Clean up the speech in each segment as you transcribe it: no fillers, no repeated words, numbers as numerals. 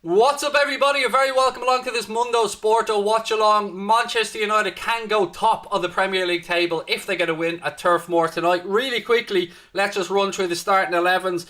What's up, everybody? You're very welcome along to this Mundo Sporto watch along. Manchester United can go top of the Premier League table if they get a win at Turf Moor tonight. Really quickly, let's just run through the starting 11s.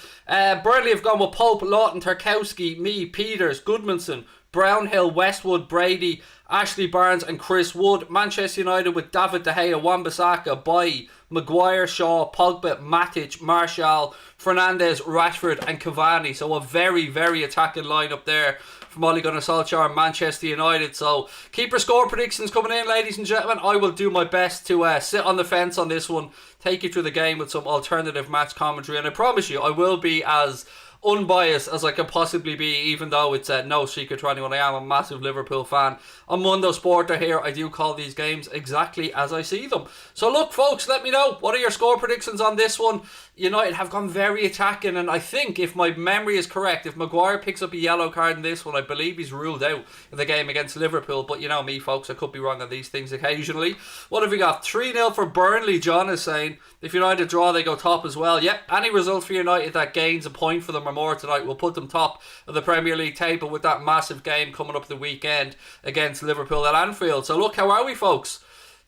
Burnley have gone with Pope, Lawton, Tarkowski, Mee, Peters, Goodmanson, Brownhill, Westwood, Brady, Ashley Barnes and Chris Wood. Manchester United with David De Gea, Wan-Bissaka, Bailly, Maguire, Shaw, Pogba, Matic, Martial, Fernandes, Rashford and Cavani. So a very, very attacking lineup there from Ole Gunnar Solskjaer and Manchester United. So keep your score predictions coming in, ladies and gentlemen. I will do my best to sit on the fence on this one, take you through the game with some alternative match commentary, and I promise you I will be as unbiased as I can possibly be, even though it's no secret to anyone I am a massive Liverpool fan. On Mundo Sporto here, I do call these games exactly as I see them. So look, folks, let me know, what are your score predictions on this one? United have gone very attacking, and I think, if my memory is correct, if Maguire picks up a yellow card in this one, I believe he's ruled out in the game against Liverpool. But you know me, folks, I could be wrong on these things occasionally. What have we got? 3-0 for Burnley, John is saying. If United draw, they go top as well. Yep, any result for United that gains a point for them or more tonight will put them top of the Premier League table, with that massive game coming up the weekend against Liverpool at Anfield. So look, how are we, folks?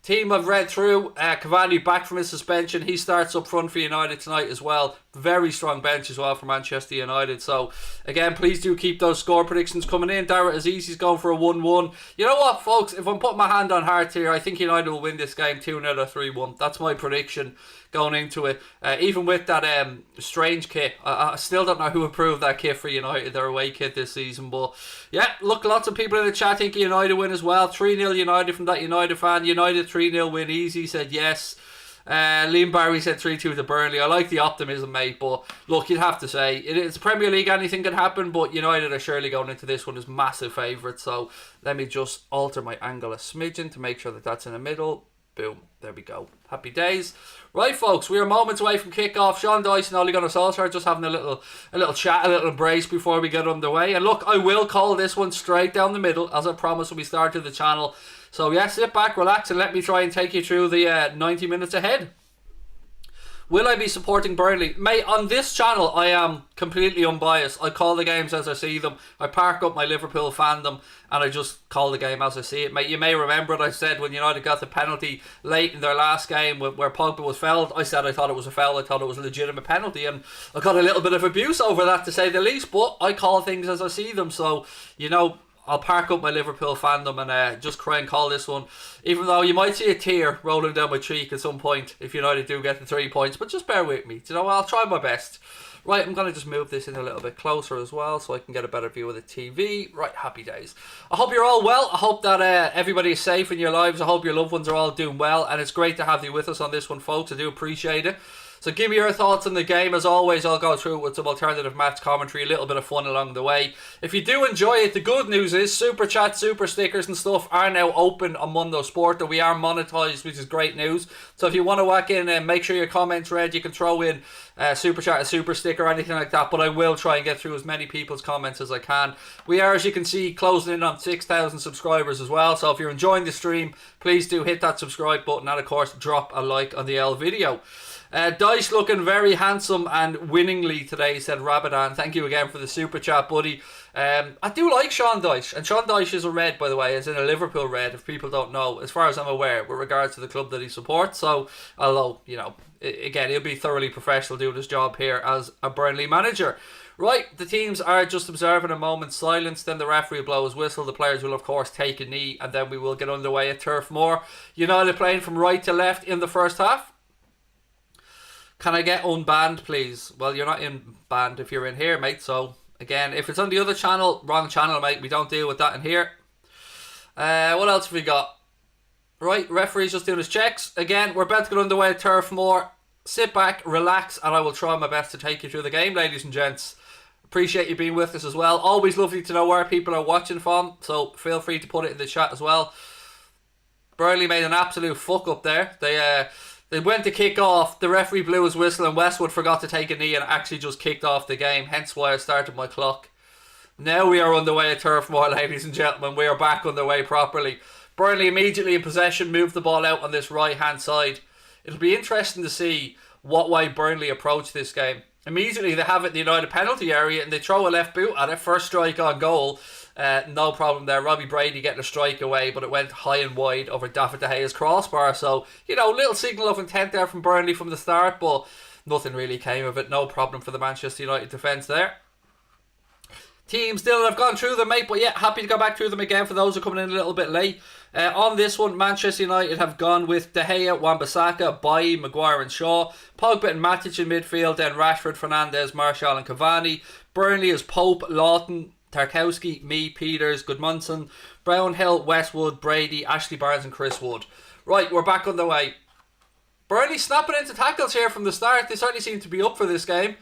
Team I've read through. Cavani back from his suspension. He starts up front for United tonight as well. Very strong bench as well for Manchester United. So again, please do keep those score predictions coming in. Darragh Azizi's going for a 1-1. You know what, folks? If I'm putting my hand on heart here, I think United will win this game 2-0 or 3-1. That's my prediction going into it. Even with that strange kit, I still don't know who approved that kit for United, their away kit this season. But yeah, look, lots of people in the chat think United win as well. 3-0 United from that United fan. United 3-0 win easy, said yes. Liam Barry said 3-2 to Burnley. I like the optimism, mate, but look, you'd have to say it's Premier League, anything can happen, but United are surely going into this one as massive favourites. So let me just alter my angle a smidgen to make sure that that's in the middle. Boom, there we go. Happy days. Right, folks, we are moments away from kick-off. Sean Dyche and Ole Gunnar Solskjaer just having a little chat, a little embrace before we get underway. And look, I will call this one straight down the middle, as I promised when we started the channel. So yeah, sit back, relax, and let me try and take you through the 90 minutes ahead. Will I be supporting Burnley? Mate, on this channel, I am completely unbiased. I call the games as I see them. I park up my Liverpool fandom, and I just call the game as I see it. Mate, you may remember what I said when United got the penalty late in their last game where Pogba was fouled. I said I thought it was a foul. I thought it was a legitimate penalty, and I got a little bit of abuse over that, to say the least. But I call things as I see them. So, you know, I'll park up my Liverpool fandom and just try and call this one, even though you might see a tear rolling down my cheek at some point if United do get the 3 points. But just bear with me. You know, I'll try my best. Right, I'm going to just move this in a little bit closer as well so I can get a better view of the TV. Right, happy days. I hope you're all well. I hope that everybody is safe in your lives. I hope your loved ones are all doing well. And it's great to have you with us on this one, folks. I do appreciate it. So give me your thoughts on the game. As always, I'll go through it with some alternative match commentary, a little bit of fun along the way. If you do enjoy it, the good news is super chat, super stickers and stuff are now open on Mundo Sporto. We are monetized, which is great news. So if you want to whack in and make sure your comments read, you can throw in super chat, a super sticker, or anything like that. But I will try and get through as many people's comments as I can. We are, as you can see, closing in on 6,000 subscribers as well. So if you're enjoying the stream, please do hit that subscribe button and of course drop a like on the video. Dyche looking very handsome and winningly today, said Rabadan. Thank you again for the super chat, buddy. I do like Sean Dyche, and Sean Dyche is a red, by the way, as in a Liverpool red, if people don't know, as far as I'm aware, with regards to the club that he supports. So, although, you know, again, he'll be thoroughly professional doing his job here as a Burnley manager. Right, the teams are just observing a moment's silence, then the referee will blow his whistle, the players will of course take a knee, and then we will get underway at Turf Moor. United playing from right to left in the first half. Can I get unbanned, please? Well, you're not in banned if you're in here, mate. So, again, if it's on the other channel, wrong channel, mate. We don't deal with that in here. What else have we got? Right, referee's just doing his checks. Again, we're about to get underway at Turf Moor. Sit back, relax, and I will try my best to take you through the game, ladies and gents. Appreciate you being with us as well. Always lovely to know where people are watching from, so feel free to put it in the chat as well. Burnley made an absolute fuck up there. They went to kick off, the referee blew his whistle, and Westwood forgot to take a knee and actually just kicked off the game, hence why I started my clock. Now we are underway at Turf Moor, ladies and gentlemen. We are back underway properly. Burnley immediately in possession, moved the ball out on this right hand side. It'll be interesting to see what way Burnley approach this game. Immediately they have it in the United penalty area and they throw a left boot at it. First strike on goal. No problem there. Robbie Brady getting a strike away, but it went high and wide over David De Gea's crossbar. So, little signal of intent there from Burnley from the start, but nothing really came of it. No problem for the Manchester United defence there. Teams still have gone through them, mate, but yeah, happy to go back through them again for those who are coming in a little bit late. On this one, Manchester United have gone with De Gea, Wan-Bissaka, Bailly, Maguire and Shaw, Pogba and Matic in midfield, then Rashford, Fernandes, Martial and Cavani. Burnley is Pope, Lawton, Tarkowski, Mee, Peters, Goodmanson, Brownhill, Westwood, Brady, Ashley Barnes and Chris Wood. Right, we're back on the way. Burnley snapping into tackles here from the start. They certainly seem to be up for this game.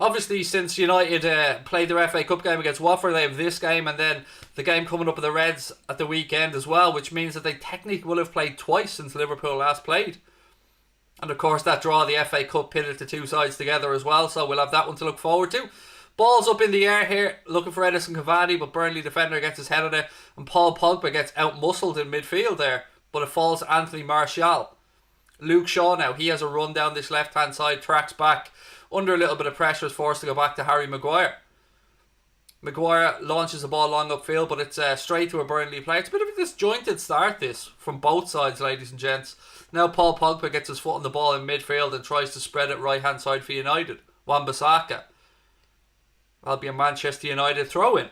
Obviously, since United played their FA Cup game against Watford, they have this game and then the game coming up with the Reds at the weekend as well, which means that they technically will have played twice since Liverpool last played. And of course, that draw, the FA Cup, pitted the two sides together as well, so we'll have that one to look forward to. Ball's up in the air here, looking for Edison Cavani, but Burnley defender gets his head on it, and Paul Pogba gets out-muscled in midfield there, but it falls to Anthony Martial. Luke Shaw now, he has a run down this left-hand side, tracks back, under a little bit of pressure, is forced to go back to Harry Maguire. Maguire launches the ball long upfield, but it's straight to a Burnley player. It's a bit of a disjointed start, this, from both sides, ladies and gents. Now Paul Pogba gets his foot on the ball in midfield and tries to spread it right-hand side for United. Wan-Bissaka. That'll be a Manchester United throw-in.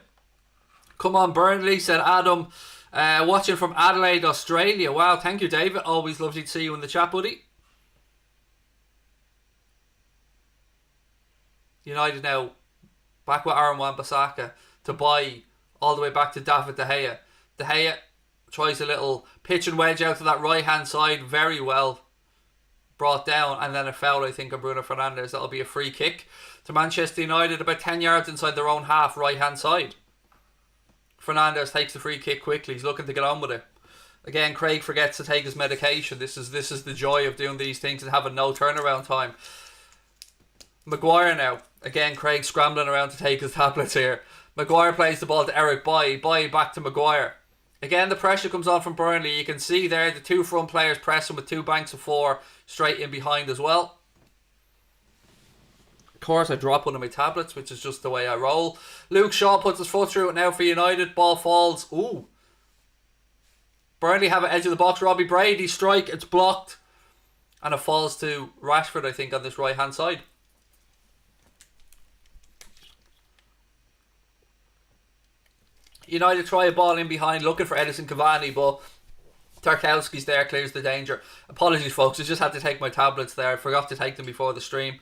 Come on, Burnley, said Adam. Watching from Adelaide, Australia. Wow, thank you, David. Always lovely to see you in the chat, buddy. United now back with Aaron Wan-Bissaka to buy all the way back to David De Gea. De Gea tries a little pitch and wedge out to that right hand side, very well brought down, and then a foul I think on Bruno Fernandes. That'll be a free kick to Manchester United about 10 yards inside their own half, right hand side. Fernandes takes the free kick quickly, he's looking to get on with it. Again, Craig forgets to take his medication. This is the joy of doing these things and having no turnaround time. Maguire now. Again, Craig scrambling around to take his tablets here. Maguire plays the ball to Eric Bailly. Bailly back to Maguire. Again, the pressure comes on from Burnley. You can see there the two front players pressing with two banks of four straight in behind as well. Of course, I drop one of my tablets, which is just the way I roll. Luke Shaw puts his foot through it now for United. Ball falls. Ooh. Burnley have an edge of the box. Robbie Brady strike. It's blocked. And it falls to Rashford, I think, on this right-hand side. United try a ball in behind, looking for Edison Cavani, but Tarkowski's there, clears the danger. Apologies, folks, I just had to take my tablets there. I forgot to take them before the stream.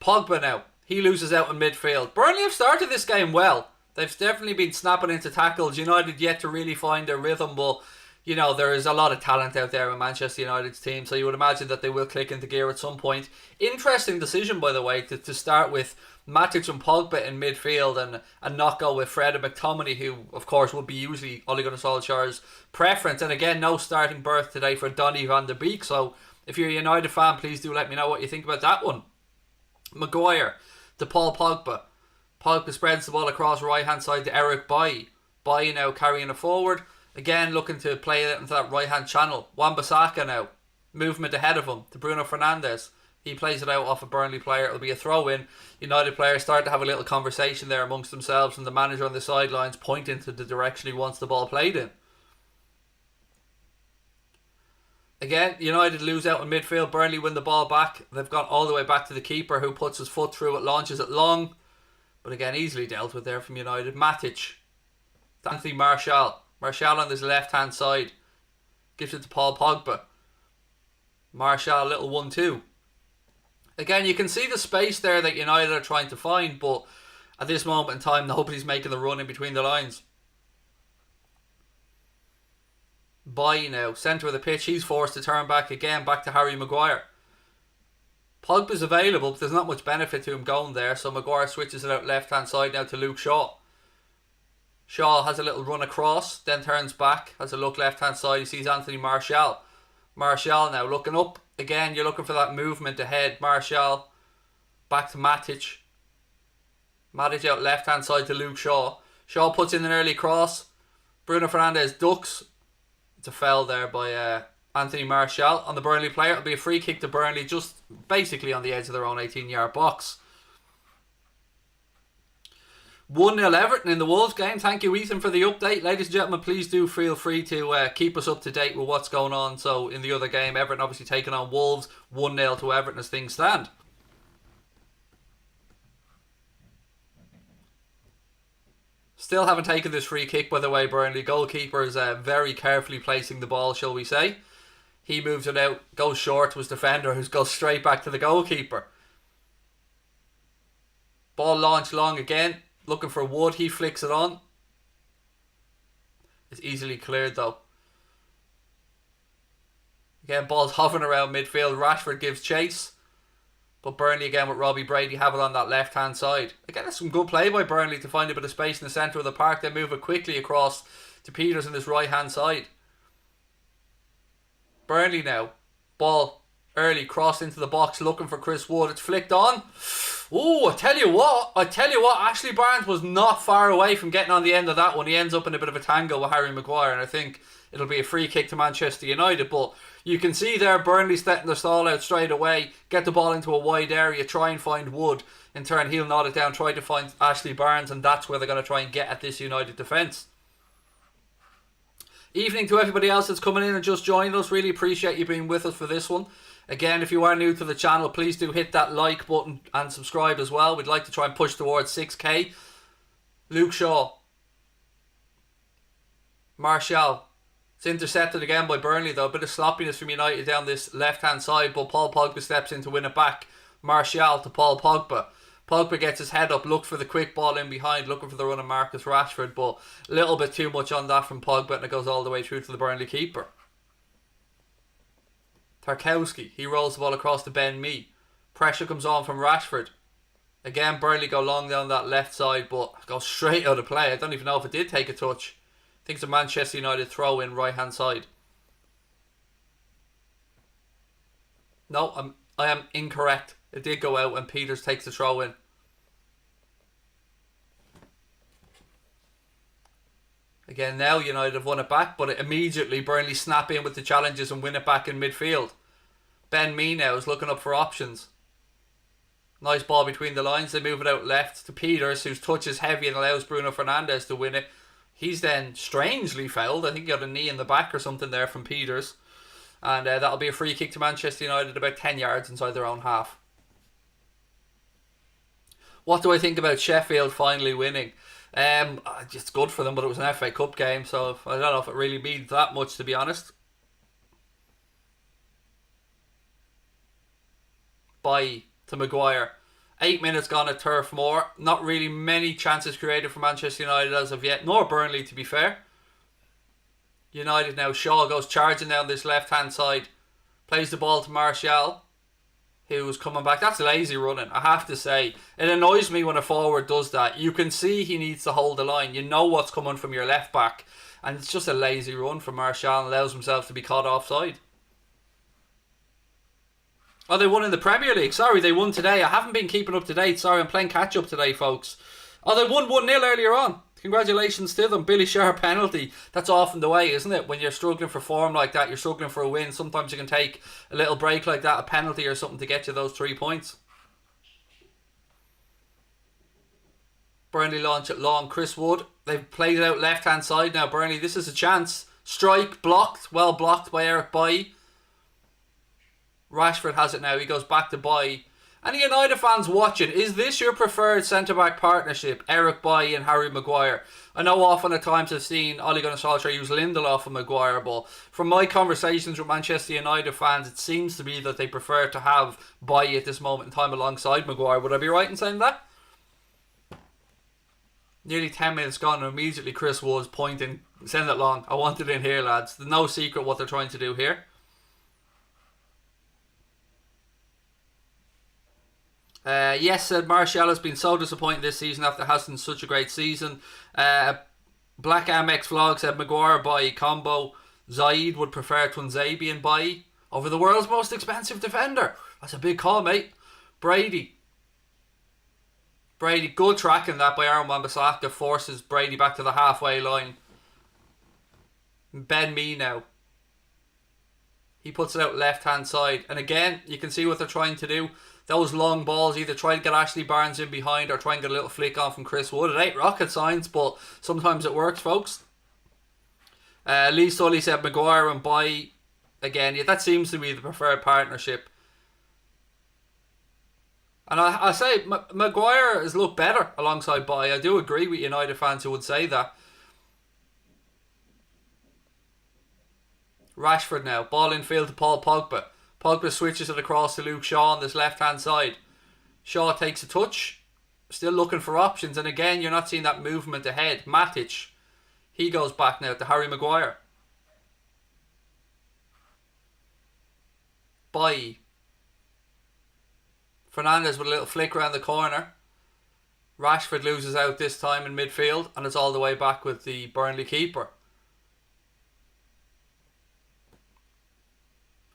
Pogba now, he loses out in midfield. Burnley have started this game well. They've definitely been snapping into tackles. United yet to really find their rhythm, but there is a lot of talent out there in Manchester United's team, so you would imagine that they will click into gear at some point. Interesting decision, by the way, to start with Matic and Pogba in midfield and not go with Fred and McTominay, who of course would be usually Ole Gunnar Solskjaer's preference. And again, no starting berth today for Donny van de Beek, so if you're a United fan, please do let me know what you think about that one. Maguire to Paul Pogba. Pogba spreads the ball across right hand side to Eric Bailly. Bailly now carrying it forward, again looking to play it into that right hand channel. Wan-Bissaka now, movement ahead of him to Bruno Fernandes. He plays it out off a Burnley player. It'll be a throw-in. United players start to have a little conversation there amongst themselves, and the manager on the sidelines pointing to the direction he wants the ball played in. Again, United lose out in midfield. Burnley win the ball back. They've gone all the way back to the keeper, who puts his foot through it, launches it long. But again, easily dealt with there from United. Matic to Anthony Martial. Martial on his left-hand side. Gives it to Paul Pogba. Martial, little 1-2. Again, you can see the space there that United are trying to find, but at this moment in time, nobody's making the run in between the lines. Bailly now, centre of the pitch. He's forced to turn back again, back to Harry Maguire. Pogba's available, but there's not much benefit to him going there, so Maguire switches it out left-hand side now to Luke Shaw. Shaw has a little run across, then turns back, has a look left-hand side. He sees Anthony Martial. Martial now looking up. Again, you're looking for that movement ahead. Martial back to Matic. Matic out left hand side to Luke Shaw. Shaw puts in an early cross. Bruno Fernandes ducks. It's a foul there by Anthony Martial on the Burnley player. It'll be a free kick to Burnley, just basically on the edge of their own 18-yard box. 1-0 Everton in the Wolves game. Thank you, Ethan, for the update. Ladies and gentlemen, please do feel free to keep us up to date with what's going on. So in the other game, Everton obviously taking on Wolves. 1-0 to Everton as things stand. Still haven't taken this free kick, by the way, Burnley. Goalkeeper is very carefully placing the ball, shall we say. He moves it out, goes short to his defender, who goes straight back to the goalkeeper. Ball launched long again. Looking for Wood, he flicks it on. It's easily cleared though. Again, ball's hovering around midfield. Rashford gives chase. But Burnley again with Robbie Brady have it on that left hand side. Again, that's some good play by Burnley to find a bit of space in the centre of the park. They move it quickly across to Peters on this right hand side. Burnley now. Ball early, cross into the box, looking for Chris Wood. It's flicked on. Oh, I tell you what, Ashley Barnes was not far away from getting on the end of that one. He ends up in a bit of a tango with Harry Maguire, and I think it'll be a free kick to Manchester United. But you can see there, Burnley setting their stall out straight away, get the ball into a wide area, try and find Wood. In turn, he'll nod it down, try to find Ashley Barnes, and that's where they're going to try and get at this United defence. Evening to everybody else that's coming in and just joined us. Really appreciate you being with us for this one. Again, if you are new to the channel, please do hit that like button and subscribe as well. We'd like to try and push towards 6k. Luke Shaw. Martial. It's intercepted again by Burnley though. A bit of sloppiness from United down this left-hand side, but Paul Pogba steps in to win it back. Martial to Paul Pogba. Pogba gets his head up, look for the quick ball in behind, looking for the run of Marcus Rashford, but a little bit too much on that from Pogba, and it goes all the way through to the Burnley keeper. Tarkowski, he rolls the ball across to Ben Mee. Pressure comes on from Rashford. Again, Burnley go long down that left side, but goes straight out of play. I don't even know if it did take a touch. I think it's a Manchester United throw in right hand side. No, I am incorrect. It did go out and Peters takes the throw in. Again, now United have won it back, but immediately Burnley snap in with the challenges and win it back in midfield. Ben Mee now is looking up for options. Nice ball between the lines. They move it out left to Peters, whose touch is heavy and allows Bruno Fernandes to win it. He's then strangely fouled. I think he got a knee in the back or something there from Peters. And that'll be a free kick to Manchester United about 10 yards inside their own half. What do I think about Sheffield finally winning? It's good for them, but it was an FA Cup game, so I don't know if it really means that much, to be honest. Bye to Maguire. 8 minutes gone at Turf Moor. Not really many chances created for Manchester United as of yet, nor Burnley, to be fair. United now. Shaw goes charging down this left hand side, plays the ball to Martial, who's coming back. That's lazy running, I have to say. It annoys me when a forward does that. You can see he needs to hold the line. You know what's coming from your left back, and it's just a lazy run from Martial and allows himself to be caught offside. Oh, they won in the Premier League. Sorry, they won today. I haven't been keeping up to date. Sorry, I'm playing catch up today, folks. Oh, they won 1-0 earlier on. Congratulations to them. Billy Sharp penalty. That's often the way, isn't it? When you're struggling for form like that, you're struggling for a win. Sometimes you can take a little break like that, a penalty or something, to get you those 3 points. Burnley launch it long. Chris Wood. They've played it out left hand side now. Burnley, this is a chance. Strike, blocked. Well blocked by Eric Bailly. Rashford has it now. He goes back to Bailly. Any United fans watching, is this your preferred centre-back partnership, Eric Bailly and Harry Maguire? I know often at times I've seen Ole Gunnar Solskjaer use Lindelof and Maguire, but from my conversations with Manchester United fans, it seems to be that they prefer to have Bailly at this moment in time alongside Maguire. Would I be right in saying that? Nearly 10 minutes gone and immediately Chris Wood's pointing, send it long. I want it in here, lads. There's no secret what they're trying to do here. Yes, said Martial has been so disappointing this season after having such a great season. Black Amex Vlog said Maguire Bailly combo. Zaid would prefer Tuanzebe and Bailly over the world's most expensive defender. That's a big call, mate. Brady, good tracking that by Aaron Wan-Bissaka, forces Brady back to the halfway line. Ben Mee now. He puts it out left hand side. And again, you can see what they're trying to do. Those long balls, either try to get Ashley Barnes in behind or try and get a little flick on from Chris Wood. It ain't rocket science, but sometimes it works, folks. Lee Sully said Maguire and Boy. Again, yeah, that seems to be the preferred partnership. And I say Maguire has looked better alongside Boy. I do agree with United fans who would say that. Rashford now. Ball in field to Paul Pogba. Pogba switches it across to Luke Shaw on this left-hand side. Shaw takes a touch. Still looking for options. And again, you're not seeing that movement ahead. Matic. He goes back now to Harry Maguire. Boy. Fernandes with a little flick around the corner. Rashford loses out this time in midfield. And it's all the way back with the Burnley keeper.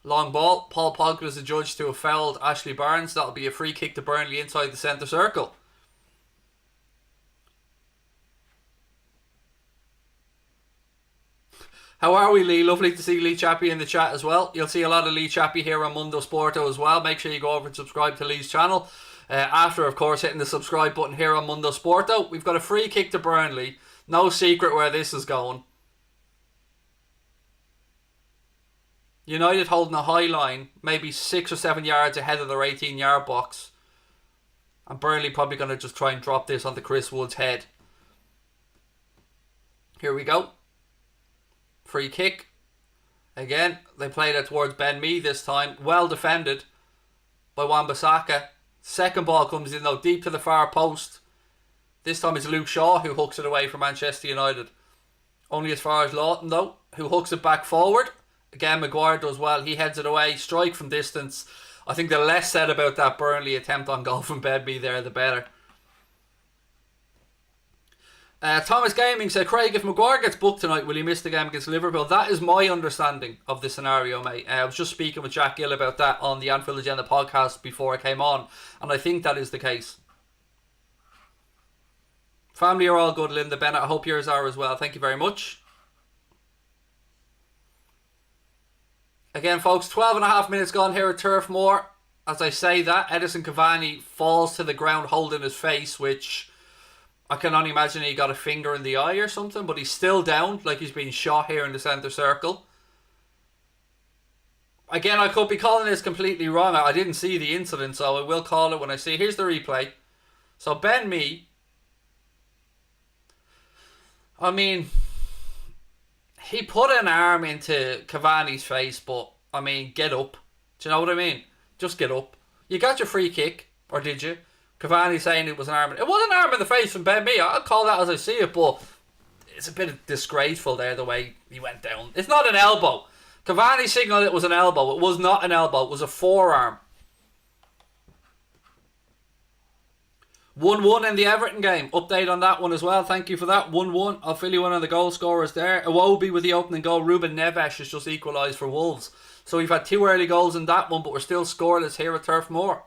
Long ball. Paul Pogba is adjudged to have fouled Ashley Barnes. That'll be a free kick to Burnley inside the centre circle. How are we, Lee? Lovely to see Lee Chappie in the chat as well. You'll see a lot of Lee Chappie here on Mundo Sporto as well. Make sure you go over and subscribe to Lee's channel. After, of course, hitting the subscribe button here on Mundo Sporto. We've got a free kick to Burnley. No secret where this is going. United holding a high line, maybe 6 or 7 yards ahead of their 18-yard box. And Burnley probably going to just try and drop this onto Chris Wood's head. Here we go. Free kick. Again, they played it towards Ben Mee this time. Well defended by Wan-Bissaka. Second ball comes in though, deep to the far post. This time it's Luke Shaw who hooks it away for Manchester United. Only as far as Lawton though, who hooks it back forward. Again, Maguire does well. He heads it away. Strike from distance. I think the less said about that Burnley attempt on goal from Ben Mee there, the better. Thomas Gaming said, Craig, if Maguire gets booked tonight, will he miss the game against Liverpool? That is my understanding of the scenario, mate. I was just speaking with Jack Gill about that on the Anfield Agenda podcast before I came on, and I think that is the case. Family are all good, Linda Bennett. I hope yours are as well. Thank you very much. Again, folks, 12 and a half minutes gone here at Turf Moor. As I say that, Edison Cavani falls to the ground holding his face, which I can only imagine he got a finger in the eye or something, but he's still down, like he's been shot here in the centre circle. Again, I could be calling this completely wrong. I didn't see the incident, so I will call it when I see it. Here's the replay. So Ben Mee, I mean, he put an arm into Cavani's face, but, I mean, get up. Do you know what I mean? Just get up. You got your free kick, or did you? Cavani saying it was an arm. It was an arm in the face from Ben Mee. I'll call that as I see it, but it's a bit disgraceful there, the way he went down. It's not an elbow. Cavani signalled it was an elbow. It was not an elbow. It was a forearm. 1-1 in the Everton game. Update on that one as well. Thank you for that. 1-1. I'll fill you in on the goal scorers there. Iwobi with the opening goal. Ruben Neves has just equalised for Wolves. So we've had 2 early goals in that one, but we're still scoreless here at Turf Moor.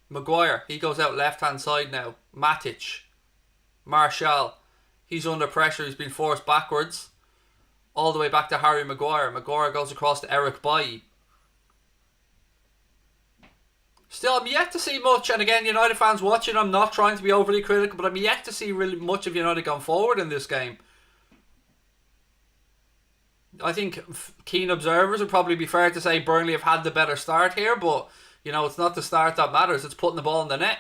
Maguire, he goes out left hand side now. Matic. Martial. He's under pressure. He's been forced backwards. All the way back to Harry Maguire. Maguire goes across to Eric Bailly. Still, I'm yet to see much, and again, United fans watching, I'm not trying to be overly critical, but I'm yet to see really much of United going forward in this game. I think keen observers would probably be fair to say Burnley have had the better start here, but, you know, it's not the start that matters, it's putting the ball in the net.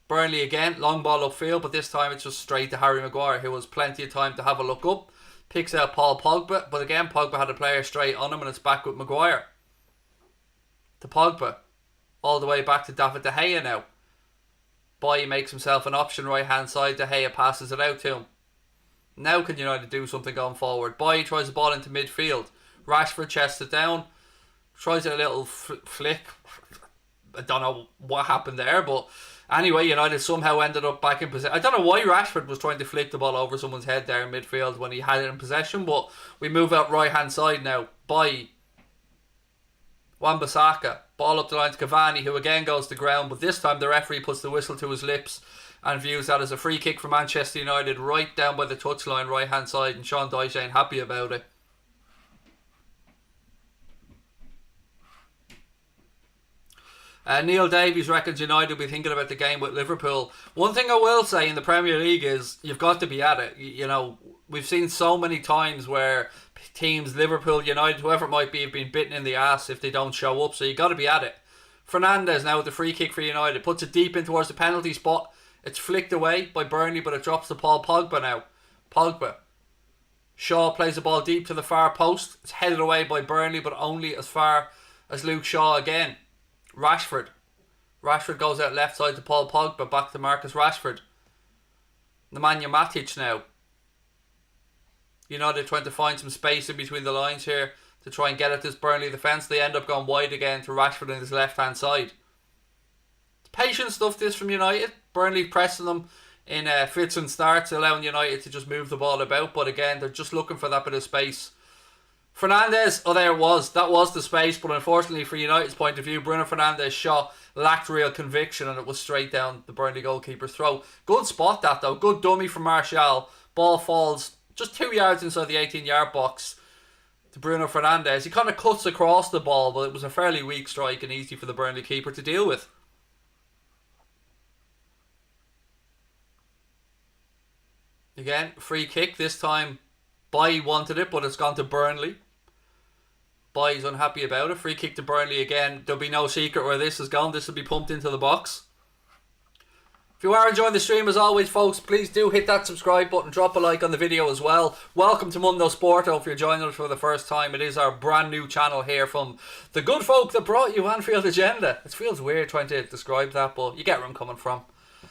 Burnley again, long ball upfield, but this time it's just straight to Harry Maguire, who has plenty of time to have a look up. Picks out Paul Pogba, but again, Pogba had a player straight on him, and it's back with Maguire. To Pogba, all the way back to David De Gea now. Boy makes himself an option right hand side. De Gea passes it out to him. Now can United do something going forward? Boy tries the ball into midfield. Rashford chests it down. Tries a little flick. I don't know what happened there, but anyway, United somehow ended up back in possession. I don't know why Rashford was trying to flick the ball over someone's head there in midfield when he had it in possession, but we move out right hand side now. Boy, Wan-Bissaka, ball up the line to Cavani, who again goes to ground, but this time the referee puts the whistle to his lips and views that as a free kick for Manchester United right down by the touchline right hand side, and Sean Dyche ain't happy about it. Neil Davies reckons United will be thinking about the game with Liverpool. One thing I will say in the Premier League is you've got to be at it. You know, we've seen so many times where teams, Liverpool, United, whoever it might be, have been bitten in the ass if they don't show up. So you got to be at it. Fernandes now with the free kick for United. Puts it deep in towards the penalty spot. It's flicked away by Burnley, but it drops to Paul Pogba now. Pogba. Shaw plays the ball deep to the far post. It's headed away by Burnley, but only as far as Luke Shaw again. Rashford goes out left side to Paul Pogba, back to Marcus Rashford. Nemanja Matic now. United trying to find some space in between the lines here to try and get at this Burnley defence. They end up going wide again to Rashford on his left hand side. It's patient stuff this from United. Burnley pressing them in fits and starts, allowing United to just move the ball about, but again they're just looking for that bit of space. Fernandes, oh there it was, that was the space, but unfortunately for United's point of view, Bruno Fernandes' shot lacked real conviction and it was straight down the Burnley goalkeeper's throat. Good spot that though, good dummy from Martial. Ball falls just 2 yards inside the 18-yard box to Bruno Fernandes. He kind of cuts across the ball, but it was a fairly weak strike and easy for the Burnley keeper to deal with. Again, free kick, this time Bailly wanted it, but it's gone to Burnley. Bailly's unhappy about it. Free kick to Burnley again. There'll be no secret where this is gone. This will be pumped into the box. If you are enjoying the stream, as always, folks, please do hit that subscribe button. Drop a like on the video as well. Welcome to Mundo Sporto. If you're joining us for the first time, it is our brand new channel here from the good folk that brought you Anfield Agenda. It feels weird trying to describe that, but you get where I'm coming from.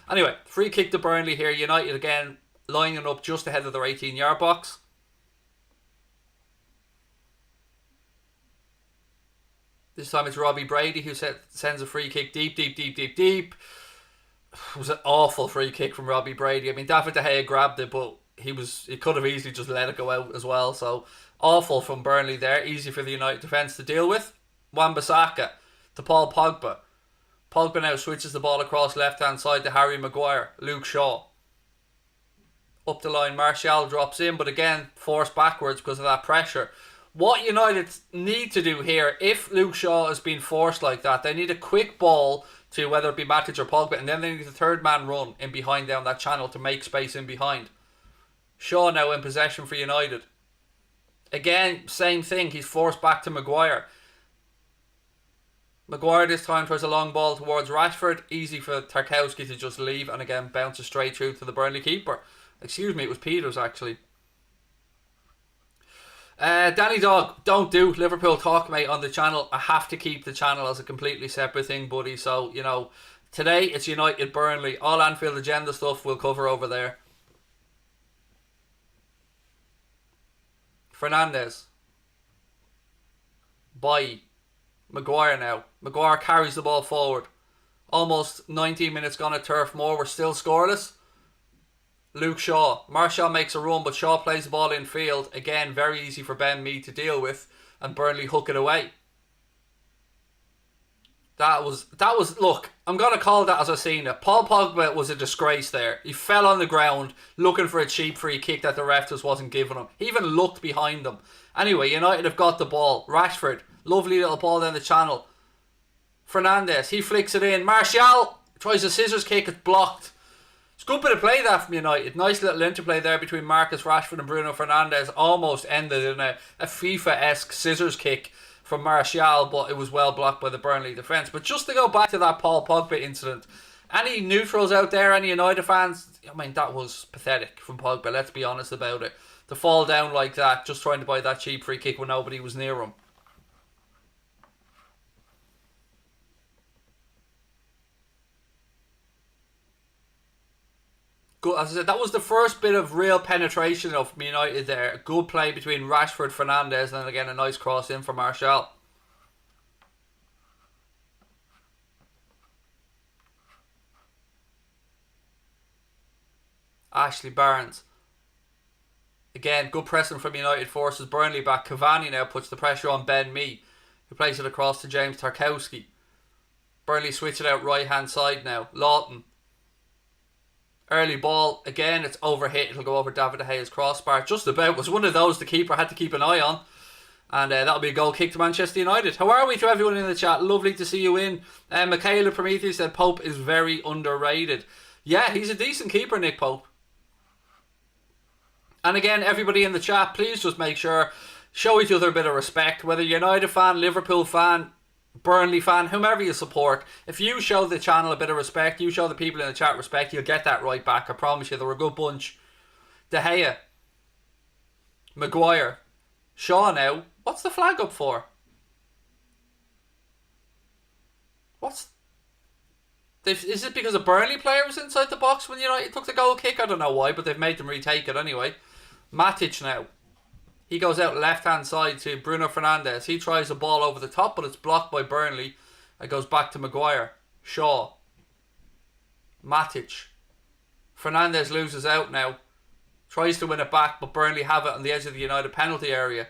Anyway, free kick to Burnley here. United again lining up just ahead of their 18-yard box. This time it's Robbie Brady who sends a free kick deep. It was an awful free kick from Robbie Brady. I mean, David De Gea grabbed it, but he could have easily just let it go out as well. So awful from Burnley there. Easy for the United defence to deal with. Wan-Bissaka to Paul Pogba. Pogba now switches the ball across left-hand side to Harry Maguire. Luke Shaw. Up the line, Martial drops in, but again, forced backwards because of that pressure. What United need to do here, if Luke Shaw is being forced like that, they need a quick ball to whether it be Matic or Pogba, and then they need the third man run in behind down that channel to make space in behind. Shaw now in possession for United. Again, same thing, he's forced back to Maguire. Maguire this time tries a long ball towards Rashford. Easy for Tarkowski to just leave, and again bounces straight through to the Burnley keeper. Excuse me, it was Peters actually. Danny Dog, don't do Liverpool talk, mate, on the channel. I have to keep the channel as a completely separate thing, buddy. So, you know, today it's United Burnley. All Anfield Agenda stuff we'll cover over there. Fernandes. Bailly. Maguire now. Maguire carries the ball forward. Almost 19 minutes gone at Turf Moor. We're still scoreless. Luke Shaw. Martial makes a run, but Shaw plays the ball in field. Again, very easy for Ben Mee to deal with, and Burnley hook it away. That was look, I'm going to call that as I seen it. Paul Pogba was a disgrace there. He fell on the ground looking for a cheap free kick that the ref just wasn't giving him. He even looked behind him. Anyway, United have got the ball. Rashford, lovely little ball down the channel. Fernandes, he flicks it in. Martial tries a scissors kick, it's blocked. It's a good bit of play that from United. Nice little interplay there between Marcus Rashford and Bruno Fernandes. Almost ended in a FIFA-esque scissors kick from Martial, but it was well blocked by the Burnley defence. But just to go back to that Paul Pogba incident, any neutrals out there, any United fans, I mean, that was pathetic from Pogba, let's be honest about it. To fall down like that, just trying to buy that cheap free kick when nobody was near him. Good, as I said, that was the first bit of real penetration of United there. Good play between Rashford, Fernandes, and then again a nice cross in for Martial. Ashley Barnes. Again, good pressing from United, forces Burnley back. Cavani now puts the pressure on Ben Mee, who plays it across to James Tarkowski. Burnley switch it out right hand side now. Lawton. Early ball, again, it's overhit. It'll go over David De Gea's crossbar. Just about. It was one of those the keeper had to keep an eye on. And that'll be a goal kick to Manchester United. How are we to everyone in the chat? Lovely to see you in. Michaela Prometheus said Pope is very underrated. Yeah, he's a decent keeper, Nick Pope. And again, everybody in the chat, please just make sure, show each other a bit of respect. Whether you're a United fan, Liverpool fan, Burnley fan, whomever you support, if you show the channel a bit of respect, you show the people in the chat respect, you'll get that right back. I promise you, they're a good bunch. De Gea, Maguire, Shaw now. What's the flag up for? Is it because a Burnley player was inside the box when United took the goal kick? I don't know why, but they've made them retake it anyway. Matic now. He goes out left hand side to Bruno Fernandes. He tries a ball over the top, but it's blocked by Burnley. It goes back to Maguire. Shaw. Matic. Fernandes loses out now. Tries to win it back, but Burnley have it on the edge of the United penalty area.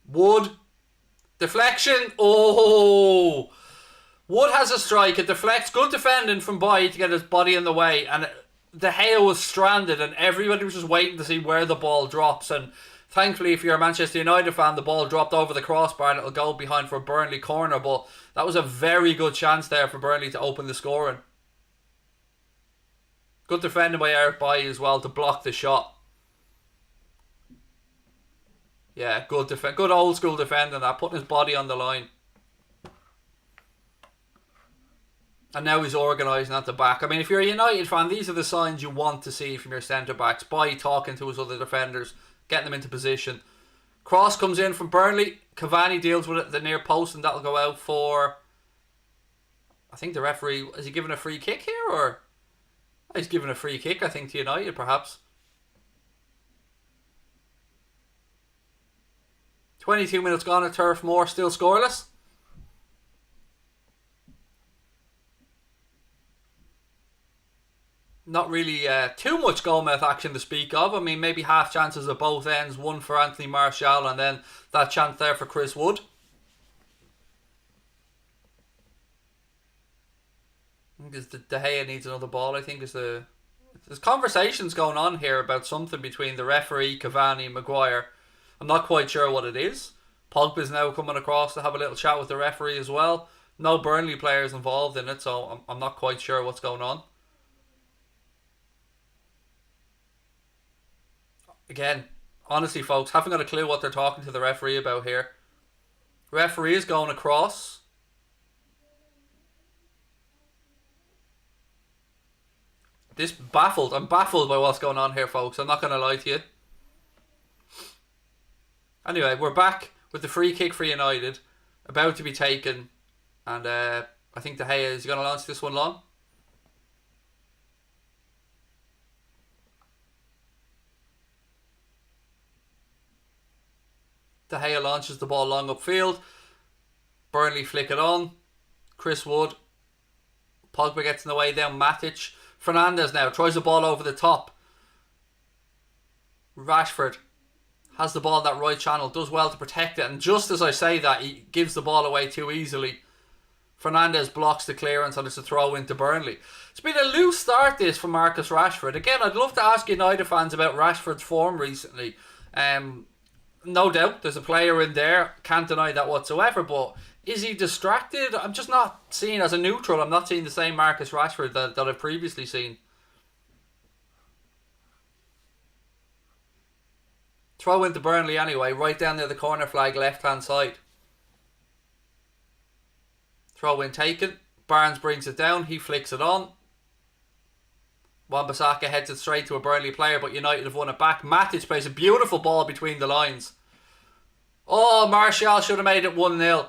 Wood. Deflection. Oh! Wood has a strike. It deflects. Good defending from Boy to get his body in the way. And De Gea was stranded and everybody was just waiting to see where the ball drops. And thankfully, if you're a Manchester United fan, the ball dropped over the crossbar and it'll go behind for a Burnley corner. But that was a very good chance there for Burnley to open the scoring. Good defending by Eric Bailly as well to block the shot. Yeah, good old school defending that, putting his body on the line. And now he's organising at the back. I mean, if you're a United fan, these are the signs you want to see from your centre-backs. By talking to his other defenders, getting them into position. Cross comes in from Burnley. Cavani deals with it at the near post, and that'll go out for... I think the referee... Is he giving a free kick here, or... He's giving a free kick, I think, to United, perhaps. 22 minutes gone at Turf Moor, still scoreless. Not really too much goalmouth action to speak of. I mean, maybe half chances at both ends. One for Anthony Martial and then that chance there for Chris Wood. I think De Gea needs another ball. I think there's conversations going on here about something between the referee, Cavani and Maguire. I'm not quite sure what it is. Pogba's now coming across to have a little chat with the referee as well. No Burnley players involved in it, so I'm not quite sure what's going on. Again, honestly, folks, haven't got a clue what they're talking to the referee about here. Referee is going across. I'm baffled by what's going on here, folks. I'm not going to lie to you. Anyway, we're back with the free kick for United. About to be taken. And I think De Gea is going to launch this one long. De Gea launches the ball long upfield. Burnley flick it on. Chris Wood. Pogba gets in the way down. Matic. Fernandes now tries the ball over the top. Rashford has the ball in that right channel. Does well to protect it. And just as I say that, he gives the ball away too easily. Fernandes blocks the clearance and it's a throw into Burnley. It's been a loose start this for Marcus Rashford. Again, I'd love to ask United fans about Rashford's form recently. No doubt there's a player in there, can't deny that whatsoever, but is he distracted? I'm just not seeing, as a neutral, I'm not seeing the same Marcus Rashford that I've previously seen. Throw into Burnley anyway, right down near the corner flag, left hand side. Throw in taken. Barnes brings it down, he flicks it on. Wan-Bissaka heads it straight to a Burnley player, but United have won it back. Matic plays a beautiful ball between the lines. Oh, Martial should have made it 1-0.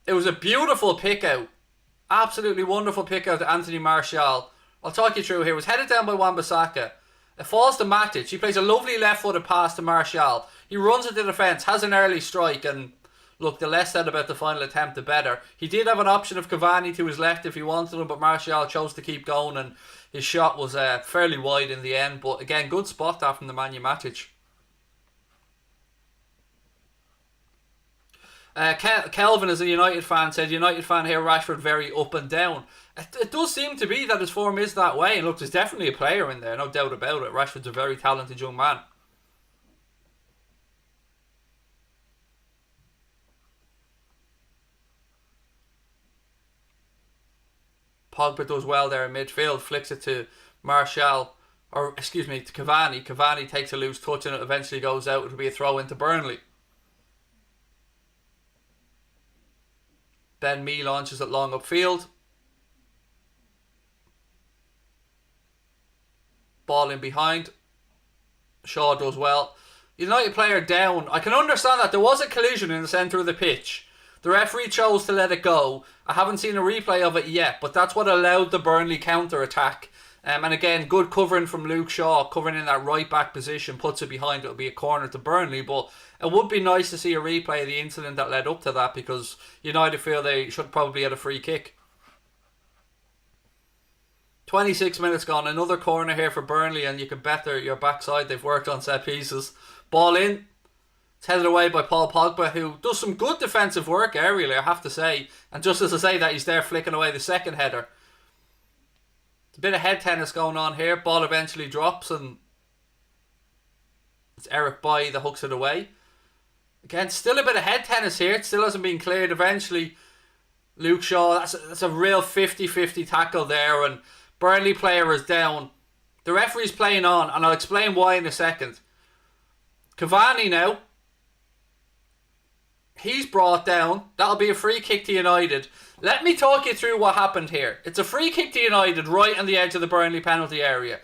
It was a beautiful pick out. Absolutely wonderful pick out to Anthony Martial. I'll talk you through here. It was headed down by Wan-Bissaka. It falls to Matic. He plays a lovely left-footed pass to Martial. He runs at the defence, has an early strike, and look, the less said about the final attempt, the better. He did have an option of Cavani to his left if he wanted him, but Martial chose to keep going, and his shot was fairly wide in the end. But again, good spot that from the Matic. Kelvin is a United fan, said United fan here, Rashford very up and down. It does seem to be that his form is that way, and look, there's definitely a player in there, no doubt about it. Rashford's a very talented young man. Pogba does well there in midfield, flicks it to Martial, or excuse me, to Cavani. Cavani takes a loose touch and it eventually goes out. It'll be a throw into Burnley. Ben Mee launches it long upfield. Ball in behind. Shaw does well. United player down. I can understand that. There was a collision in the centre of the pitch. The referee chose to let it go. I haven't seen a replay of it yet, but that's what allowed the Burnley counter-attack. And again, good covering from Luke Shaw, covering in that right-back position, puts it behind. It'll be a corner to Burnley, but it would be nice to see a replay of the incident that led up to that, because United feel they should probably get a free kick. 26 minutes gone, another corner here for Burnley, and you can bet your backside they've worked on set pieces. Ball in. It's headed away by Paul Pogba, who does some good defensive work aerially, I have to say. And just as I say that, he's there flicking away the second header. It's a bit of head tennis going on here. Ball eventually drops, and it's Eric Bailly that hooks it away. Again, still a bit of head tennis here. It still hasn't been cleared. Eventually, Luke Shaw, that's a real 50-50 tackle there, and Burnley player is down. The referee's playing on, and I'll explain why in a second. Cavani now. He's brought down. That'll be a free kick to United. Let me talk you through what happened here. It's a free kick to United right on the edge of the Burnley penalty area.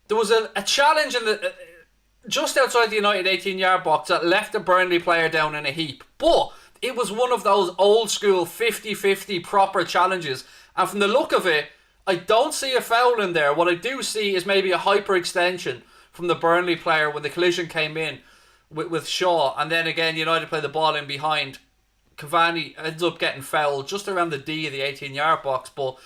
There was a challenge in the just outside the United 18-yard box that left the Burnley player down in a heap. But it was one of those old school 50-50 proper challenges. And from the look of it, I don't see a foul in there. What I do see is maybe a hyperextension from the Burnley player when the collision came in with Shaw, and then again United play the ball in behind. Cavani ends up getting fouled just around the D of the 18-yard box, but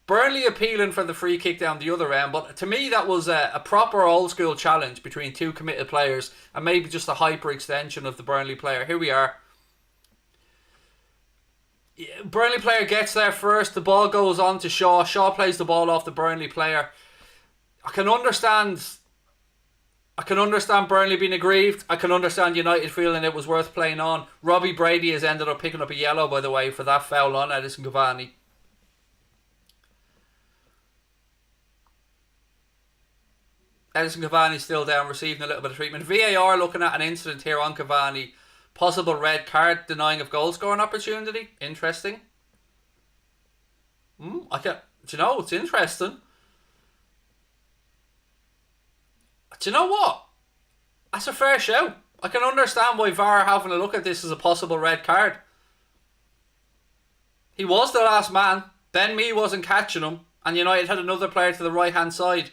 Burnley appealing for the free kick down the other end. But to me that was a proper old school challenge between two committed players, and maybe just a hyperextension of the Burnley player. Here we are. Burnley player gets there first, the ball goes on to Shaw. Shaw plays the ball off the Burnley player. I can understand Burnley being aggrieved. I can understand United feeling it was worth playing on. Robbie Brady has ended up picking up a yellow, by the way, for that foul on Edison Cavani. Edison Cavani still down, receiving a little bit of treatment. VAR looking at an incident here on Cavani. Possible red card, denying of goal scoring opportunity. Interesting. Do you know, it's interesting. Do you know what? That's a fair show. I can understand why VAR are having a look at this as a possible red card. He was the last man. Ben Mee wasn't catching him, and United had another player to the right hand side.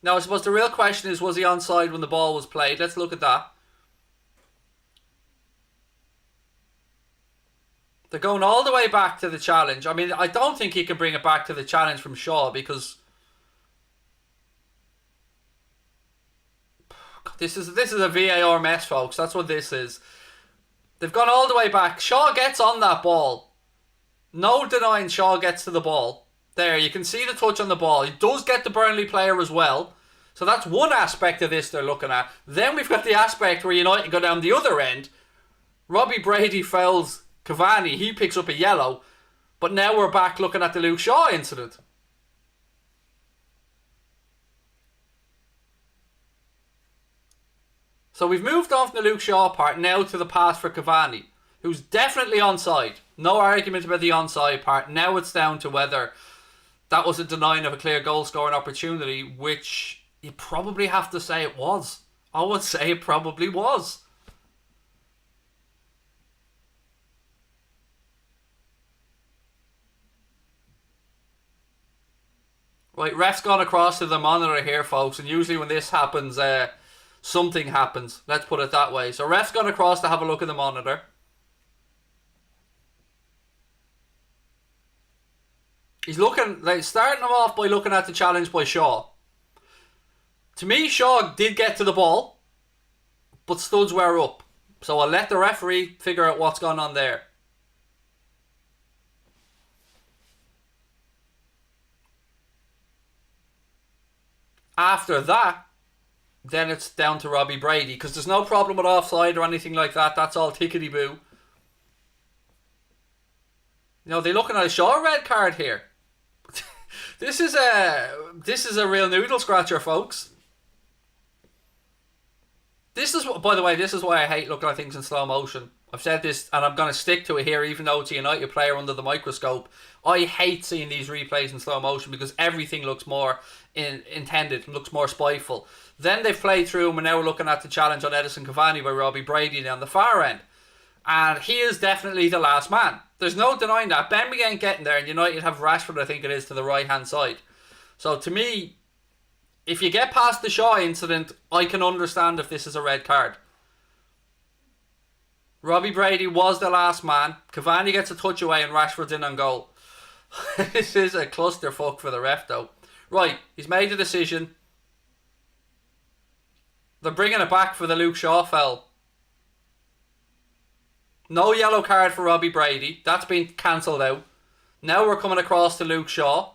Now I suppose the real question is, was he onside when the ball was played? Let's look at that. They're going all the way back to the challenge. I mean, I don't think he can bring it back to the challenge from Shaw, because This is a VAR mess, folks. That's what this is. They've gone all the way back. Shaw gets on that ball. No denying Shaw gets to the ball. There, you can see the touch on the ball. He does get the Burnley player as well. So that's one aspect of this they're looking at. Then we've got the aspect where United go down the other end. Robbie Brady fouls Cavani. He picks up a yellow. But now we're back looking at the Luke Shaw incident. So we've moved on from the Luke Shaw part now to the pass for Cavani, who's definitely onside. No argument about the onside part. Now it's down to whether that was a denying of a clear goal scoring opportunity, which you probably have to say it was. I would say it probably was. Right, ref's gone across to the monitor here, folks, and usually when this happens, something happens. Let's put it that way. So ref's gone across to have a look at the monitor. He's looking, like, starting him off by looking at the challenge by Shaw. To me, Shaw did get to the ball, but studs were up. So I'll let the referee figure out what's going on there. After that, then it's down to Robbie Brady, because there's no problem with offside or anything like that. That's all tickety-boo. You know, they're looking at a Shaw red card here. This is a real noodle scratcher, folks. This is, by the way, this is why I hate looking at things in slow motion. I've said this, and I'm going to stick to it here, even though it's a United player under the microscope. I hate seeing these replays in slow motion because everything looks more intended, looks more spiteful. Then they've played through, and we're now looking at the challenge on Edison Cavani by Robbie Brady down the far end. And he is definitely the last man. There's no denying that. Burnley ain't getting there, and United have Rashford, I think it is, to the right-hand side. So to me, if you get past the Shaw incident, I can understand if this is a red card. Robbie Brady was the last man. Cavani gets a touch away and Rashford's in on goal. This is a clusterfuck for the ref, though. Right, he's made a decision. They're bringing it back for the Luke Shaw foul. No yellow card for Robbie Brady. That's been cancelled out. Now we're coming across to Luke Shaw.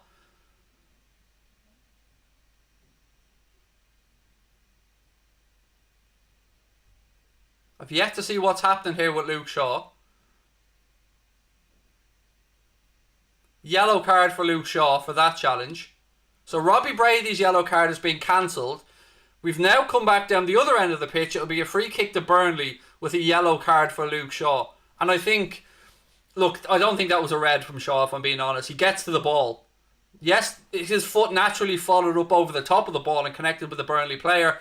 I've yet to see what's happening here with Luke Shaw. Yellow card for Luke Shaw for that challenge. So Robbie Brady's yellow card has been cancelled. We've now come back down the other end of the pitch. It'll be a free kick to Burnley with a yellow card for Luke Shaw. And I think, look, I don't think that was a red from Shaw, if I'm being honest. He gets to the ball. Yes, his foot naturally followed up over the top of the ball and connected with the Burnley player.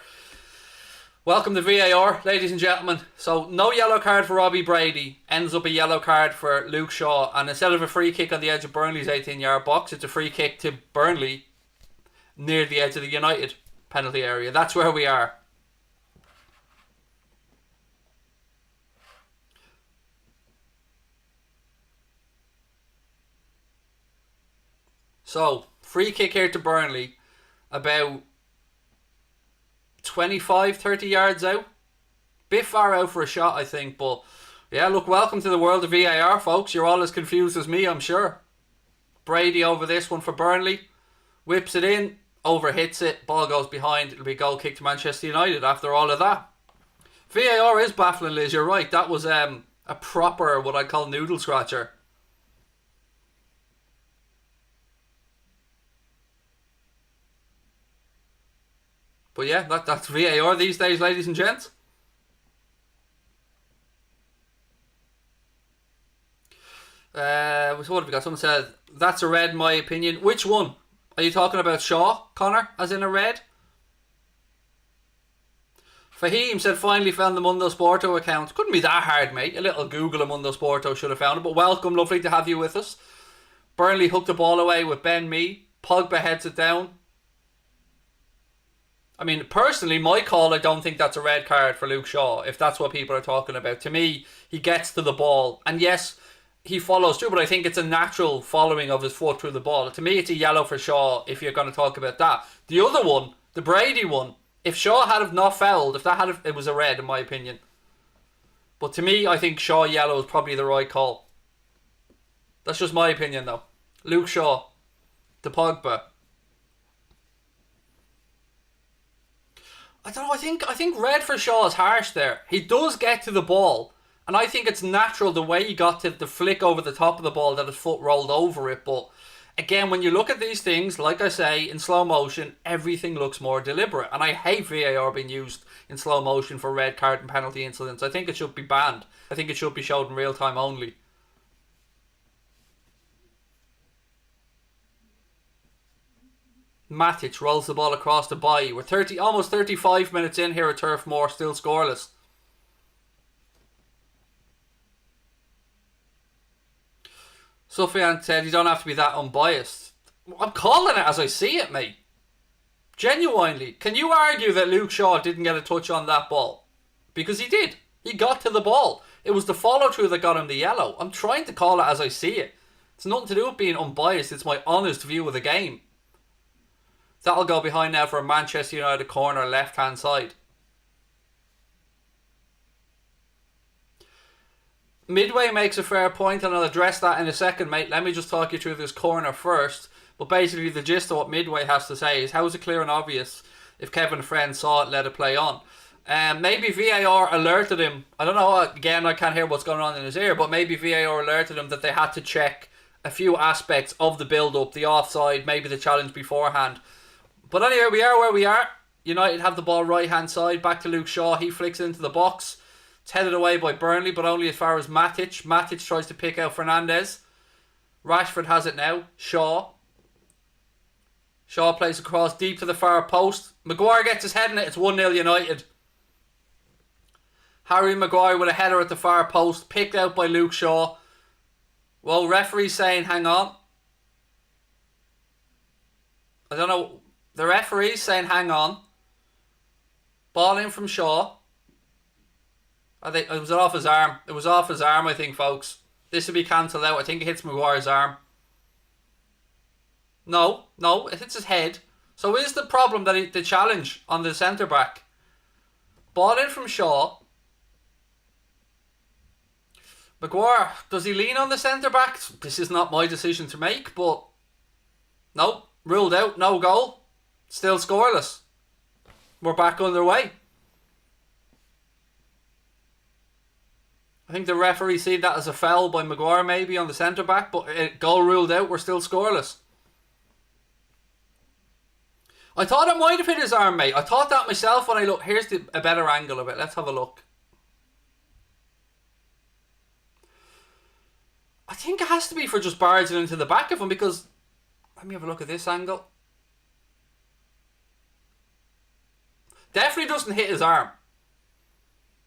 Welcome to VAR, ladies and gentlemen. So no yellow card for Robbie Brady. Ends up a yellow card for Luke Shaw. And instead of a free kick on the edge of Burnley's 18-yard box, it's a free kick to Burnley near the edge of the United penalty area. That's where we are. So, free kick here to Burnley. About 25, 30 yards out. Bit far out for a shot, I think. But, yeah, look, welcome to the world of VAR, folks. You're all as confused as me, I'm sure. Brady over this one for Burnley. Whips it in. Over hits it. Ball goes behind. It'll be a goal kick to Manchester United after all of that. VAR is baffling, Liz. You're right. That was a proper, what I'd call, noodle scratcher. But yeah, that's VAR these days, ladies and gents. What have we got? Someone said, that's a red in my opinion. Which one? Are you talking about Shaw, Connor, as in a red? Fahim said, finally found the Mundo Sporto account. Couldn't be that hard, mate. A little Google of Mundo Sporto should have found it. But welcome, lovely to have you with us. Burnley hooked the ball away with Ben Mee. Pogba heads it down. I mean, personally, my call, I don't think that's a red card for Luke Shaw, if that's what people are talking about. To me, he gets to the ball. And yes, he follows through, but I think it's a natural following of his foot through the ball. To me, it's a yellow for Shaw, if you're going to talk about that. The other one, the Brady one, if Shaw had have not fouled, it was a red, in my opinion. But to me, I think Shaw yellow is probably the right call. That's just my opinion, though. Luke Shaw, to Pogba. I don't know, I think red for Shaw is harsh there. He does get to the ball, and I think it's natural the way he got to the flick over the top of the ball that his foot rolled over it. But again, when you look at these things, like I say, in slow motion, everything looks more deliberate. And I hate VAR being used in slow motion for red card and penalty incidents. I think it should be banned. I think it should be showed in real time only. Matic rolls the ball across the bye. We're almost 35 minutes in here at Turf Moor, still scoreless. Sufyan said you don't have to be that unbiased. I'm calling it as I see it, mate. Genuinely. Can you argue that Luke Shaw didn't get a touch on that ball? Because he did. He got to the ball. It was the follow through that got him the yellow. I'm trying to call it as I see it. It's nothing to do with being unbiased. It's my honest view of the game. That'll go behind now for a Manchester United corner left hand side. Midway makes a fair point, and I'll address that in a second, mate. Let me just talk you through this corner first. But basically, the gist of what Midway has to say is, how is it clear and obvious if Kevin Friend saw it, let it play on? Maybe VAR alerted him. I don't know, again, I can't hear what's going on in his ear, but maybe VAR alerted him that they had to check a few aspects of the build-up, the offside, maybe the challenge beforehand. But anyway, we are where we are. United have the ball right-hand side, back to Luke Shaw. He flicks into the box. It's headed away by Burnley, but only as far as Matic. Matic tries to pick out Fernandes. Rashford has it now. Shaw plays across deep to the far post. Maguire gets his head in it. It's 1-0 United. Harry Maguire with a header at the far post, picked out by Luke Shaw. Well, referee's saying hang on. I don't know. The referee's saying hang on. Ball in from Shaw. I think it was off his arm. It was off his arm, I think, folks. This will be cancelled out. I think it hits Maguire's arm. No, it hits his head. So is the problem that the challenge on the centre back? Ball in from Shaw. Maguire, does he lean on the centre back? This is not my decision to make, but no, ruled out, no goal. Still scoreless. We're back underway. I think the referee seen that as a foul by Maguire maybe on the centre back, but goal ruled out, we're still scoreless. I thought it might have hit his arm, mate. I thought that myself when I looked. Here's a better angle of it. Let's have a look. I think it has to be for just barging into the back of him, because let me have a look at this angle. Definitely doesn't hit his arm.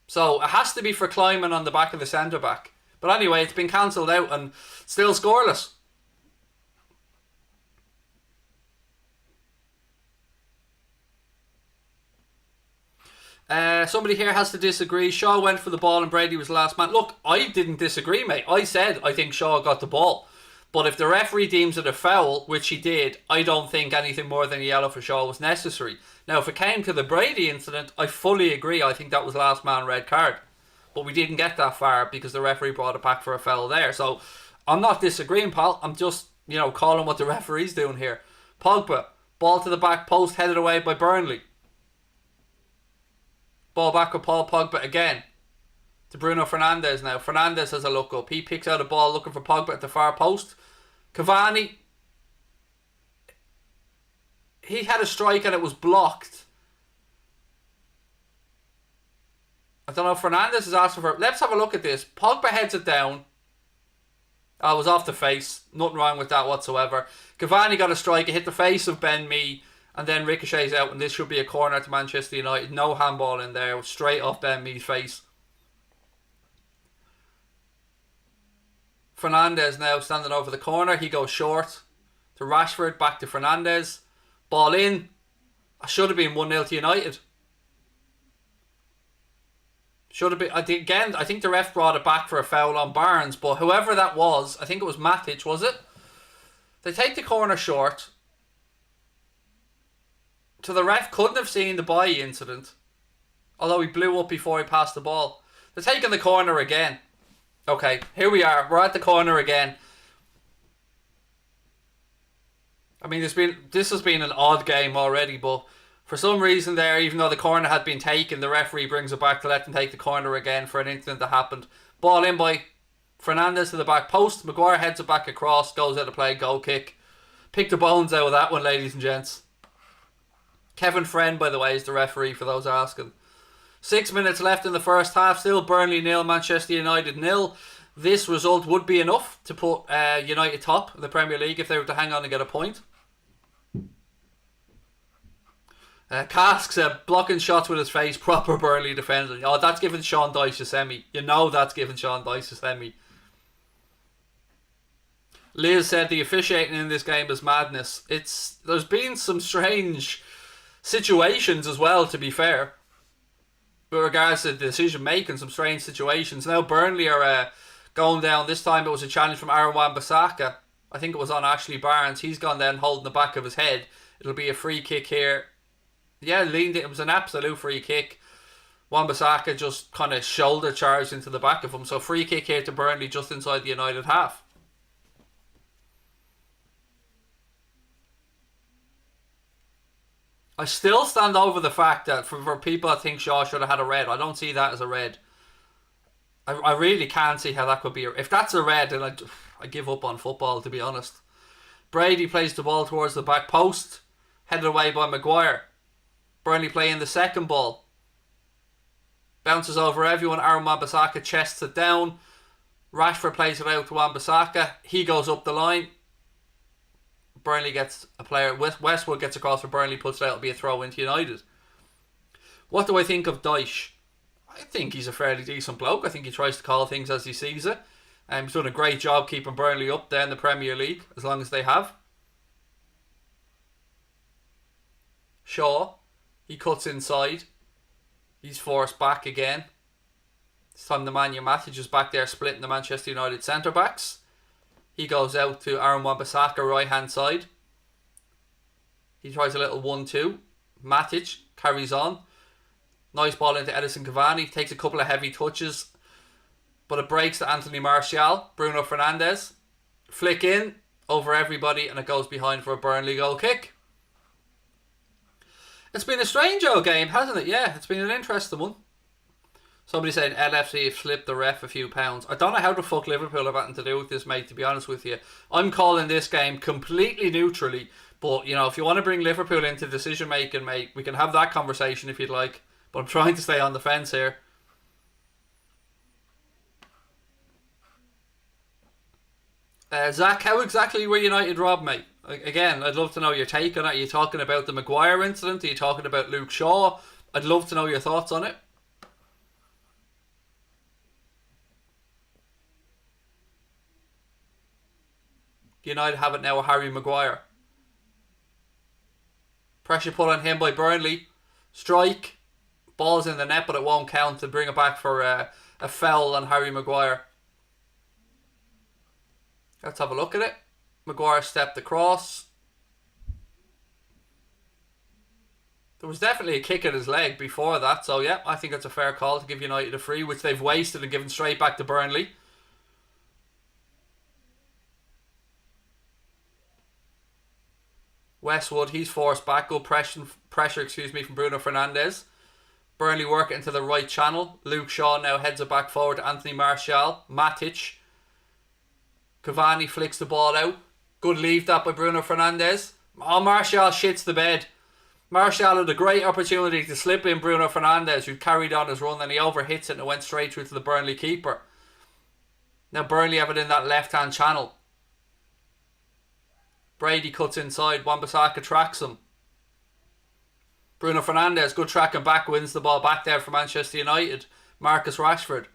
So it has to be for climbing on the back of the centre back. But anyway, it's been cancelled out and still scoreless. Somebody here has to disagree. Shaw went for the ball and Brady was the last man. Look, I didn't disagree, mate. I said I think Shaw got the ball. But if the referee deems it a foul, which he did, I don't think anything more than a yellow for Shaw was necessary. Now, if it came to the Brady incident, I fully agree. I think that was last man red card. But we didn't get that far because the referee brought it back for a foul there. So, I'm not disagreeing, pal. I'm just, calling what the referee's doing here. Pogba, ball to the back post, headed away by Burnley. Ball back with Paul Pogba again. To Bruno Fernandes now. Fernandes has a look up. He picks out a ball looking for Pogba at the far post. Cavani. He had a strike and it was blocked. I don't know if Fernandes is asking for it. Let's have a look at this. Pogba heads it down. Oh, it was off the face. Nothing wrong with that whatsoever. Cavani got a strike. It hit the face of Ben Mee. And then ricochets out, and this should be a corner to Manchester United. No handball in there. Straight off Ben Mee's face. Fernandes now standing over the corner. He goes short to Rashford. Back to Fernandes. Ball in. Should have been 1-0 to United. Should have been. Again, I think the ref brought it back for a foul on Barnes. But whoever that was, I think it was Matic, was it? They take the corner short. So the ref couldn't have seen the bye incident. Although he blew up before he passed the ball. They're taking the corner again. Okay, here we are. We're at the corner again. I mean, this has been an odd game already, but for some reason there, even though the corner had been taken, the referee brings it back to let them take the corner again for an incident that happened. Ball in by Fernandes to the back post. Maguire heads it back across, goes out of play, goal kick. Pick the bones out of that one, ladies and gents. Kevin Friend, by the way, is the referee for those asking. 6 minutes left in the first half. Still Burnley 0, Manchester United 0. This result would be enough to put United top of the Premier League if they were to hang on and get a point. Casks blocking shots with his face. Proper Burnley defender. Oh, that's giving Sean Dyche a semi. You know that's giving Sean Dyche a semi. Liz said the officiating in this game is madness. There's been some strange situations as well, to be fair, with regards to decision making. Some strange situations. Now Burnley are going down. This time it was a challenge from Aaron Wan-Bissaka. I think it was on Ashley Barnes. He's gone down holding the back of his head. It'll be a free kick here. Yeah, leaned it. It was an absolute free kick. Wan-Bissaka just kind of shoulder charged into the back of him. So free kick here to Burnley just inside the United half. I still stand over the fact that for people that think Shaw should have had a red, I don't see that as a red. I really can't see how that could be. If that's a red, then I give up on football, to be honest. Brady plays the ball towards the back post, headed away by Maguire. Burnley playing the second ball. Bounces over everyone. Aaron Wan-Bissaka chests it down. Rashford plays it out to Wan-Bissaka. He goes up the line. Burnley gets a player. Westwood gets across for Burnley, puts it out. It'll be a throw into United. What do I think of Dyche? I think he's a fairly decent bloke. I think he tries to call things as he sees it. He's done a great job keeping Burnley up there in the Premier League, as long as they have. Shaw, he cuts inside. He's forced back again. This time the Nemanja Matic is back there splitting the Manchester United centre-backs. He goes out to Aaron Wan-Bissaka, right hand side. He tries a little 1-2. Matic carries on. Nice ball into Edison Cavani. Takes a couple of heavy touches. But it breaks to Anthony Martial. Bruno Fernandes. Flick in over everybody, and it goes behind for a Burnley goal kick. It's been a strange old game, hasn't it? Yeah, it's been an interesting one. Somebody saying LFC have slipped the ref a few pounds. I don't know how the fuck Liverpool have anything to do with this, mate, to be honest with you. I'm calling this game completely neutrally. But, you know, if you want to bring Liverpool into decision making, mate, we can have that conversation if you'd like. But I'm trying to stay on the fence here. Zach, how exactly were United robbed, mate? Again, I'd love to know your take on it. Are you talking about the Maguire incident? Are you talking about Luke Shaw? I'd love to know your thoughts on it. United have it now with Harry Maguire. Pressure put on him by Burnley. Strike. Ball's in the net, but it won't count, to bring it back for a foul on Harry Maguire. Let's have a look at it. Maguire stepped across. There was definitely a kick at his leg before that, so yeah, I think it's a fair call to give United a free, which they've wasted and given straight back to Burnley. Westwood, he's forced back. Good pressure from Bruno Fernandes. Burnley work it into the right channel. Luke Shaw now heads it back forward to Anthony Martial. Matic. Cavani flicks the ball out. Good leave that by Bruno Fernandes. Oh, Martial shits the bed. Martial had a great opportunity to slip in Bruno Fernandes, who carried on his run, and he overhits it and it went straight through to the Burnley keeper. Now Burnley have it in that left-hand channel. Brady cuts inside. Wan-Bissaka tracks him. Bruno Fernandes, good tracking back, wins the ball back there for Manchester United. Marcus Rashford.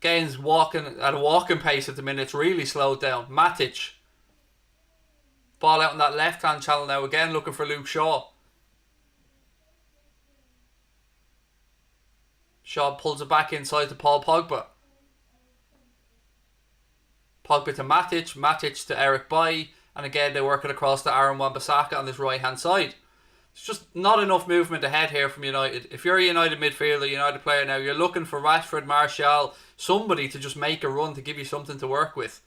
Gaines walking at a walking pace at the minute. It's really slowed down. Matic. Ball out in that left-hand channel now again, looking for Luke Shaw. Shaw pulls it back inside to Paul Pogba. Pogba to Matic. Matic to Eric Bailly. And again, they work it across to Aaron Wan-Bissaka on this right-hand side. It's just not enough movement ahead here from United. If you're a United midfielder, United player now, you're looking for Rashford, Martial, somebody to just make a run to give you something to work with.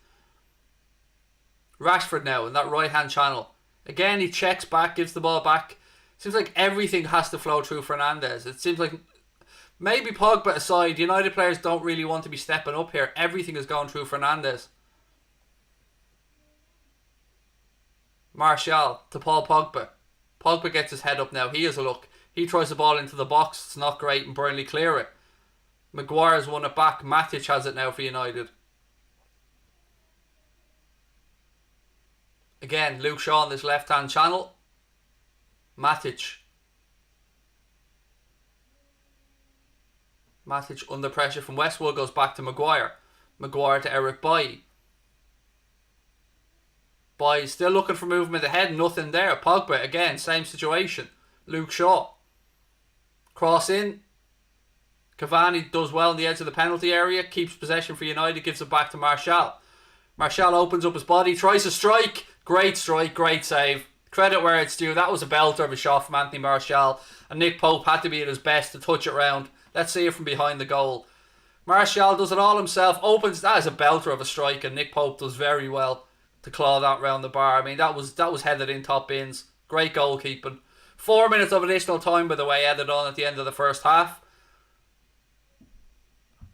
Rashford now in that right hand channel. Again, he checks back, gives the ball back. Seems like everything has to flow through Fernandes. It seems like, maybe Pogba aside, United players don't really want to be stepping up here. Everything is going through Fernandes. Martial to Paul Pogba. Pogba gets his head up now. He has a look. He tries the ball into the box. It's not great, and Burnley clear it. Maguire's won it back. Matic has it now for United. Again, Luke Shaw on this left-hand channel. Matic. Matic under pressure from Westwood, goes back to Maguire. Maguire to Eric Bailly. Bailly still looking for movement ahead, nothing there. Pogba, again, same situation. Luke Shaw. Cross in. Cavani does well on the edge of the penalty area, keeps possession for United, gives it back to Martial. Martial opens up his body, tries to strike. Great strike, great save. Credit where it's due. That was a belter of a shot from Anthony Martial, and Nick Pope had to be at his best to touch it round. Let's see it from behind the goal. Martial does it all himself, opens. That is a belter of a strike, and Nick Pope does very well to claw that round the bar. I mean, that was headed in top bins. Great goalkeeping. 4 minutes of additional time, by the way, added on at the end of the first half.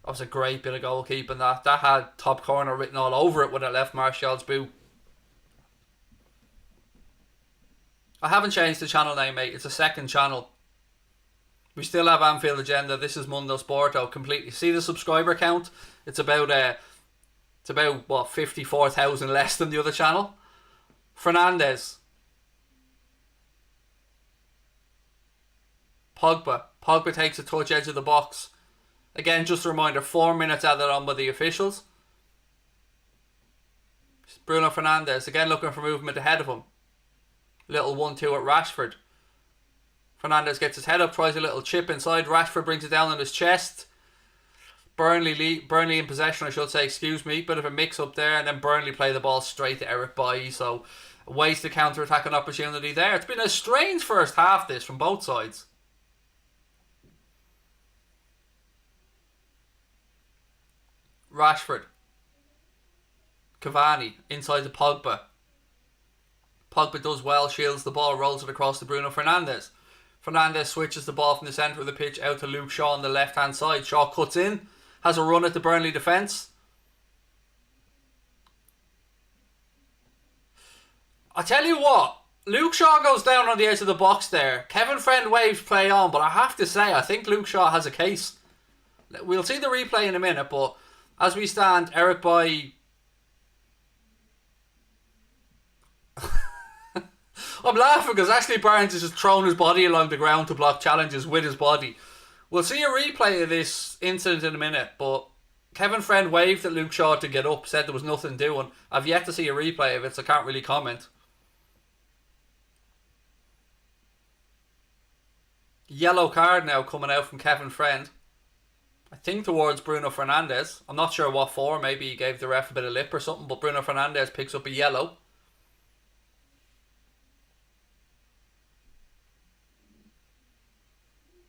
That was a great bit of goalkeeping. That had top corner written all over it when it left Martial's boot. I haven't changed the channel name, mate. It's a second channel. We still have Anfield Agenda. This is Mundo Sporto completely. See the subscriber count? It's about what, 54,000 less than the other channel. Fernandes. Pogba takes a touch edge of the box. Again, just a reminder, 4 minutes added on by the officials. Bruno Fernandes, again looking for movement ahead of him. Little 1-2 at Rashford. Fernandes gets his head up, tries a little chip inside. Rashford brings it down on his chest. Burnley in possession, I should say, excuse me. Bit of a mix up there, and then Burnley play the ball straight to Eric Bailly. So, a wasted counter-attacking opportunity there. It's been a strange first half, this, from both sides. Rashford. Cavani inside to Pogba. Pogba does well, shields the ball, rolls it across to Bruno Fernandes. Fernandes switches the ball from the centre of the pitch out to Luke Shaw on the left hand side. Shaw cuts in, has a run at the Burnley defence. I tell you what, Luke Shaw goes down on the edge of the box there. Kevin Friend waves play on, but I have to say, I think Luke Shaw has a case. We'll see the replay in a minute, but as we stand, Eric Bailly... I'm laughing because Ashley Barnes has just thrown his body along the ground to block challenges with his body. We'll see a replay of this incident in a minute, but Kevin Friend waved at Luke Shaw to get up, said there was nothing doing. I've yet to see a replay of it, so I can't really comment. Yellow card now coming out from Kevin Friend. I think towards Bruno Fernandes. I'm not sure what for. Maybe he gave the ref a bit of lip or something, but Bruno Fernandes picks up a yellow.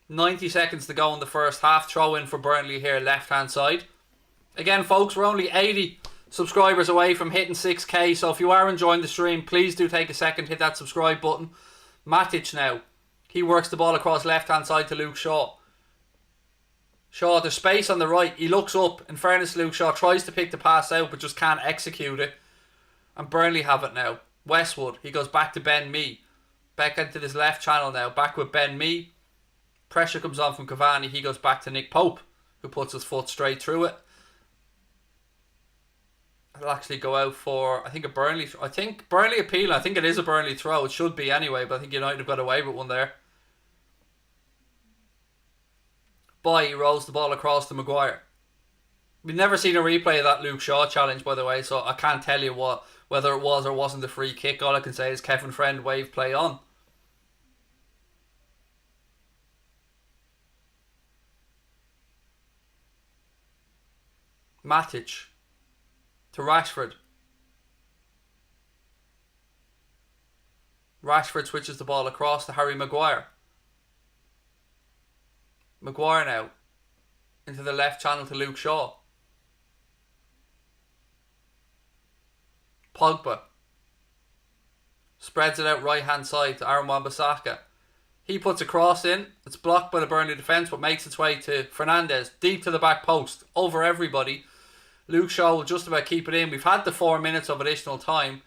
.90 seconds to go in the first half. Throw in for Burnley here, left hand side. Again, folks, we're only 80 subscribers away from hitting 6k, so if you are enjoying the stream, please do take a second, hit that subscribe button. Matic now. He works the ball across left hand side to Luke Shaw. Shaw, there's space on the right. He looks up. In fairness, Luke Shaw tries to pick the pass out, but just can't execute it. And Burnley have it now. Westwood, he goes back to Ben Mee. Back into this left channel now. Back with Ben Mee. Pressure comes on from Cavani. He goes back to Nick Pope, who puts his foot straight through it. It'll actually go out for, I think, a Burnley. I think Burnley appeal. I think it is a Burnley throw. It should be anyway, but I think United have got away with one there. Bailly rolls the ball across to Maguire. We've never seen a replay of that Luke Shaw challenge, by the way, so I can't tell you whether it was or wasn't a free kick. All I can say is Kevin Friend wave play on. Matic to Rashford. Rashford switches the ball across to Harry Maguire. Maguire now into the left channel to Luke Shaw. Pogba spreads it out right hand side to Aaron Wan-Bissaka. He puts a cross in. It's blocked by the Burnley defence, but makes its way to Fernandes, deep to the back post, over everybody. Luke Shaw will just about keep it in. We've had the 4 minutes of additional time.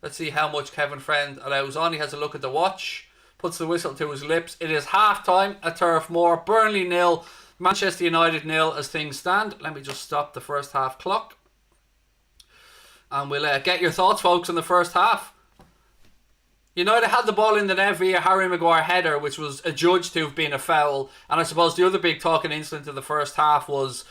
Let's see how much Kevin Friend allows on. He has a look at the watch, puts the whistle to his lips. It is half time at Turf Moor. Burnley 0, Manchester United 0 as things stand. Let me just stop the first half clock, and we'll get your thoughts, folks, on the first half. United had the ball in the net via Harry Maguire header, which was adjudged to have been a foul. And I suppose the other big talking incident of the first half was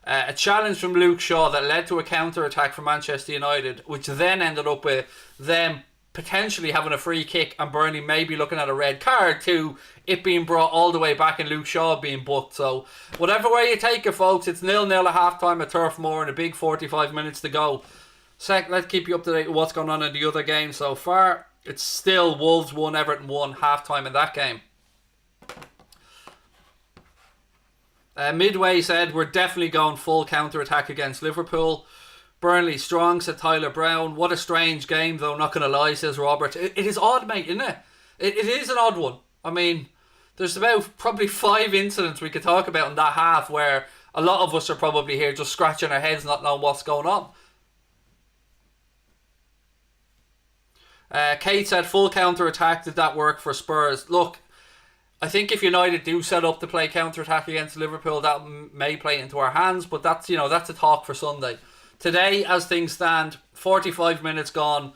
a challenge from Luke Shaw that led to a counter-attack from Manchester United, which then ended up with them potentially having a free kick and Burnley maybe looking at a red card, to it being brought all the way back and Luke Shaw being booked. So whatever way you take it, folks, it's 0-0 at half time at Turf Moor and a big 45 minutes to go. Let's keep you up to date with what's going on in the other game so far. It's still Wolves 1, Everton 1, half-time in that game. Midway said, we're definitely going full counter-attack against Liverpool. Burnley strong, said Tyler Brown. What a strange game, though, not going to lie, says Robert. It is odd, mate, isn't it? It is an odd one. I mean, there's about probably 5 incidents we could talk about in that half where a lot of us are probably here just scratching our heads not knowing what's going on. Kate said, full counter-attack, did that work for Spurs? Look, I think if United do set up to play counter-attack against Liverpool, that may play into our hands, but that's a talk for Sunday. Today, as things stand, 45 minutes gone,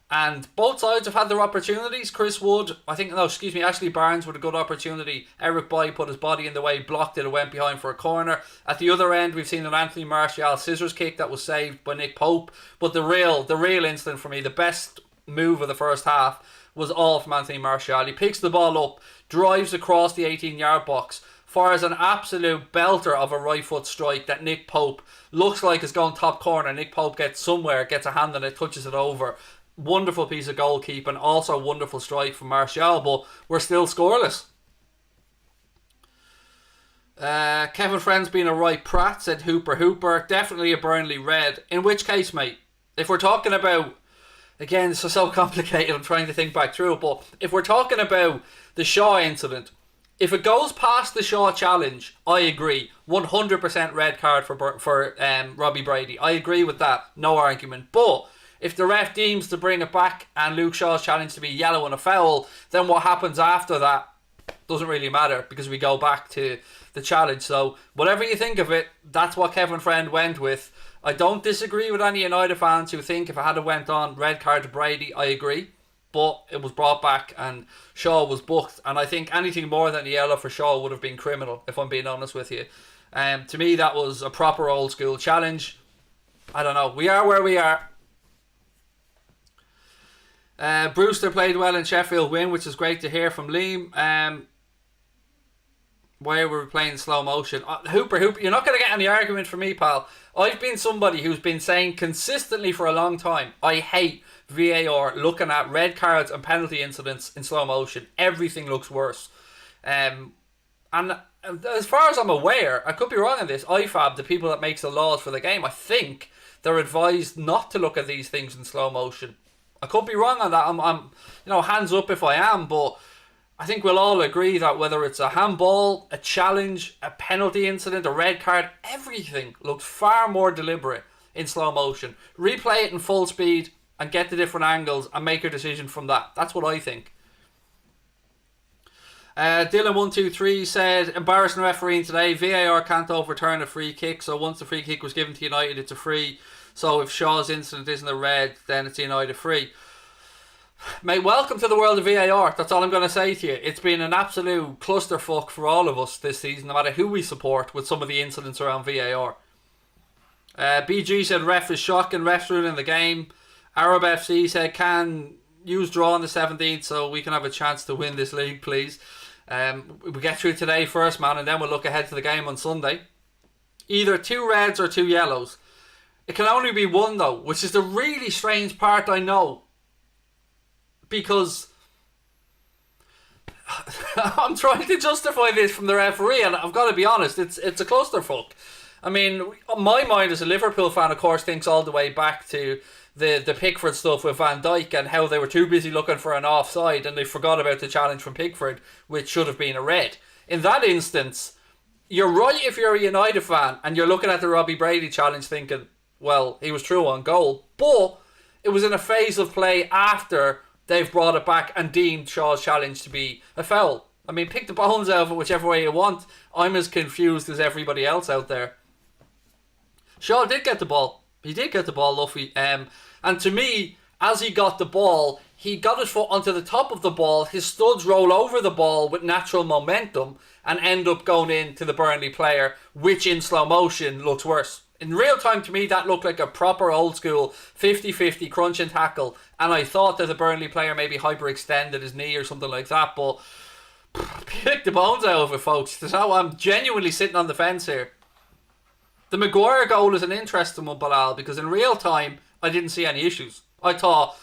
and both sides have had their opportunities. Ashley Barnes with a good opportunity. Eric Boy put his body in the way, blocked it, and went behind for a corner. At the other end, we've seen an Anthony Martial scissors kick that was saved by Nick Pope. But the real incident for me, the best move of the first half, was all from Anthony Martial. He picks the ball up, drives across the 18-yard box, fires an absolute belter of a right foot strike that Nick Pope looks like is going top corner. Nick Pope gets a hand on it, touches it over. Wonderful piece of goalkeeping, also wonderful strike from Martial, but we're still scoreless. Kevin Friend's been a right prat, said Hooper. Definitely a Burnley red. In which case, mate, if we're talking about, again, this is so complicated, I'm trying to think back through it, but if we're talking about the Shaw incident, if it goes past the Shaw challenge, I agree. 100% red card for Robbie Brady. I agree with that. No argument. But if the ref deems to bring it back and Luke Shaw's challenge to be yellow and a foul, then what happens after that doesn't really matter because we go back to the challenge. So whatever you think of it, that's what Kevin Friend went with. I don't disagree with any United fans who think if it had went on red card to Brady, I agree. But it was brought back and Shaw was booked. And I think anything more than a yellow for Shaw would have been criminal, if I'm being honest with you. To me, that was a proper old school challenge. I don't know. We are where we are. Brewster played well in Sheffield win, which is great to hear from Liam. Why were we playing slow motion? Hooper, you're not going to get any argument from me, pal. I've been somebody who's been saying consistently for a long time, I hate VAR looking at red cards and penalty incidents in slow motion. Everything looks worse. And as far as I'm aware, I could be wrong on this, IFAB, the people that makes the laws for the game, I think they're advised not to look at these things in slow motion. I could be wrong on that. I'm hands up if I am, but I think we'll all agree that whether it's a handball, a challenge, a penalty incident, a red card, everything looks far more deliberate in slow motion. Replay it in full speed and get the different angles and make your decision from that. That's what I think. Dylan123 said, embarrassing refereeing today. VAR can't overturn a free kick, so once the free kick was given to United, it's a free. So if Shaw's incident isn't a red, then it's United free. Mate, welcome to the world of VAR. That's all I'm going to say to you. It's been an absolute clusterfuck for all of us this season, no matter who we support, with some of the incidents around VAR. BG said ref is shocking, refs ruining the game. Arab FC said can use draw on the 17th so we can have a chance to win this league, please. We get through today first, man, and then we'll look ahead to the game on Sunday. Either 2 reds or 2 yellows. It can only be 1 though, which is the really strange part, I know. Because I'm trying to justify this from the referee, and I've got to be honest, it's a clusterfuck. I mean, my mind as a Liverpool fan, of course, thinks all the way back to the Pickford stuff with Van Dijk and how they were too busy looking for an offside and they forgot about the challenge from Pickford, which should have been a red. In that instance, you're right if you're a United fan and you're looking at the Robbie Brady challenge thinking, well, he was true on goal, but it was in a phase of play after they've brought it back and deemed Shaw's challenge to be a foul. I mean, pick the bones out of it whichever way you want. I'm as confused as everybody else out there. Shaw did get the ball. He did get the ball, Luffy. And to me, as he got the ball, he got his foot onto the top of the ball. His studs roll over the ball with natural momentum and end up going into the Burnley player, which in slow motion looks worse. In real time, to me, that looked like a proper old school 50-50 crunch and tackle. And I thought that the Burnley player maybe hyperextended his knee or something like that. But pick the bones out of it, folks. That's how I'm genuinely sitting on the fence here. The Maguire goal is an interesting one, Bilal, because in real time, I didn't see any issues. I thought,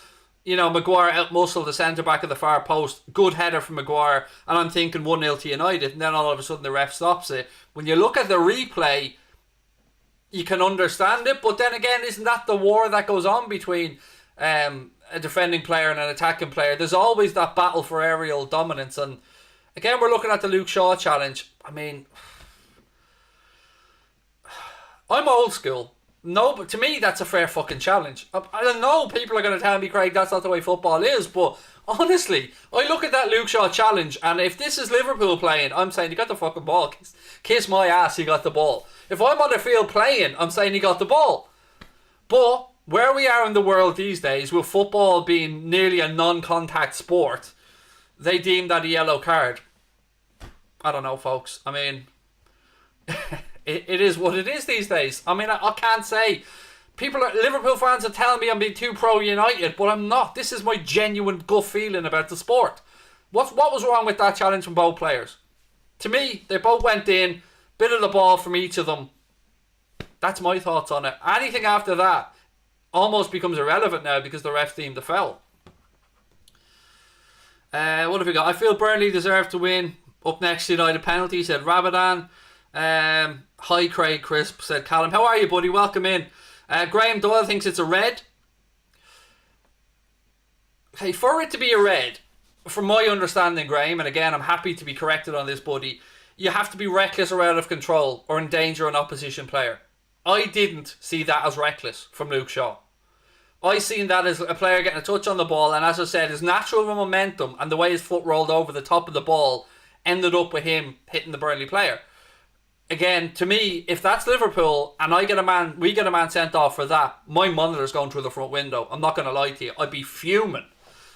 Maguire out-muscled the centre-back of the far post. Good header from Maguire. And I'm thinking 1-0 to United. And then all of a sudden the ref stops it. When you look at the replay, you can understand it. But then again, isn't that the war that goes on between a defending player and an attacking player? There's always that battle for aerial dominance. And again, we're looking at the Luke Shaw challenge. I mean, I'm old school. No, but to me, that's a fair fucking challenge. I don't know, people are going to tell me, Craig, that's not the way football is, but honestly, I look at that Luke Shaw challenge, and if this is Liverpool playing, I'm saying you got the fucking ball. Kiss my ass, you got the ball. If I'm on the field playing, I'm saying you got the ball. But where we are in the world these days, with football being nearly a non-contact sport, they deem that a yellow card. I don't know, folks. I mean, it is what it is these days. I mean, I can't say. Liverpool fans are telling me I'm being too pro-United, but I'm not. This is my genuine gut feeling about the sport. What was wrong with that challenge from both players? To me, they both went in, bit of the ball from each of them. That's my thoughts on it. Anything after that almost becomes irrelevant now because the refs deemed the foul. What have we got? I feel Burnley deserve to win. Up next, United penalty, said Ramadan. Hi Craig Crisp, said Callum. How are you, buddy? Welcome in. Graham Doyle thinks it's a red. Hey, for it to be a red, from my understanding, Graham, and again I'm happy to be corrected on this, buddy, you have to be reckless or out of control or endanger an opposition player. I didn't see that as reckless from Luke Shaw. I seen that as a player getting a touch on the ball, and as I said, his natural momentum and the way his foot rolled over the top of the ball ended up with him hitting the Burnley player. Again, to me, if that's Liverpool and we get a man sent off for that, my monitor's going through the front window. I'm not going to lie to you. I'd be fuming.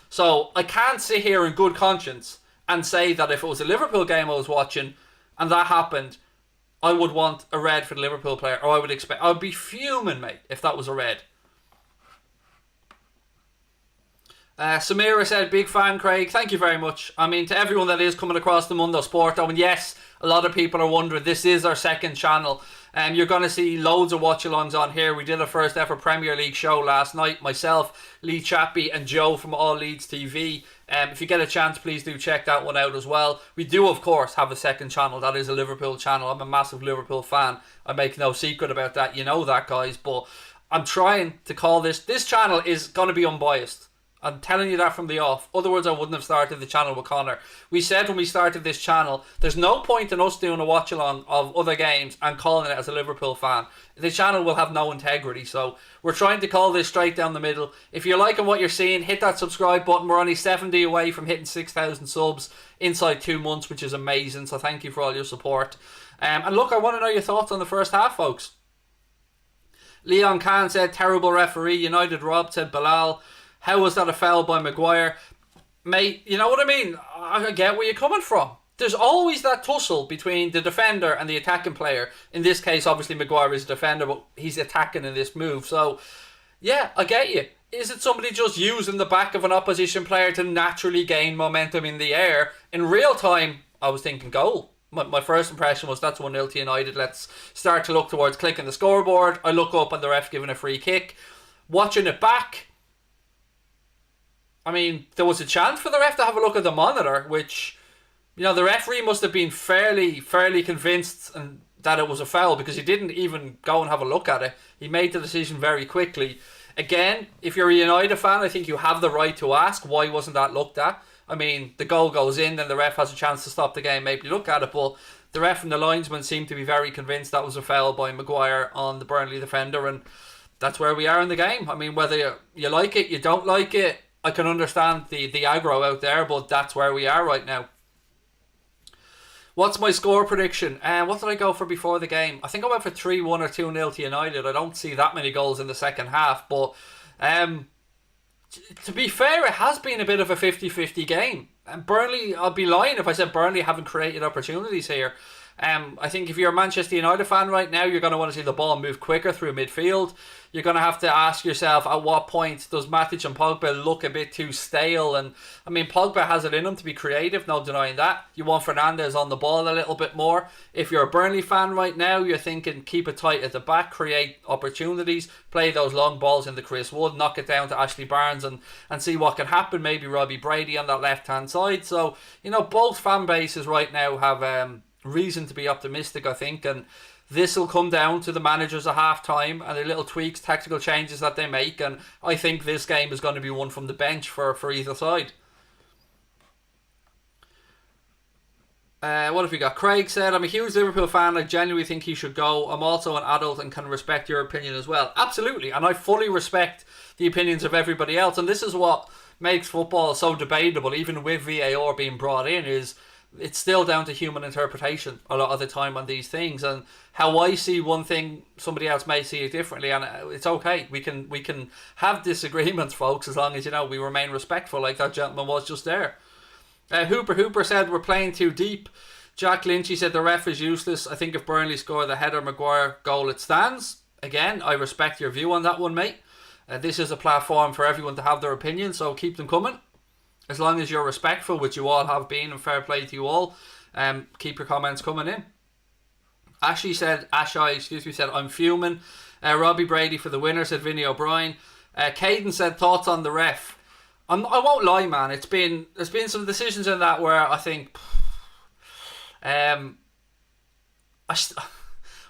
So I can't sit here in good conscience and say that if it was a Liverpool game I was watching and that happened, I would want a red for the Liverpool player, or I'd be fuming, mate, if that was a red. Samira said, big fan, Craig. Thank you very much. I mean, to everyone that is coming across the Mundo Sport, and yes, a lot of people are wondering, this is our second channel. You're going to see loads of watch-alongs on here. We did a first ever Premier League show last night. Myself, Lee Chappie and Joe from All Leeds TV. If you get a chance, please do check that one out as well. We do, of course, have a second channel. That is a Liverpool channel. I'm a massive Liverpool fan. I make no secret about that. You know that, guys. But I'm trying to call this channel is going to be unbiased. I'm telling you that from the off. Otherwise, I wouldn't have started the channel with Connor. We said when we started this channel, there's no point in us doing a watch-along of other games and calling it as a Liverpool fan. The channel will have no integrity. So we're trying to call this straight down the middle. If you're liking what you're seeing, hit that subscribe button. We're only 70 away from hitting 6,000 subs inside 2 months, which is amazing. So thank you for all your support. And look, I want to know your thoughts on the first half, folks. Leon Khan said, terrible referee. United Rob said, Bilal. How was that a foul by Maguire? Mate, you know what I mean? I get where you're coming from. There's always that tussle between the defender and the attacking player. In this case, obviously, Maguire is a defender, but he's attacking in this move. So, yeah, I get you. Is it somebody just using the back of an opposition player to naturally gain momentum in the air? In real time, I was thinking goal. My first impression was that's 1-0 to United. Let's start to look towards clicking the scoreboard. I look up and the ref giving a free kick. Watching it back, I mean, there was a chance for the ref to have a look at the monitor, which, the referee must have been fairly convinced that it was a foul because he didn't even go and have a look at it. He made the decision very quickly. Again, if you're a United fan, I think you have the right to ask, why wasn't that looked at? I mean, the goal goes in, then the ref has a chance to stop the game, maybe look at it, but the ref and the linesman seemed to be very convinced that was a foul by Maguire on the Burnley defender, and that's where we are in the game. I mean, whether you like it, you don't like it, I can understand the aggro out there, but that's where we are right now. What's my score prediction? What did I go for before the game? I think I went for 3-1 or 2-0 to United. I don't see that many goals in the second half, but to be fair, it has been a bit of a 50-50 game. And Burnley, I'll be lying if I said Burnley haven't created opportunities here. I think if you're a Manchester United fan right now, you're going to want to see the ball move quicker through midfield. You're going to have to ask yourself, at what point does Matic and Pogba look a bit too stale? And I mean, Pogba has it in him to be creative, no denying that. You want Fernandes on the ball a little bit more. If you're a Burnley fan right now, you're thinking keep it tight at the back, create opportunities, play those long balls into Chris Wood, knock it down to Ashley Barnes and see what can happen. Maybe Robbie Brady on that left-hand side. So, you know, both fan bases right now have reason to be optimistic, I think, and this will come down to the managers at half time and the little tweaks, tactical changes that they make, and I think this game is going to be one from the bench for either side. What have we got? Craig said, I'm a huge Liverpool fan. I genuinely think he should go. I'm also an adult and can respect your opinion as well. Absolutely, and I fully respect the opinions of everybody else, and this is what makes football so debatable, even with VAR being brought in, is it's still down to human interpretation a lot of the time on these things, and how I see one thing somebody else may see it differently, and it's okay. We can have disagreements, folks, as long as, you know, we remain respectful like that gentleman was just there. Hooper said we're playing too deep. Jack Lynchy said the ref is useless. I think if Burnley score the Heather Maguire goal, it stands. Again, I respect your view on that one, mate. This is a platform for everyone to have their opinion, so keep them coming. As long as you're respectful, which you all have been, and fair play to you all, keep your comments coming in. Ashai said, I'm fuming. Robbie Brady for the winner, said Vinny O'Brien. Caden said, thoughts on the ref. I won't lie, man. There's been some decisions in that where I think, I'm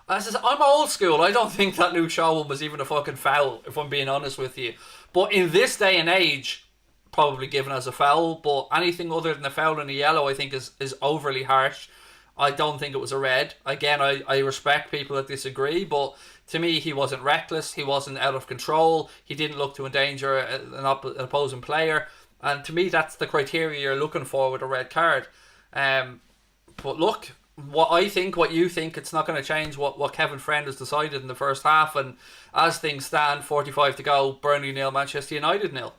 old school. I don't think that Luke Shaw one was even a fucking foul, if I'm being honest with you. But in this day and age, probably given as a foul, but anything other than a foul and a yellow I think is overly harsh. I don't think it was a red. Again, I respect people that disagree, but to me he wasn't reckless, he wasn't out of control, he didn't look to endanger an opposing player, and to me that's the criteria you're looking for with a red card. But look, what you think, it's not going to change what Kevin Friend has decided in the first half, and as things stand, 45 to go, Burnley 0, Manchester United 0.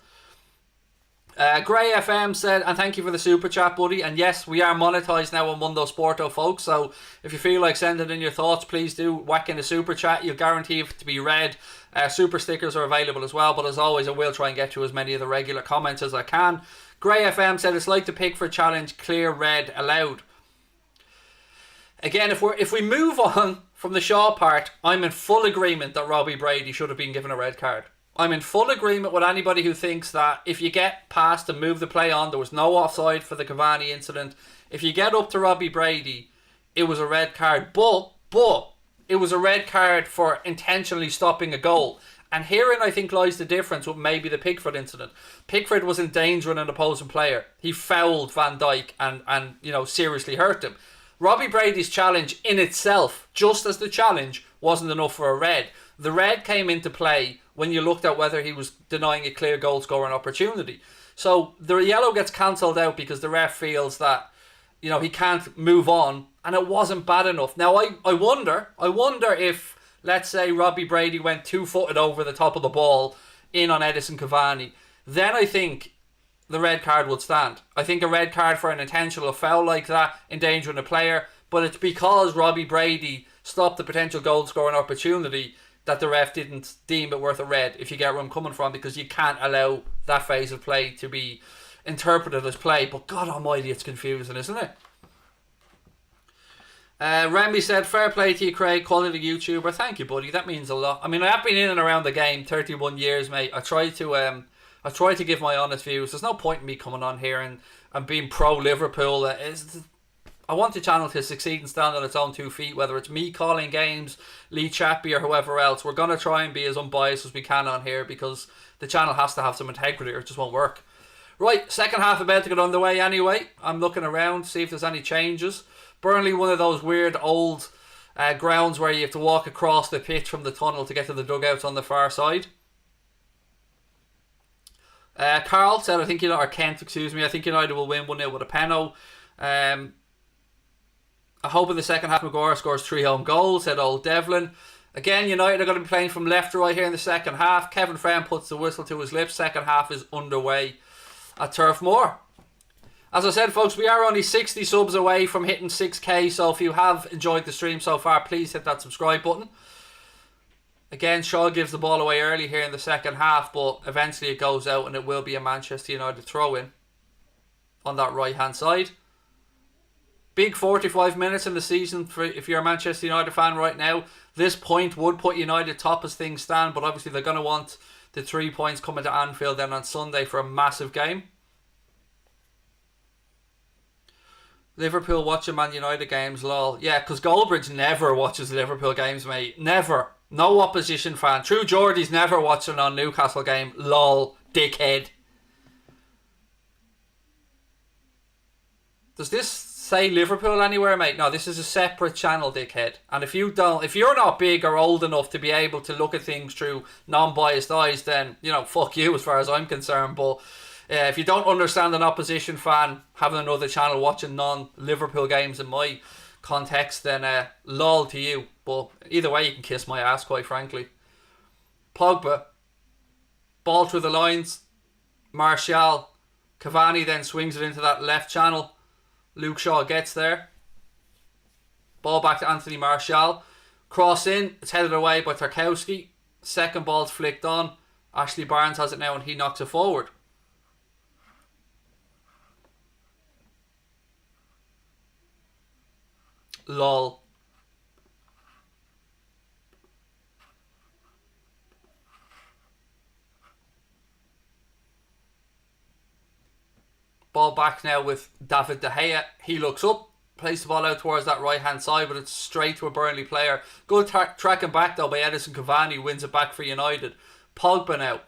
Grey FM said, and thank you for the super chat, buddy. And yes, we are monetized now on Mundo Sporto, folks, so if you feel like sending in your thoughts, please do whack in a super chat. You'll guarantee it to be read. Super stickers are available as well, but as always I will try and get to as many of the regular comments as I can. Grey FM said, it's like the Pickford challenge, clear red allowed. Again, if we move on from the Shaw part, I'm in full agreement that Robbie Brady should have been given a red card. I'm in full agreement with anybody who thinks that if you get past and move the play on, there was no offside for the Cavani incident. If you get up to Robbie Brady, it was a red card. But it was a red card for intentionally stopping a goal. And herein I think lies the difference with maybe the Pickford incident. Pickford was endangering an opposing player. He fouled Van Dijk and you know, seriously hurt him. Robbie Brady's challenge in itself, just as the challenge, wasn't enough for a red. The red came into play when you looked at whether he was denying a clear goal scoring opportunity. So the yellow gets cancelled out because the ref feels that, you know, he can't move on, and it wasn't bad enough. Now I wonder if, let's say, Robbie Brady went 2-footed over the top of the ball in on Edison Cavani, then I think the red card would stand. I think a red card for an intentional foul like that, endangering a player, but it's because Robbie Brady stopped the potential goal scoring opportunity that the ref didn't deem it worth a red, if you get where I'm coming from, because you can't allow that phase of play to be interpreted as play. But God almighty, it's confusing, isn't it? Remy said, fair play to you, Craig, quality YouTuber. Thank you, buddy, that means a lot. I mean, I have been in and around the game 31 years, mate. I try to give my honest views. There's no point in me coming on here and being pro Liverpool. I want the channel to succeed and stand on its own 2 feet, whether it's me calling games, Lee Chappie or whoever else. We're going to try and be as unbiased as we can on here, because the channel has to have some integrity or it just won't work. Right, second half about to get underway anyway. I'm looking around to see if there's any changes. Burnley, one of those weird old grounds where you have to walk across the pitch from the tunnel to get to the dugouts on the far side. Carl said, I think United will win 1-0 with a penno. I hope in the second half Maguire scores 3 home goals, said old Devlin. Again, United are going to be playing from left to right here in the second half. Kevin Friend puts the whistle to his lips. Second half is underway at Turf Moor. As I said, folks, we are only 60 subs away from hitting 6k, so if you have enjoyed the stream so far, please hit that subscribe button. Again, Shaw gives the ball away early here in the second half, but eventually it goes out and it will be a Manchester United throw-in on that right-hand side. Big 45 minutes in the season for if you're a Manchester United fan right now. This point would put United top as things stand, but obviously they're going to want the 3 points coming to Anfield then on Sunday for a massive game. Liverpool watching Man United games, lol. Yeah, because Goldbridge never watches Liverpool games, mate. Never. No opposition fan. True Geordie's never watching on Newcastle game, lol, dickhead. Does this say Liverpool anywhere, mate? No, this is a separate channel, dickhead. And if you're not big or old enough to be able to look at things through non-biased eyes, then, you know, fuck you as far as I'm concerned. But if you don't understand an opposition fan having another channel watching non-Liverpool games in my context, then lol to you. But either way, you can kiss my ass, quite frankly. Pogba, ball through the lines. Martial, Cavani then swings it into that left channel. Luke Shaw gets there. Ball back to Anthony Martial. Cross in. It's headed away by Tarkowski. Second ball's flicked on. Ashley Barnes has it now and he knocks it forward. Lol. Ball back now with David De Gea. He looks up, plays the ball out towards that right hand side, but it's straight to a Burnley player. Good tracking back though by Edison Cavani, wins it back for United. Pogba now.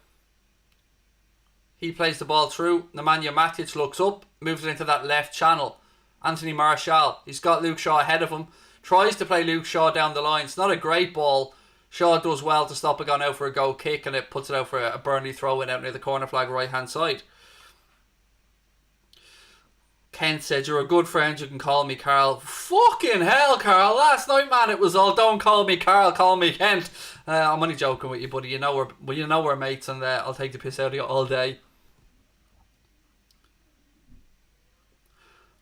He plays the ball through. Nemanja Matic looks up, moves it into that left channel. Anthony Martial, he's got Luke Shaw ahead of him. Tries to play Luke Shaw down the line. It's not a great ball. Shaw does well to stop it going out for a goal kick, and it puts it out for a Burnley throw-in out near the corner flag right hand side. Kent said, "You're a good friend, you can call me Carl." Fucking hell, Carl. Last night, man, it was all, "Don't call me Carl, call me Kent." I'm only joking with you, buddy. You know we're mates, and I'll take the piss out of you all day.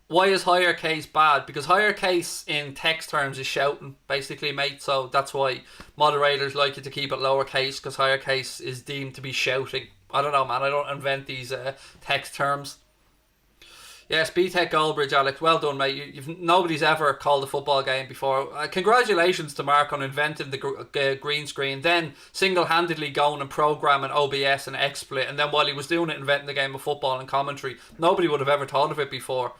Why is higher case bad? Because higher case in text terms is shouting, basically, mate. So that's why moderators like you to keep it lower case, because higher case is deemed to be shouting. I don't know, man. I don't invent these text terms. Yes, B-Tech Goldbridge, Alex. Well done, mate. Nobody's ever called a football game before. Congratulations to Mark on inventing the green screen, then single-handedly going and programming OBS and XSplit, and then while he was doing it, inventing the game of football and commentary. Nobody would have ever thought of it before.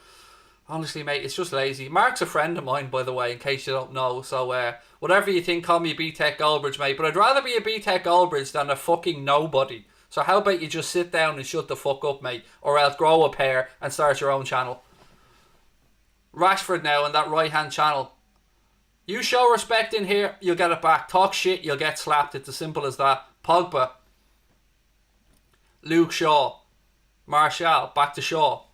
Honestly, mate, it's just lazy. Mark's a friend of mine, by the way, in case you don't know. So, whatever you think, call me B-Tech Goldbridge, mate. But I'd rather be a B-Tech Goldbridge than a fucking nobody. So how about you just sit down and shut the fuck up, mate? Or else grow a pair and start your own channel. Rashford now in that right-hand channel. You show respect in here, you'll get it back. Talk shit, you'll get slapped. It's as simple as that. Pogba. Luke Shaw. Martial. Back to Shaw.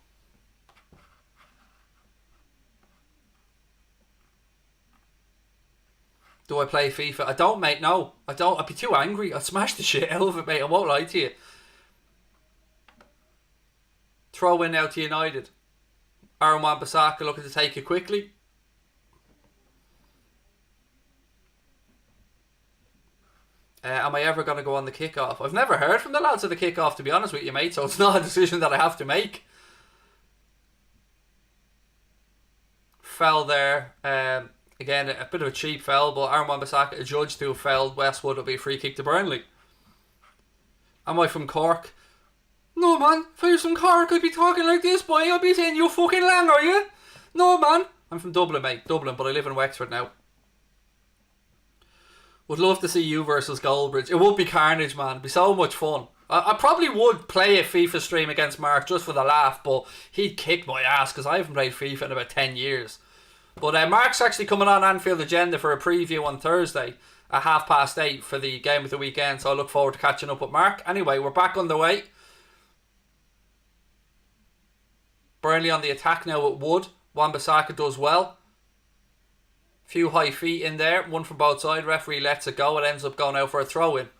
Do I play FIFA? I don't, mate, no. I don't. I'd be too angry. I'd smash the shit out of it, mate. I won't lie to you. Throw in now to United. Aaron Wan-Bissaka looking to take it quickly. Am I ever going to go on the kickoff? I've never heard from the lads at the kickoff, to be honest with you, mate. So it's not a decision that I have to make. Foul there. Again, a bit of a cheap foul, but Aaron Wan-Bissaka adjudged to have fouled Westwood. It'll be a free kick to Burnley. Am I from Cork? No, man. If I was from Cork, I'd be talking like this, boy. I'd be saying, "You fucking lang, are you?" No, man. I'm from Dublin, mate. Dublin, but I live in Wexford now. Would love to see you versus Goldbridge. It would be carnage, man. It'd be so much fun. I probably would play a FIFA stream against Mark just for the laugh, but he'd kick my ass because I haven't played FIFA in about 10 years. But Mark's actually coming on Anfield Agenda for a preview on Thursday at 8:30 for the game of the weekend. So I look forward to catching up with Mark. Anyway, we're back on the way. Burnley on the attack now with Wood. Wan-Bissaka does well. Few high feet in there. One from both sides. Referee lets it go. It ends up going out for a throw-in.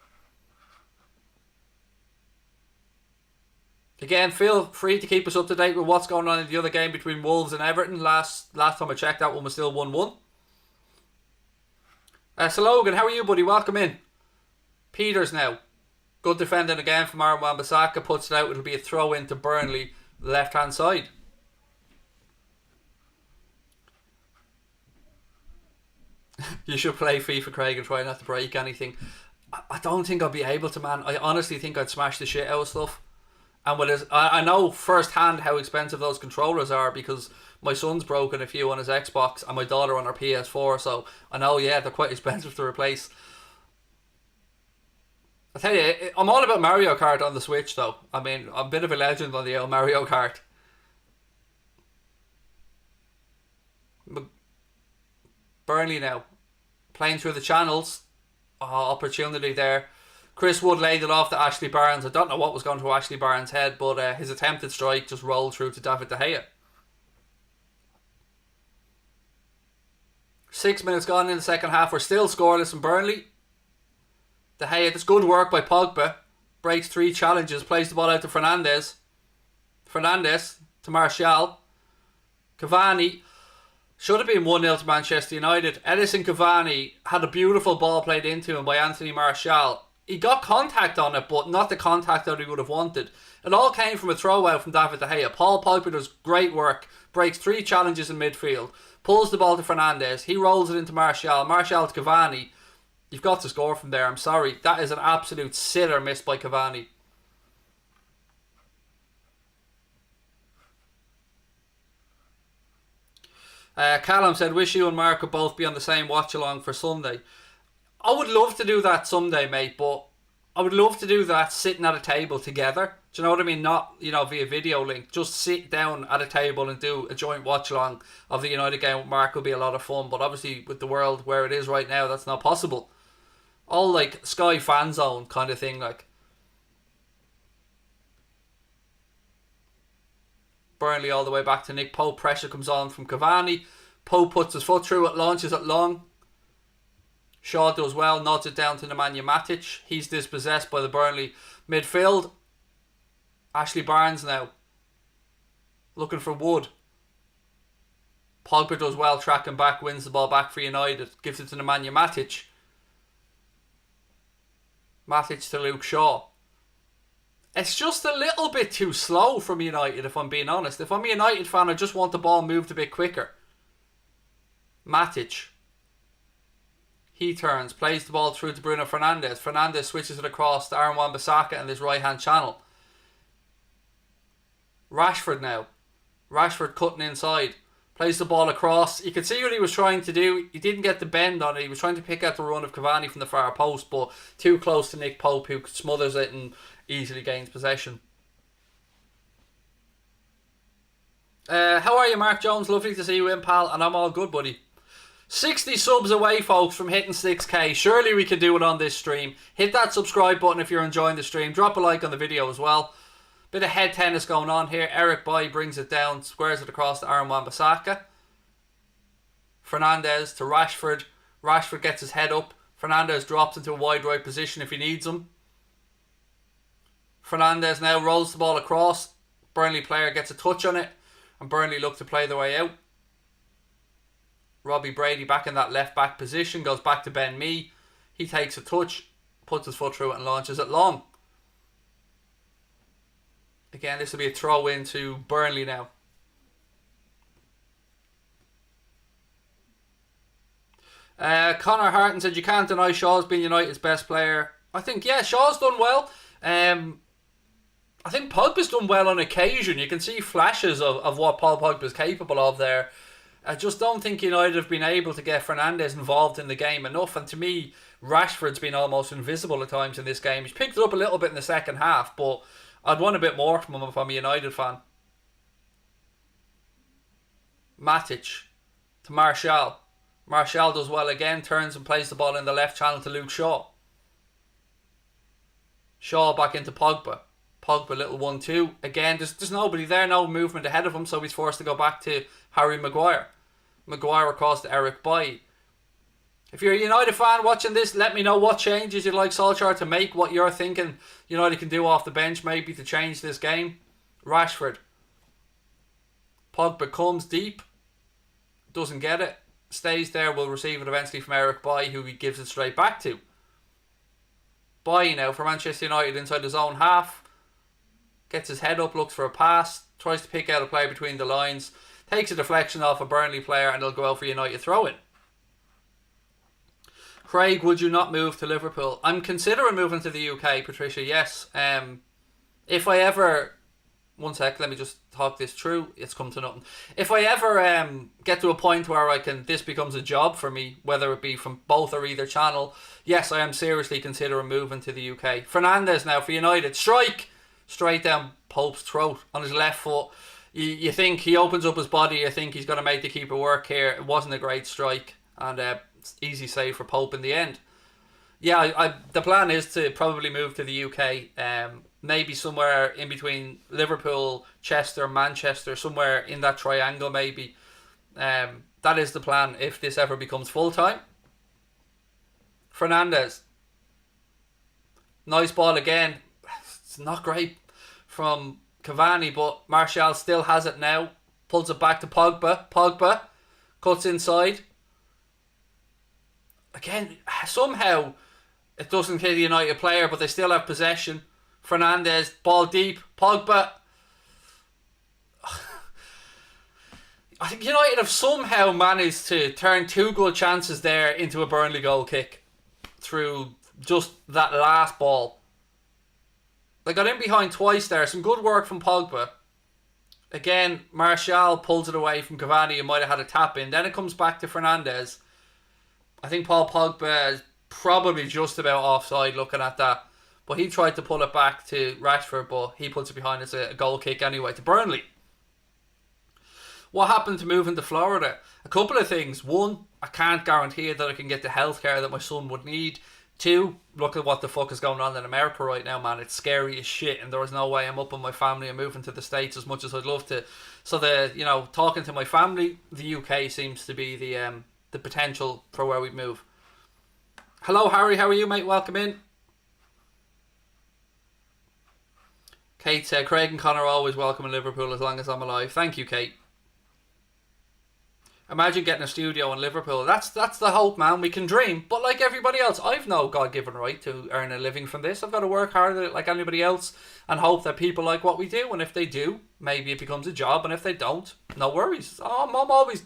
Again, feel free to keep us up to date with what's going on in the other game between Wolves and Everton. Last time I checked, that one was still 1-1. So Logan, how are you, buddy? Welcome in. Peters now. Good defending again from Aaron Wan-Bissaka. Puts it out. It'll be a throw into Burnley, left hand side. You should play FIFA, Craig, and try not to break anything. I don't think I'll be able to, man. I honestly think I'd smash the shit out of stuff. And I know firsthand how expensive those controllers are because my son's broken a few on his Xbox and my daughter on her PS4, so I know, yeah, they're quite expensive to replace. I tell you, I'm all about Mario Kart on the Switch, though. I mean, I'm a bit of a legend on the old Mario Kart. Burnley now, playing through the channels. Opportunity there. Chris Wood laid it off to Ashley Barnes. I don't know what was going through Ashley Barnes' head, but his attempted strike just rolled through to David De Gea. 6 minutes gone in the second half. We're still scoreless in Burnley. De Gea, that's good work by Pogba. Breaks 3 challenges, plays the ball out to Fernandes. Fernandes to Martial. Cavani. Should have been 1-0 to Manchester United. Edison Cavani had a beautiful ball played into him by Anthony Martial. He got contact on it, but not the contact that he would have wanted. It all came from a throw out from David De Gea. Paul Pogba does great work. Breaks 3 challenges in midfield. Pulls the ball to Fernandes. He rolls it into Martial. Martial to Cavani. You've got to score from there. I'm sorry. That is an absolute sitter missed by Cavani. Callum said, wish you and Mark could both be on the same watch along for Sunday. I would love to do that someday, mate, but I would love to do that sitting at a table together. Do you know what I mean? Not, via video link. Just sit down at a table and do a joint watch along of the United game with Mark will be a lot of fun. But obviously, with the world where it is right now, that's not possible. All like Sky Fan Zone kind of thing, like. Burnley all the way back to Nick Pope. Pressure comes on from Cavani. Pope puts his foot through it, launches it long. Shaw does well, nods it down to Nemanja Matic. He's dispossessed by the Burnley midfield. Ashley Barnes now. Looking for Wood. Pogba does well, tracking back, wins the ball back for United. Gives it to Nemanja Matic. Matic to Luke Shaw. It's just a little bit too slow from United, if I'm being honest. If I'm a United fan, I just want the ball moved a bit quicker. Matic. He turns, plays the ball through to Bruno Fernandes. Fernandes switches it across to Aaron Wan-Bissaka in this right-hand channel. Rashford now. Rashford cutting inside. Plays the ball across. You could see what he was trying to do. He didn't get the bend on it. He was trying to pick out the run of Cavani from the far post, but too close to Nick Pope, who smothers it and easily gains possession. How are you, Mark Jones? Lovely to see you in, pal. And I'm all good, buddy. 60 subs away, folks, from hitting 6k. Surely we can do it on this stream. Hit that subscribe button if you're enjoying the stream. Drop a like on the video as well. Bit of head tennis going on here. Eric Bailly brings it down, squares it across to Aaron Wan-Bissaka. Fernandes to Rashford. Rashford gets his head up. Fernandes drops into a wide right position if he needs him. Fernandes now rolls the ball across. Burnley player gets a touch on it, and Burnley look to play their way out. Robbie Brady back in that left back position, goes back to Ben Mee. He takes a touch, puts his foot through it and launches it long. Again, this will be a throw into Burnley now. Connor Harton said you can't deny Shaw's been United's best player. I think, yeah, Shaw's done well. I think Pogba's done well on occasion. You can see flashes of what Paul Pogba's capable of there. I just don't think United have been able to get Fernandes involved in the game enough. And to me, Rashford's been almost invisible at times in this game. He's picked it up a little bit in the second half, but I'd want a bit more from him if I'm a United fan. Matic to Martial. Martial does well again, turns and plays the ball in the left channel to Luke Shaw. Shaw back into Pogba. Pogba, little 1-2. Again, there's nobody there, no movement ahead of him, so he's forced to go back to Harry Maguire. Maguire across to Eric Bailly. If you're a United fan watching this, let me know what changes you'd like Solskjaer to make, what you're thinking United can do off the bench maybe to change this game. Rashford. Pogba comes deep. Doesn't get it. Stays there. Will receive it eventually from Eric Bailly, who he gives it straight back to. Bailly now for Manchester United inside his own half. Gets his head up, looks for a pass. Tries to pick out a player between the lines. Takes a deflection off a Burnley player and they'll go out for United throw-in. Craig, would you not move to Liverpool? I'm considering moving to the UK, Patricia, yes. If I ever... One sec, let me just talk this through. It's come to nothing. If I ever get to a point where this becomes a job for me, whether it be from both or either channel, yes, I am seriously considering moving to the UK. Fernandes now for United. Strike! Straight down Pope's throat on his left foot. You think he opens up his body, you think he's going to make the keeper work here. It wasn't a great strike, and easy save for Pope in the end. Yeah, the plan is to probably move to the UK, maybe somewhere in between Liverpool, Chester, Manchester, somewhere in that triangle maybe. That is the plan if this ever becomes full-time. Fernandes. Nice ball again. It's not great from Cavani, but Martial still has it now. Pulls it back to Pogba. Pogba cuts inside. Again, somehow it doesn't hit the United player, but they still have possession. Fernandes, ball deep. Pogba. I think United have somehow managed to turn two good chances there into a Burnley goal kick through just that last ball. They got in behind twice there. Some good work from Pogba. Again, Martial pulls it away from Cavani and might have had a tap in. Then it comes back to Fernandes. I think Paul Pogba is probably just about offside looking at that. But he tried to pull it back to Rashford, but he puts it behind as a goal kick anyway to Burnley. What happened to moving to Florida? A couple of things. One, I can't guarantee that I can get the healthcare that my son would need. Two, look at what the fuck is going on in America right now, man. It's scary as shit, and there is no way I'm up with my family and moving to the States as much as I'd love to. So talking to my family, the UK seems to be the potential for where we'd move. Hello, Harry. How are you, mate? Welcome in. Kate said, Craig and Connor are always welcome in Liverpool as long as I'm alive. Thank you, Kate. Imagine getting a studio in Liverpool. That's the hope, man. We can dream. But like everybody else, I've no God-given right to earn a living from this. I've got to work harder like anybody else and hope that people like what we do. And if they do, maybe it becomes a job. And if they don't, no worries. I'm always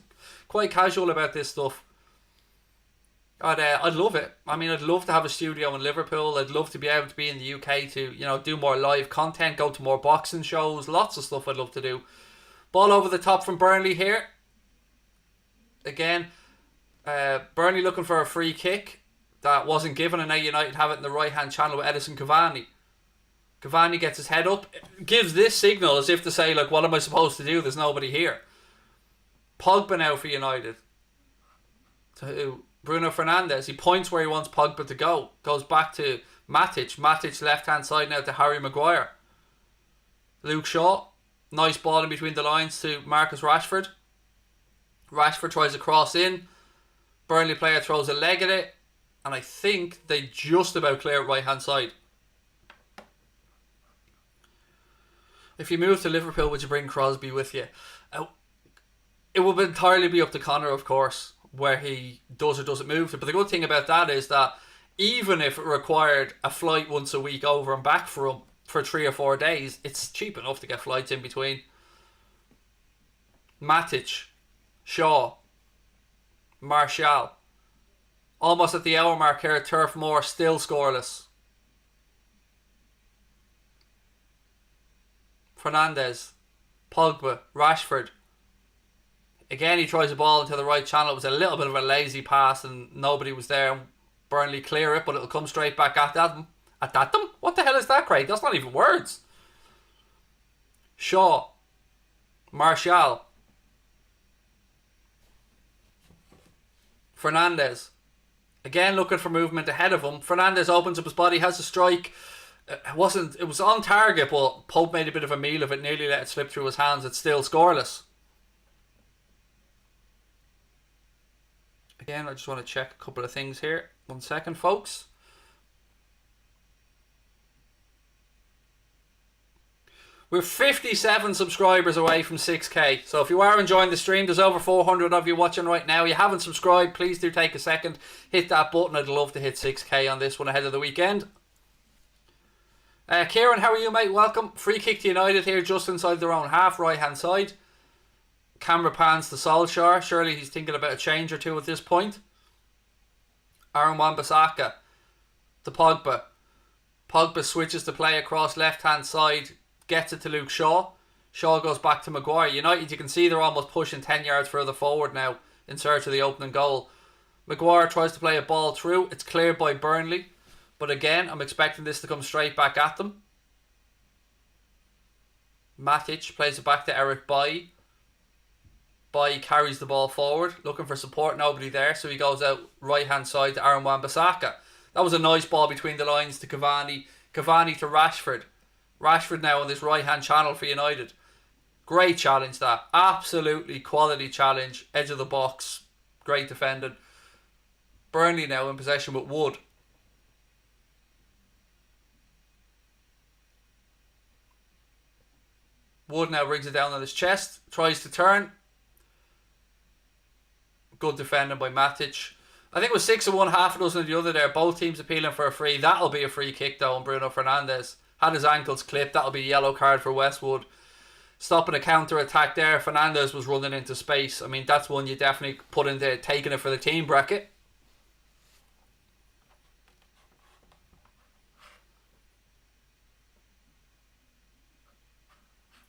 quite casual about this stuff. I'd love it. I mean, I'd love to have a studio in Liverpool. I'd love to be able to be in the UK to, do more live content, go to more boxing shows. Lots of stuff I'd love to do. Ball over the top from Burnley here. Again, Burnley looking for a free kick that wasn't given, and now United have it in the right hand channel with Edison Cavani. Cavani gets his head up, gives this signal as if to say, like, what am I supposed to do? There's nobody here. Pogba now for United. To Bruno Fernandes. He points where he wants Pogba to go. Goes back to Matic. Matic left hand side now to Harry Maguire. Luke Shaw. Nice ball in between the lines to Marcus Rashford. Rashford tries to cross in. Burnley player throws a leg at it. And I think they just about clear it right hand side. If you move to Liverpool, would you bring Crosby with you? It would entirely be up to Connor, of course, where he does or doesn't move to. But the good thing about that is that even if it required a flight once a week over and back for him for 3 or 4 days, it's cheap enough to get flights in between. Matic. Shaw, Martial, almost at the hour mark here at Turf Moor, still scoreless. Fernandes, Pogba, Rashford. Again, he tries a ball into the right channel. It was a little bit of a lazy pass and nobody was there. Burnley clear it, but it'll come straight back at them. At them? What the hell is that, Craig? That's not even words. Shaw, Martial, Fernandes. Again looking for movement ahead of him. Fernandes opens up his body, has a strike. It was on target, but Pope made a bit of a meal of it, nearly let it slip through his hands. It's still scoreless. Again, I just want to check a couple of things here. 1 second, folks. We're 57 subscribers away from 6k. So if you are enjoying the stream, there's over 400 of you watching right now. You haven't subscribed, please do take a second. Hit that button. I'd love to hit 6k on this one ahead of the weekend. Kieran, how are you, mate? Welcome. Free kick to United here, just inside their own half, right hand side. Camera pans to Solskjaer. Surely he's thinking about a change or two at this point. Aaron Wan-Bissaka to Pogba. Pogba switches to play across left hand side. Gets it to Luke Shaw. Shaw goes back to Maguire. United, you can see they're almost pushing 10 yards further forward now in search of the opening goal. Maguire tries to play a ball through. It's cleared by Burnley. But again, I'm expecting this to come straight back at them. Matic plays it back to Eric Bailly. Bailly carries the ball forward, looking for support. Nobody there, so he goes out right hand side to Aaron Wan-Bissaka. That was a nice ball between the lines to Cavani. Cavani to Rashford. Rashford now on this right hand channel for United. Great challenge that. Absolutely quality challenge. Edge of the box. Great defending. Burnley now in possession with Wood. Wood now brings it down on his chest. Tries to turn. Good defending by Matic. I think it was 6 of one, half a dozen of the other there. Both teams appealing for a free. That'll be a free kick though on Bruno Fernandes. Had his ankles clipped. That'll be a yellow card for Westwood. Stopping a counter attack there. Fernandes was running into space. I mean, that's one you definitely put into taking it for the team bracket.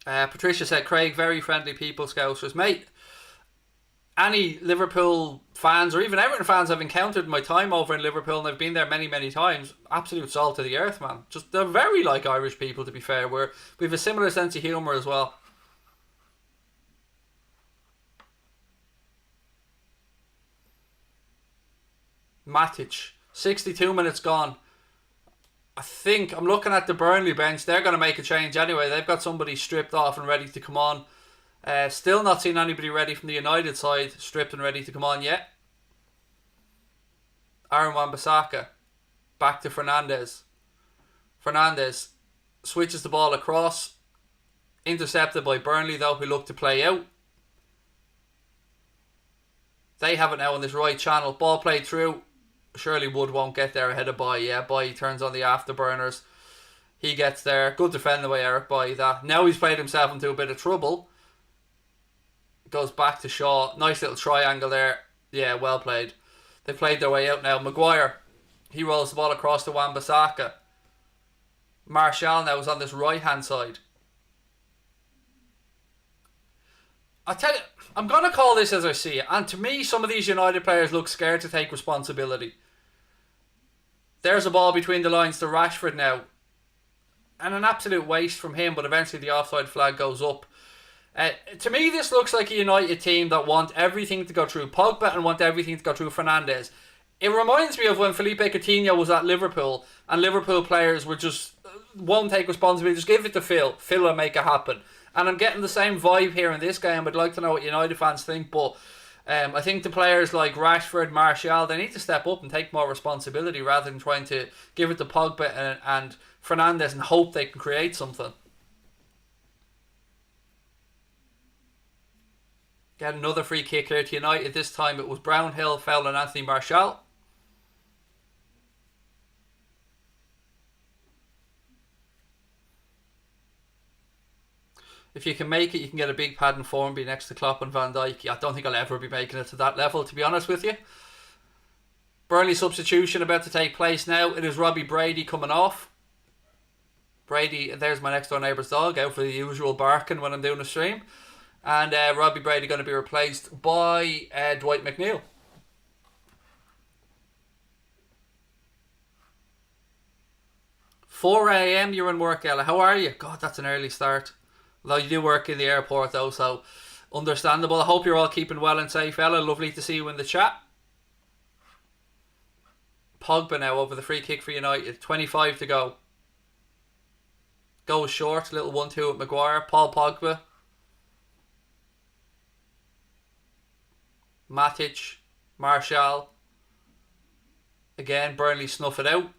Patricia said, Craig, very friendly people, Scousers. Mate, any Liverpool fans or even Everton fans I've encountered in my time over in Liverpool, and I've been there many, many times, absolute salt of the earth, man. Just, they're very like Irish people, to be fair. We have a similar sense of humour as well. Matic, 62 minutes gone. I think I'm looking at the Burnley bench. They're going to make a change anyway. They've got somebody stripped off and ready to come on. Still not seen anybody ready from the United side, stripped and ready to come on yet. Aaron Wan-Bissaka back to Fernandes. Fernandes switches the ball across. Intercepted by Burnley though, who look to play out. They have it now on this right channel. Ball played through. Surely Wood won't get there ahead of Bailly. Yeah, Bailly turns on the afterburners. He gets there. Good defending by Eric Bailly. That. Now he's played himself into a bit of trouble. Goes back to Shaw. Nice little triangle there. Yeah, well played. They played their way out now. Maguire. He rolls the ball across to Wan-Bissaka. Martial now is on this right hand side. I tell you, I'm going to call this as I see it. And to me, some of these United players look scared to take responsibility. There's a ball between the lines to Rashford now. And an absolute waste from him, but eventually the offside flag goes up. To me, this looks like a United team that want everything to go through Pogba and want everything to go through Fernandes. It reminds me of when Felipe Coutinho was at Liverpool and Liverpool players were just, won't take responsibility, just give it to Phil. Phil will make it happen. And I'm getting the same vibe here in this game. I'd like to know what United fans think, but I think the players like Rashford, Martial, they need to step up and take more responsibility rather than trying to give it to Pogba and Fernandes and hope they can create something. Get another free kick here to United. This time it was Brownhill fouling Anthony Martial. If you can make it, you can get a big pad in form, be next to Klopp and Van Dijk. I don't think I'll ever be making it to that level, to be honest with you. Burnley substitution about to take place now. It is Robbie Brady coming off. Brady, there's my next door neighbour's dog, out for the usual barking when I'm doing a stream. And Robbie Brady going to be replaced by Dwight McNeil. "4 a.m. you're in work, Ella. How are you?" God, that's an early start. Although you do work in the airport though, so understandable. I hope you're all keeping well and safe, Ella. Lovely to see you in the chat. Pogba now over the free kick for United. 25 to go. Goes short. Little 1-2 with Maguire. Paul Pogba. Matic. Martial. Again, Burnley snuff it out.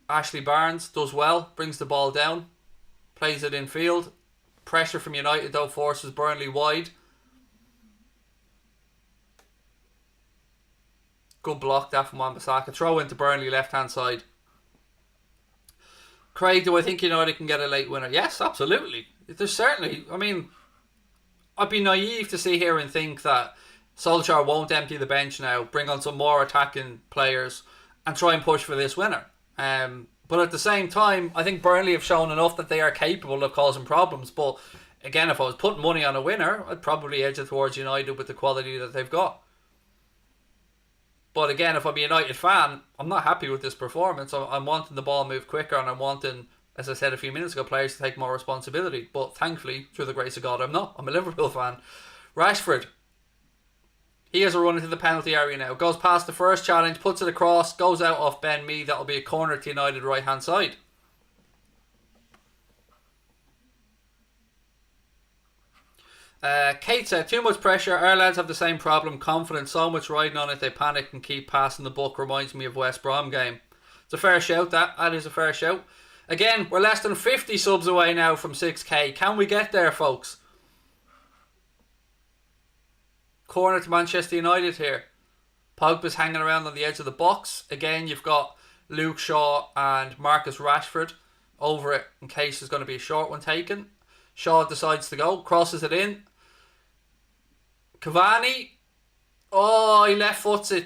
Ashley Barnes does well, brings the ball down, plays it in field. Pressure from United though forces Burnley wide. Good block that from Wan-Bissaka. Throw into Burnley left hand side. Craig, do I think United can get a late winner? Yes, absolutely. There's certainly, I mean, I'd be naive to sit here and think that Solskjaer won't empty the bench now, bring on some more attacking players and try and push for this winner. But at the same time, I think Burnley have shown enough that they are capable of causing problems. But again, if I was putting money on a winner, I'd probably edge it towards United with the quality that they've got. But again, if I'm a United fan, I'm not happy with this performance. I'm wanting the ball moved quicker, and I'm wanting, as I said a few minutes ago, players to take more responsibility. But thankfully, through the grace of God, I'm not. I'm a Liverpool fan. Rashford. He has a run into the penalty area now. Goes past the first challenge, puts it across, goes out off Ben Mee. That'll be a corner to United right hand side. Kate said, too much pressure. Our lads have the same problem. Confidence, so much riding on it, they panic and keep passing the buck. Reminds me of West Brom game. It's a fair shout, that is a fair shout. Again, we're less than 50 subs away now from 6k. Can we get there, folks? Corner to Manchester United here. Pogba's hanging around on the edge of the box. Again, you've got Luke Shaw and Marcus Rashford over it in case there's going to be a short one taken. Shaw decides to go, crosses it in. Cavani. Oh, he left foots it.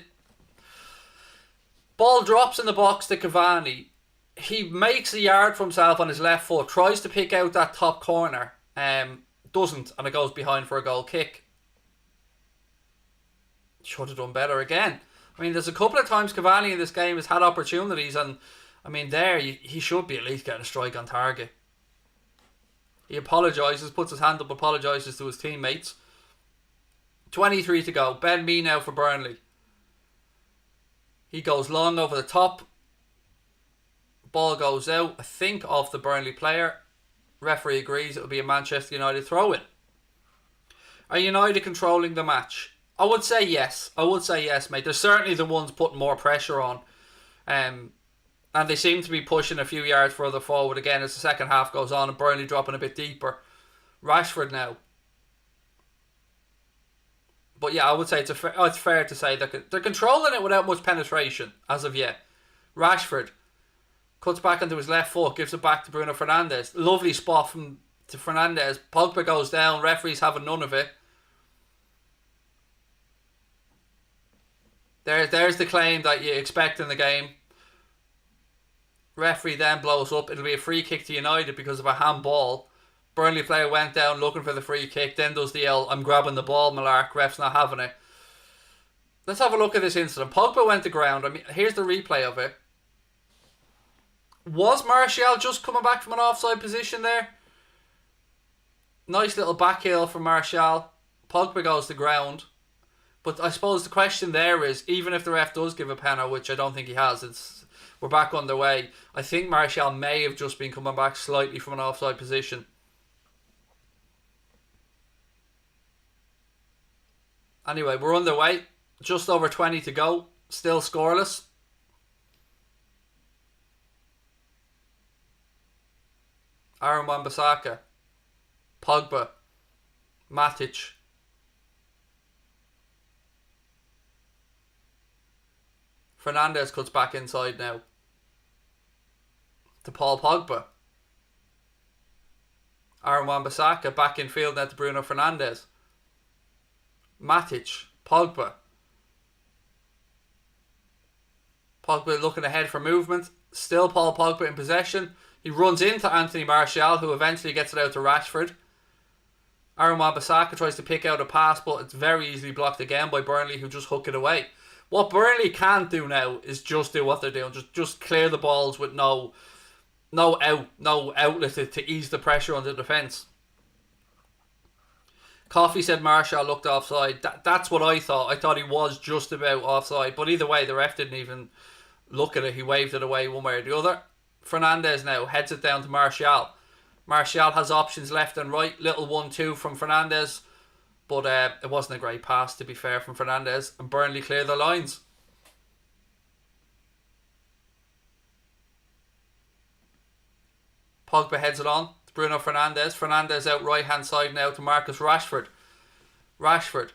Ball drops in the box to Cavani. He makes a yard for himself on his left foot, tries to pick out that top corner. Doesn't, and it goes behind for a goal kick. Should have done better again. I mean, there's a couple of times Cavani in this game has had opportunities, and I mean, there he should be at least getting a strike on target. He apologises, puts his hand up, apologises to his teammates. 23 to go. Ben Mee now for Burnley. He goes long over the top. Ball goes out, I think, off the Burnley player. Referee agrees it will be a Manchester United throw-in. Are United controlling the match? I would say yes. I would say yes, mate. They're certainly the ones putting more pressure on. And they seem to be pushing a few yards further forward again as the second half goes on, and Burnley dropping a bit deeper. Rashford now. But yeah, I would say it's fair to say that they're controlling it without much penetration as of yet. Rashford cuts back onto his left foot, gives it back to Bruno Fernandes. Lovely spot to Fernandes. Pogba goes down. Referee's having none of it. There's the claim that you expect in the game. Referee then blows up. It'll be a free kick to United because of a handball. Burnley player went down looking for the free kick, then does the I'm grabbing the ball malark. Ref's not having it. Let's have a look at this incident. Pogba went to ground. I mean, here's the replay of it. Was Martial just coming back from an offside position there? Nice little back heel from Martial. Pogba goes to ground. But I suppose the question there is, even if the ref does give a penalty, which I don't think he has, we're back underway. I think Martial may have just been coming back slightly from an offside position. Anyway, we're underway. Just over 20 to go. Still scoreless. Aaron Wan-Bissaka. Pogba. Matic. Fernandes cuts back inside now. To Paul Pogba. Aaron Wan-Bissaka back in field now to Bruno Fernandes. Matic. Pogba. Pogba looking ahead for movement. Still Paul Pogba in possession. He runs into Anthony Martial, who eventually gets it out to Rashford. Aaron Wan-Bissaka tries to pick out a pass, but it's very easily blocked again by Burnley, who just hook it away. What Burnley can't do now is just do what they're doing. Just clear the balls with no outlet to ease the pressure on the defence. Coffey said Martial looked offside. That's what I thought. I thought he was just about offside. But either way, the ref didn't even look at it. He waved it away one way or the other. Fernandes now heads it down to Martial. Martial has options left and right. Little 1-2 from Fernandes. But it wasn't a great pass, to be fair, from Fernandes. And Burnley clear the lines. Pogba heads it on to Bruno Fernandes. Fernandes out right hand side now to Marcus Rashford. Rashford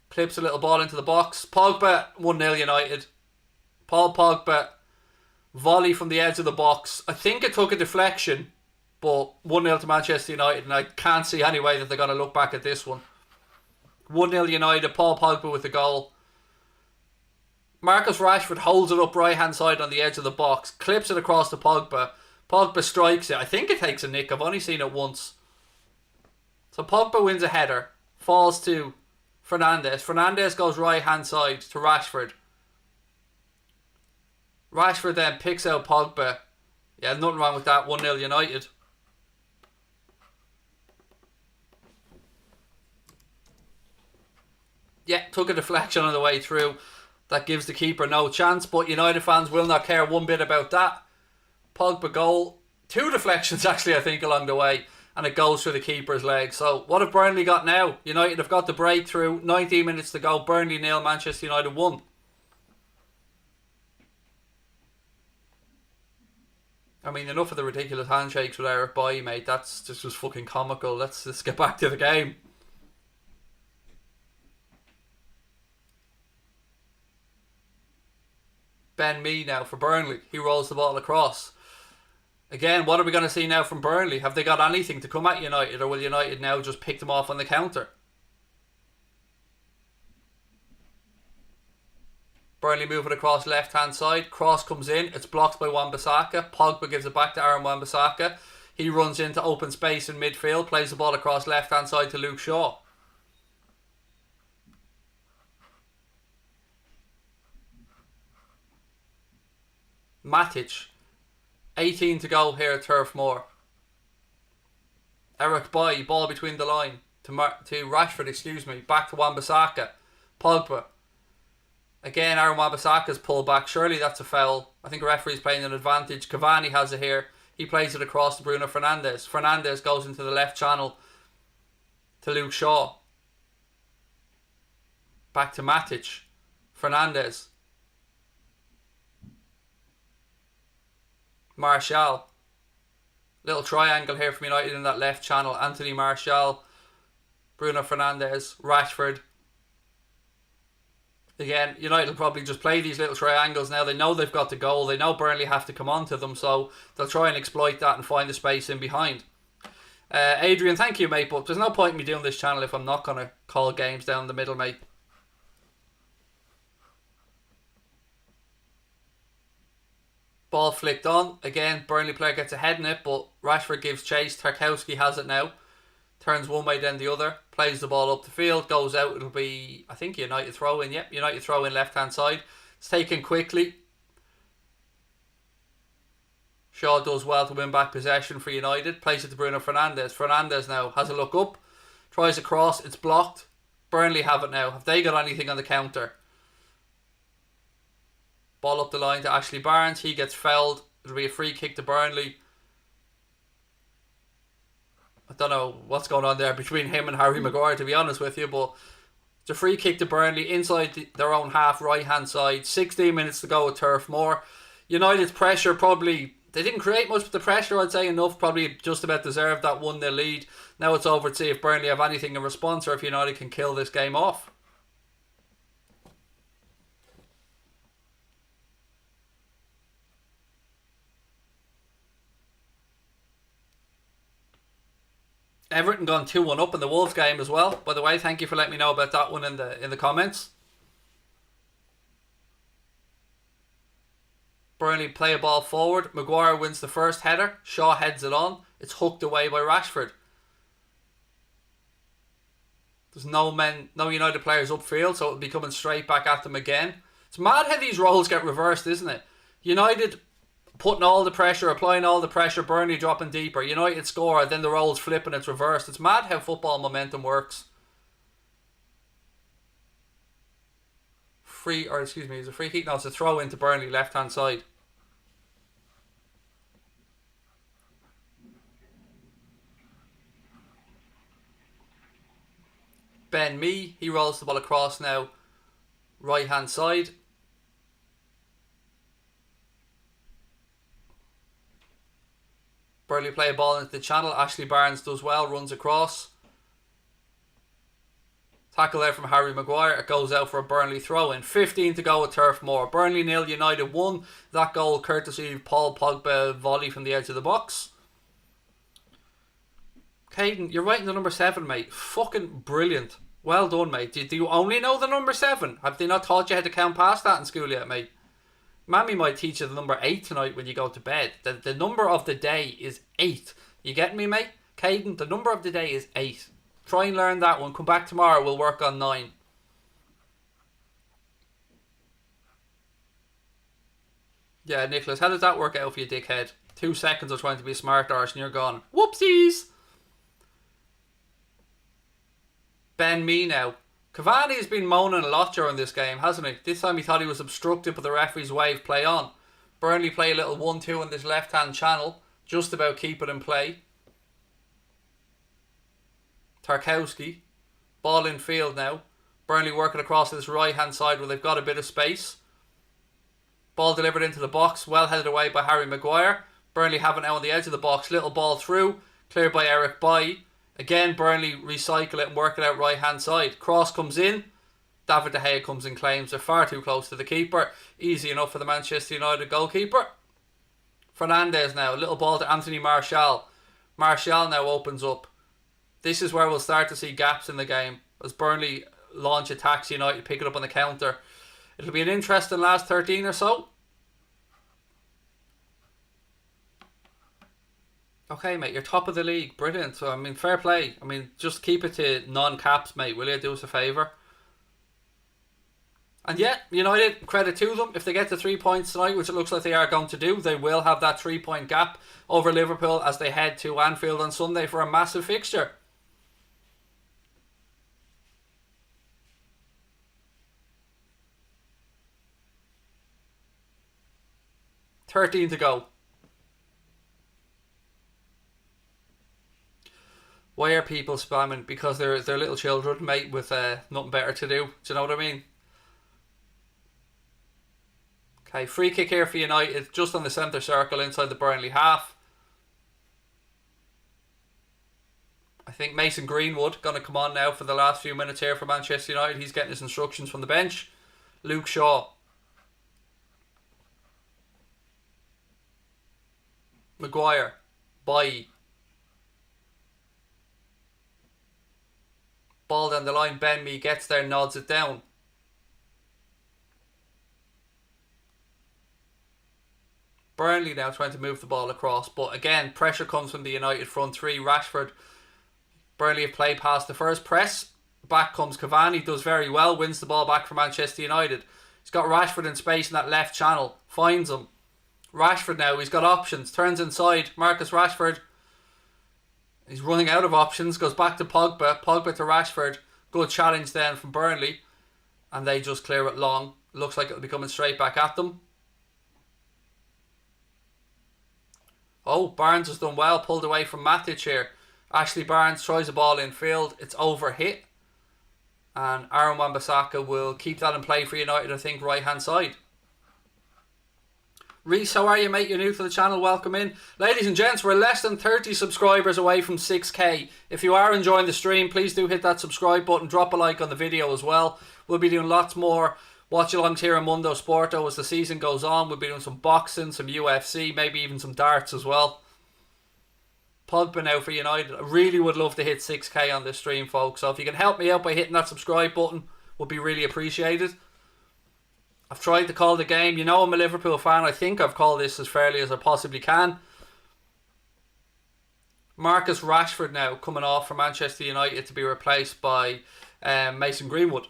clips a little ball into the box. Pogba, 1-0 United. Paul Pogba, volley from the edge of the box. I think it took a deflection, but 1-0 to Manchester United, and I can't see any way that they're going to look back at this one. 1-0 United, Paul Pogba with the goal. Marcus Rashford holds it up right hand side on the edge of the box, clips it across to Pogba. Pogba strikes it. I think it takes a nick. I've only seen it once. So Pogba wins a header, falls to Fernandes. Fernandes goes right hand side to Rashford. Rashford then picks out Pogba. Yeah, nothing wrong with that. 1-0 United. Yeah, took a deflection on the way through. That gives the keeper no chance, but United fans will not care one bit about that. Pogba goal. 2 deflections actually, I think, along the way, and it goes through the keeper's leg. So what have Burnley got now? United have got the breakthrough. 19 minutes to go. Burnley 0, Manchester United 1. I mean, enough of the ridiculous handshakes with Eric Bailly, mate. That's just fucking comical. Let's just get back to the game. Ben Mee now for Burnley. He rolls the ball across. Again, what are we going to see now from Burnley? Have they got anything to come at United, or will United now just pick them off on the counter? Burnley move it across left hand side. Cross comes in. It's blocked by Wan-Bissaka. Pogba gives it back to Aaron Wan-Bissaka. He runs into open space in midfield. Plays the ball across left hand side to Luke Shaw. Matic. 18 to go here at Turf Moor. Eric Bailly, ball between the line to Rashford, back to Wan-Bissaka. Pogba. Again, Aaron Wan-Bissaka's pulled back. Surely that's a foul. I think the referee's playing an advantage. Cavani has it here. He plays it across to Bruno Fernandes. Fernandes goes into the left channel to Luke Shaw. Back to Matic. Fernandes. Martial. Little triangle here from United in that left channel. Anthony Martial, Bruno Fernandes, Rashford. Again, United will probably just play these little triangles now. They know they've got the goal. They know Burnley have to come on to them, so they'll try and exploit that and find the space in behind. Adrian, thank you, mate, but there's no point in me doing this channel if I'm not going to call games down the middle, mate. Ball flicked on. Again, Burnley player gets ahead in it, but Rashford gives chase. Tarkowski has it now. Turns one way, then the other. Plays the ball up the field. Goes out. It'll be, I think, United throw in. Yep, United throw in left-hand side. It's taken quickly. Shaw does well to win back possession for United. Plays it to Bruno Fernandes. Fernandes now has a look up. Tries a cross. It's blocked. Burnley have it now. Have they got anything on the counter? Ball up the line to Ashley Barnes. He gets fouled. It'll be a free kick to Burnley. I don't know what's going on there between him and Harry Maguire, to be honest with you, but it's a free kick to Burnley inside their own half, right hand side. 16 minutes to go at Turf Moor. United's pressure probably, they didn't create much, but the pressure, I'd say, enough, probably just about deserved that 1-0 lead. Now it's over to see if Burnley have anything in response or if United can kill this game off. Everton gone 2-1 up in the Wolves game as well. By the way, thank you for letting me know about that one in the comments. Burnley play a ball forward. Maguire wins the first header. Shaw heads it on. It's hooked away by Rashford. There's no United players upfield, so it'll be coming straight back at them again. It's mad how these roles get reversed, isn't it? United putting all the pressure, applying all the pressure, Burnley dropping deeper. United score, then the roles flip and it's reversed. It's mad how football momentum works. It's a free kick. No, it's a throw into Burnley, left hand side. Ben Mee, he rolls the ball across now, right hand side. Burnley play a ball into the channel. Ashley Barnes does well, runs across. Tackle there from Harry Maguire. It goes out for a Burnley throw-in. 15 to go with Turf Moor. Burnley 0, United 1. That goal courtesy of Paul Pogba volley from the edge of the box. Caden, you're writing the number 7, mate. Fucking brilliant. Well done, mate. Do you only know the number 7? Have they not taught you how to count past that in school yet, mate? Mammy might teach you the number 8 tonight when you go to bed. The number of the day is 8. You get me, mate? Caden, the number of the day is 8. Try and learn that one. Come back tomorrow. We'll work on 9. Yeah, Nicholas, how does that work out for you, dickhead? 2 seconds of trying to be a smart arse and you're gone. Whoopsies! Ben Mee now. Cavani has been moaning a lot during this game, hasn't he? This time he thought he was obstructed, but the referee's wave play on. Burnley play a little 1-2 on this left-hand channel. Just about keep it in play. Tarkowski. Ball in field now. Burnley working across this right-hand side where they've got a bit of space. Ball delivered into the box. Well headed away by Harry Maguire. Burnley have it now on the edge of the box. Little ball through. Cleared by Eric Bailly. Again, Burnley recycle it and work it out right-hand side. Cross comes in. David De Gea comes and claims. They're far too close to the keeper. Easy enough for the Manchester United goalkeeper. Fernandes now. A little ball to Anthony Martial. Martial now opens up. This is where we'll start to see gaps in the game. As Burnley launch attacks, United pick it up on the counter. It'll be an interesting last 13 or so. Okay, mate, you're top of the league. Brilliant. So, I mean, fair play. I mean, just keep it to non-caps, mate. Will you do us a favour? And yeah, United, credit to them. If they get the 3 points tonight, which it looks like they are going to do, they will have that 3-point gap over Liverpool as they head to Anfield on Sunday for a massive fixture. $13 to go. Why are people spamming? Because they're little children, mate, with nothing better to do. Do you know what I mean? Okay, free kick here for United, just on the centre circle inside the Burnley half. I think Mason Greenwood going to come on now for the last few minutes here for Manchester United. He's getting his instructions from the bench. Luke Shaw. Maguire. Bailly. Ball down the line. Ben Mee gets there, nods it down. Burnley now trying to move the ball across, but again, pressure comes from the United front three. Rashford. Burnley have played past the first press. Back comes Cavani, does very well, wins the ball back for Manchester United. He's got Rashford in space in that left channel, finds him. Rashford now, he's got options, turns inside. Marcus Rashford. He's running out of options, goes back to Pogba. Pogba to Rashford. Good challenge then from Burnley. And they just clear it long. Looks like it'll be coming straight back at them. Oh, Barnes has done well. Pulled away from Matic here. Ashley Barnes tries a ball in field. It's overhit. And Aaron Wan-Bissaka will keep that in play for United, I think, right hand side. Reese, how are you, mate? You're new to the channel. Welcome in. Ladies and gents, we're less than 30 subscribers away from 6k. If you are enjoying the stream, please do hit that subscribe button. Drop a like on the video as well. We'll be doing lots more watch-alongs here on Mundo Sporto as the season goes on. We'll be doing some boxing, some UFC, maybe even some darts as well. Pogba now for United. I really would love to hit 6k on this stream, folks. So if you can help me out by hitting that subscribe button, would be really appreciated. I've tried to call the game. You know I'm a Liverpool fan. I think I've called this as fairly as I possibly can. Marcus Rashford now coming off for Manchester United to be replaced by Mason Greenwood.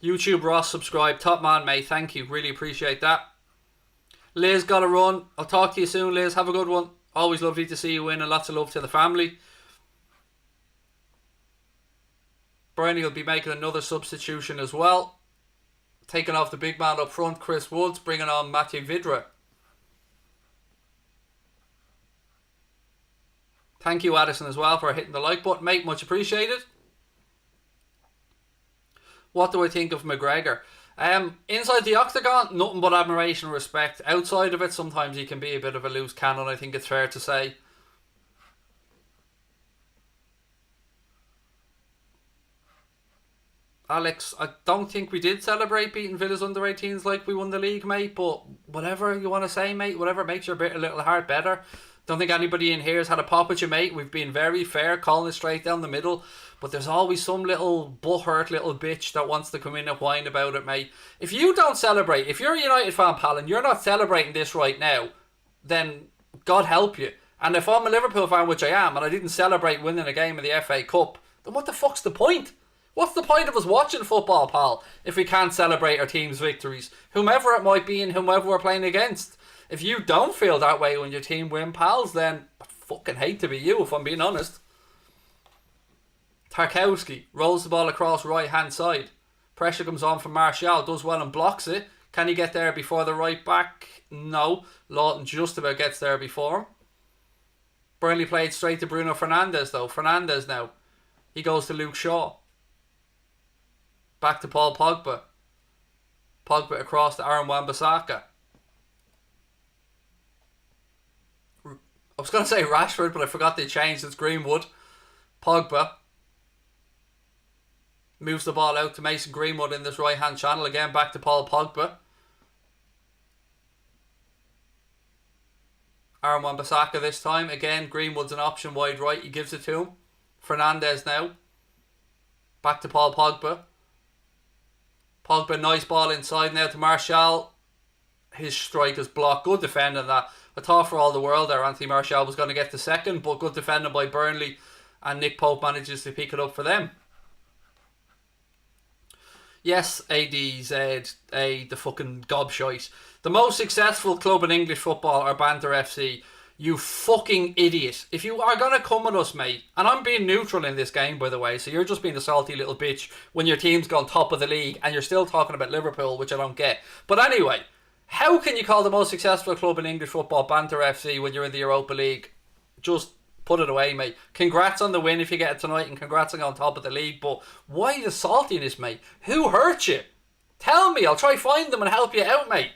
YouTube Ross subscribe. Top man, mate. Thank you. Really appreciate that. Liz got a run. I'll talk to you soon, Liz. Have a good one. Always lovely to see you win and lots of love to the family. Burnley will be making another substitution as well. Taking off the big man up front, Chris Woods, bringing on Matej Vidra. Thank you, Addison, as well, for hitting the like button, mate. Much appreciated. What do I think of McGregor? Inside the octagon, nothing but admiration and respect. Outside of it, sometimes he can be a bit of a loose cannon, I think it's fair to say. Alex, I don't think we did celebrate beating Villa's under-18s like we won the league, mate, but whatever you want to say, mate, whatever makes your little heart better. Don't think anybody in here has had a pop at you, mate. We've been very fair, calling it straight down the middle, but there's always some little butthurt little bitch that wants to come in and whine about it, mate. If you don't celebrate, if you're a United fan, pal, and you're not celebrating this right now, then God help you. And if I'm a Liverpool fan, which I am, and I didn't celebrate winning a game of the FA Cup, then what the fuck's the point? What's the point of us watching football, pal, if we can't celebrate our team's victories? Whomever it might be and whomever we're playing against. If you don't feel that way when your team win, pals, then I fucking hate to be you, if I'm being honest. Tarkowski rolls the ball across right hand side. Pressure comes on from Martial, does well and blocks it. Can he get there before the right back? No. Lawton just about gets there before him. Burnley played straight to Bruno Fernandes though. Fernandes now. He goes to Luke Shaw. Back to Paul Pogba. Pogba across to Aaron Wan-Bissaka. I was going to say Rashford, but I forgot they changed. It's Greenwood. Pogba moves the ball out to Mason Greenwood in this right hand channel. Again back to Paul Pogba. Aaron Wan-Bissaka this time. Again, Greenwood's an option wide right. He gives it to him. Fernandes now. Back to Paul Pogba. Pogba, nice ball inside now to Martial. His strike is blocked. Good defending that. I thought for all the world there Anthony Martial was going to get the second, but good defending by Burnley, and Nick Pope manages to pick it up for them. Yes, ADZ, the fucking gobshite. The most successful club in English football are Banter FC. You fucking idiot. If you are going to come at us, mate, and I'm being neutral in this game, by the way, so you're just being a salty little bitch when your team's gone top of the league and you're still talking about Liverpool, which I don't get. But anyway, how can you call the most successful club in English football Banter FC when you're in the Europa League? Just put it away, mate. Congrats on the win if you get it tonight, and congrats on going top of the league, but why the saltiness, mate? Who hurt you? Tell me, I'll try find them and help you out, mate.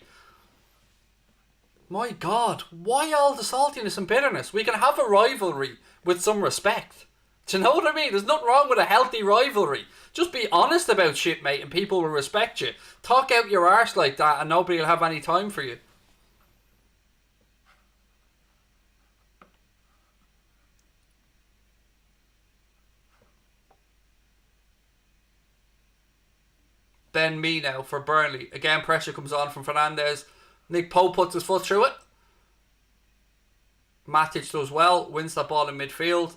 My God, why all the saltiness and bitterness? We can have a rivalry with some respect. Do you know what I mean? There's nothing wrong with a healthy rivalry. Just be honest about shit, mate, and people will respect you. Talk out your arse like that and nobody will have any time for you. Ben Mee now for Burnley. Again, pressure comes on from Fernandes. Nick Pope puts his foot through it. Matic does well. Wins that ball in midfield.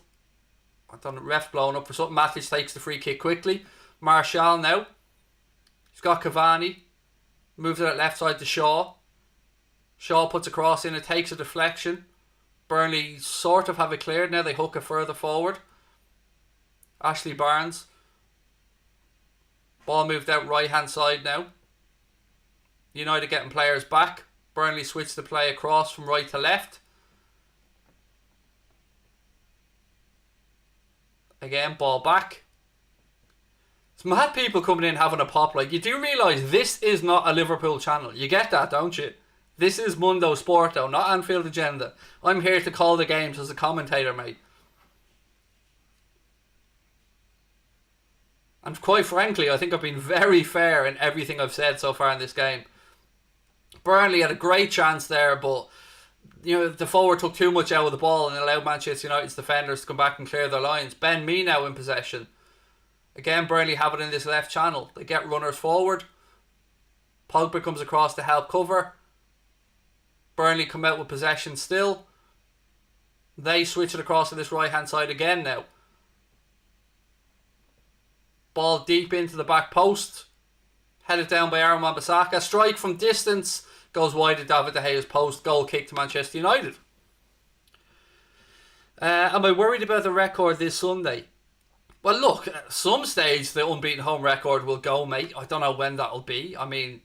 I don't know, ref blowing up for something. Matic takes the free kick quickly. Martial now. He's got Cavani. Moves it at left side to Shaw. Shaw puts a cross in. It takes a deflection. Burnley sort of have it cleared now. They hook it further forward. Ashley Barnes. Ball moved out right hand side now. United getting players back. Burnley switched the play across from right to left. Again, ball back. It's mad people coming in having a pop. Like, you do realise this is not a Liverpool channel. You get that, don't you? This is Mundo Sporto, not Anfield Agenda. I'm here to call the games as a commentator, mate. And quite frankly, I think I've been very fair in everything I've said so far in this game. Burnley had a great chance there, but you know, the forward took too much out of the ball and allowed Manchester United's defenders to come back and clear their lines. Ben Mee now in possession. Again, Burnley have it in this left channel. They get runners forward. Pogba comes across to help cover. Burnley come out with possession still. They switch it across to this right hand side again now. Ball deep into the back post. Headed down by Aaron Wan-Bissaka. Strike from distance. Goes wide at David De Gea's post. Goal kick to Manchester United. Am I worried about the record this Sunday? Well, look, at some stage the unbeaten home record will go, mate. I don't know when that'll be. I mean,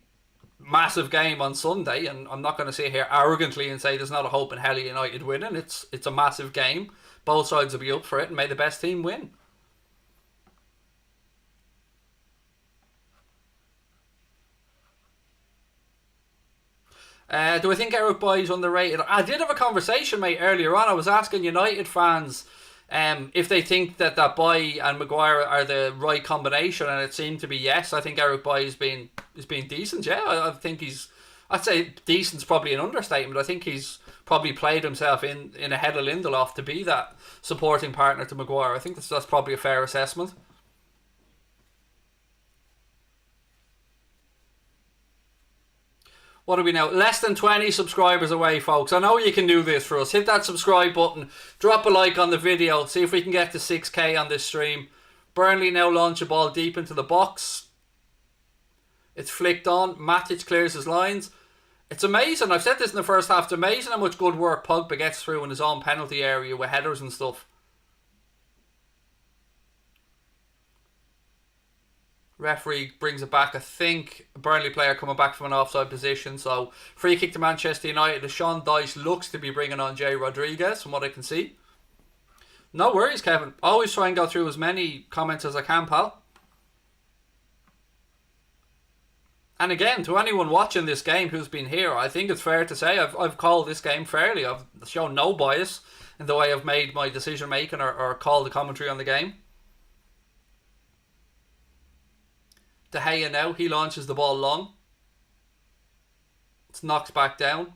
massive game on Sunday, and I'm not going to sit here arrogantly and say there's not a hope in hell of United winning. It's a massive game. Both sides will be up for it, and may the best team win. Do I think Eric Bailly's underrated? I did have a conversation, mate, earlier on. I was asking United fans if they think that Bailly and Maguire are the right combination, and it seemed to be yes. I think Eric Bailly's been decent. Yeah, I think he's. I'd say decent's probably an understatement. I think he's probably played himself in ahead of Lindelof to be that supporting partner to Maguire. I think that's probably a fair assessment. What are we now? Less than 20 subscribers away, folks. I know you can do this for us. Hit that subscribe button. Drop a like on the video. See if we can get to 6k on this stream. Burnley now launch a ball deep into the box. It's flicked on. Matic clears his lines. It's amazing. I've said this in the first half. It's amazing how much good work Pogba gets through in his own penalty area with headers and stuff. Referee brings it back. I think a Burnley player coming back from an offside position. So free kick to Manchester United. Sean Dyche looks to be bringing on Jay Rodriguez from what I can see. No worries, Kevin. Always try and go through as many comments as I can, pal. And again, to anyone watching this game who's been here, I think it's fair to say I've called this game fairly. I've shown no bias in the way I've made my decision making or called the commentary on the game. De Gea now, he launches the ball long. It's knocked back down.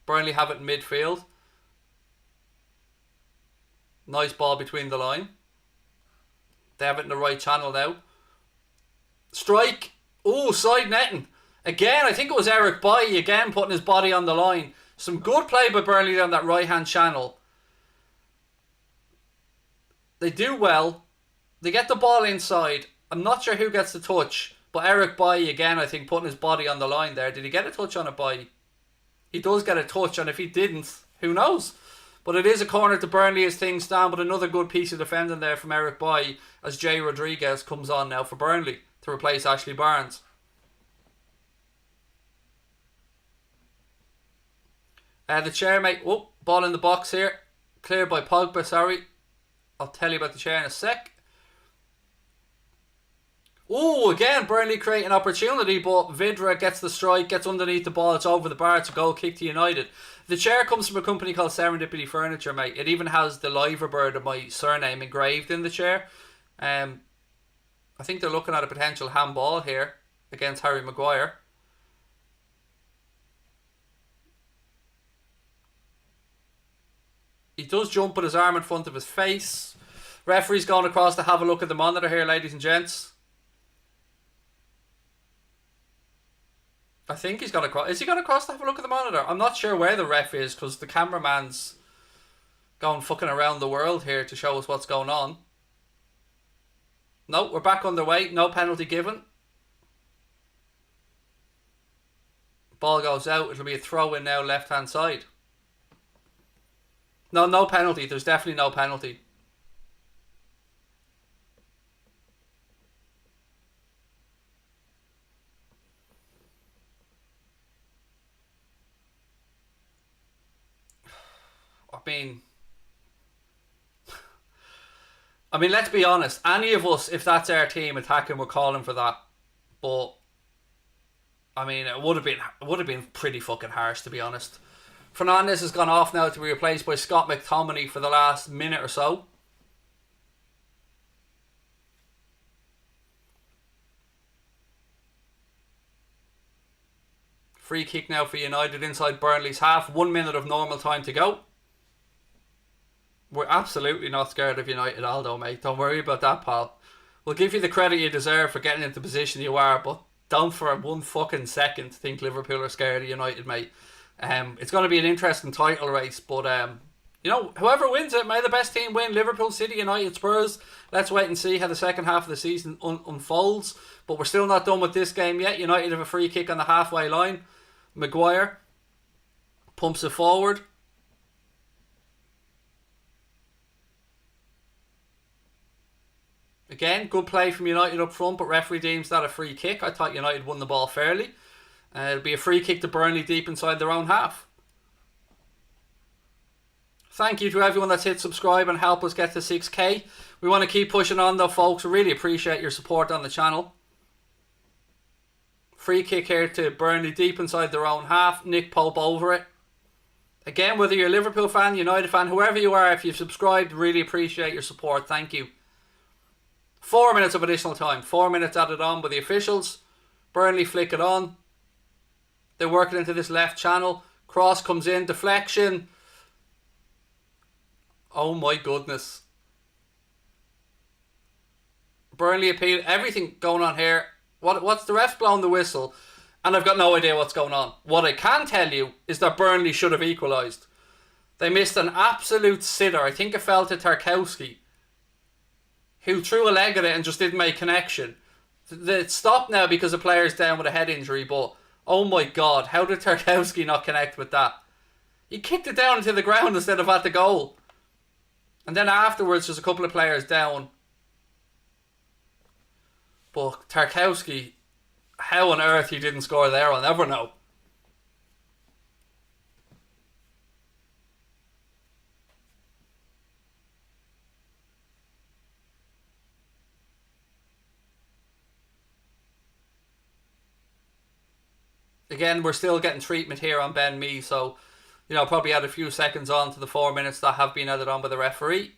Burnley have it in midfield. Nice ball between the line. They have it in the right channel now. Strike. Oh, side netting. Again, I think it was Eric Bailly again putting his body on the line. Some good play by Burnley down that right hand channel. They do well. They get the ball inside. I'm not sure who gets the touch. But Eric Bailly again, I think, putting his body on the line there. Did he get a touch on it, Bailly? He does get a touch, and if he didn't, who knows? But it is a corner to Burnley as things stand, but another good piece of defending there from Eric Bailly as Jay Rodriguez comes on now for Burnley to replace Ashley Barnes. The chair, mate. Oh, ball in the box here. Cleared by Pogba, sorry. I'll tell you about the chair in a sec. Oh, again, Burnley create an opportunity, but Vidra gets the strike, gets underneath the ball, it's over the bar, it's a goal kick to United. The chair comes from a company called Serendipity Furniture, mate. It even has the liver bird of my surname engraved in the chair. I think they're looking at a potential handball here against Harry Maguire. He does jump with his arm in front of his face. Referee's gone across to have a look at the monitor here, ladies and gents. I think he's got across. Is he got across to have a look at the monitor? I'm not sure where the ref is because the cameraman's going fucking around the world here to show us what's going on. No, we're back underway. No penalty given. Ball goes out. It'll be a throw in now, left hand side. No penalty. There's definitely no penalty. I mean, let's be honest. Any of us, if that's our team attacking, we're calling for that. But I mean, it would have been pretty fucking harsh, to be honest. Fernandes has gone off now to be replaced by Scott McTominay for the last minute or so. Free kick now for United inside Burnley's half. 1 minute of normal time to go. We're absolutely not scared of United, Aldo, mate. Don't worry about that, pal. We'll give you the credit you deserve for getting into the position you are, but don't for 1 fucking second think Liverpool are scared of United, mate. It's going to be an interesting title race, but you know, whoever wins it, may the best team win. Liverpool, City, United, Spurs. Let's wait and see how the second half of the season unfolds. But we're still not done with this game yet. United have a free kick on the halfway line. Maguire pumps it forward. Again, good play from United up front, but referee deems that a free kick. I thought United won the ball fairly. It'll be a free kick to Burnley deep inside their own half. Thank you to everyone that's hit subscribe and help us get to 6k. We want to keep pushing on though, folks. We really appreciate your support on the channel. Free kick here to Burnley deep inside their own half. Nick Pope over it. Again, whether you're a Liverpool fan, United fan, whoever you are, if you've subscribed, really appreciate your support. Thank you. 4 minutes of additional time. 4 minutes added on by the officials. Burnley flick it on. They work it into this left channel. Cross comes in. Deflection. Oh my goodness. Burnley appeal. Everything going on here. What's the ref blowing the whistle? And I've got no idea what's going on. What I can tell you is that Burnley should have equalised. They missed an absolute sitter. I think it fell to Tarkowski, who threw a leg at it and just didn't make connection. It's stopped now because the player's down with a head injury, but oh my god, how did Tarkowski not connect with that? He kicked it down into the ground instead of at the goal. And then afterwards, there's a couple of players down. But Tarkowski, how on earth he didn't score there, I'll never know. Again, we're still getting treatment here on Ben Mee, so, probably add a few seconds on to the 4 minutes that have been added on by the referee.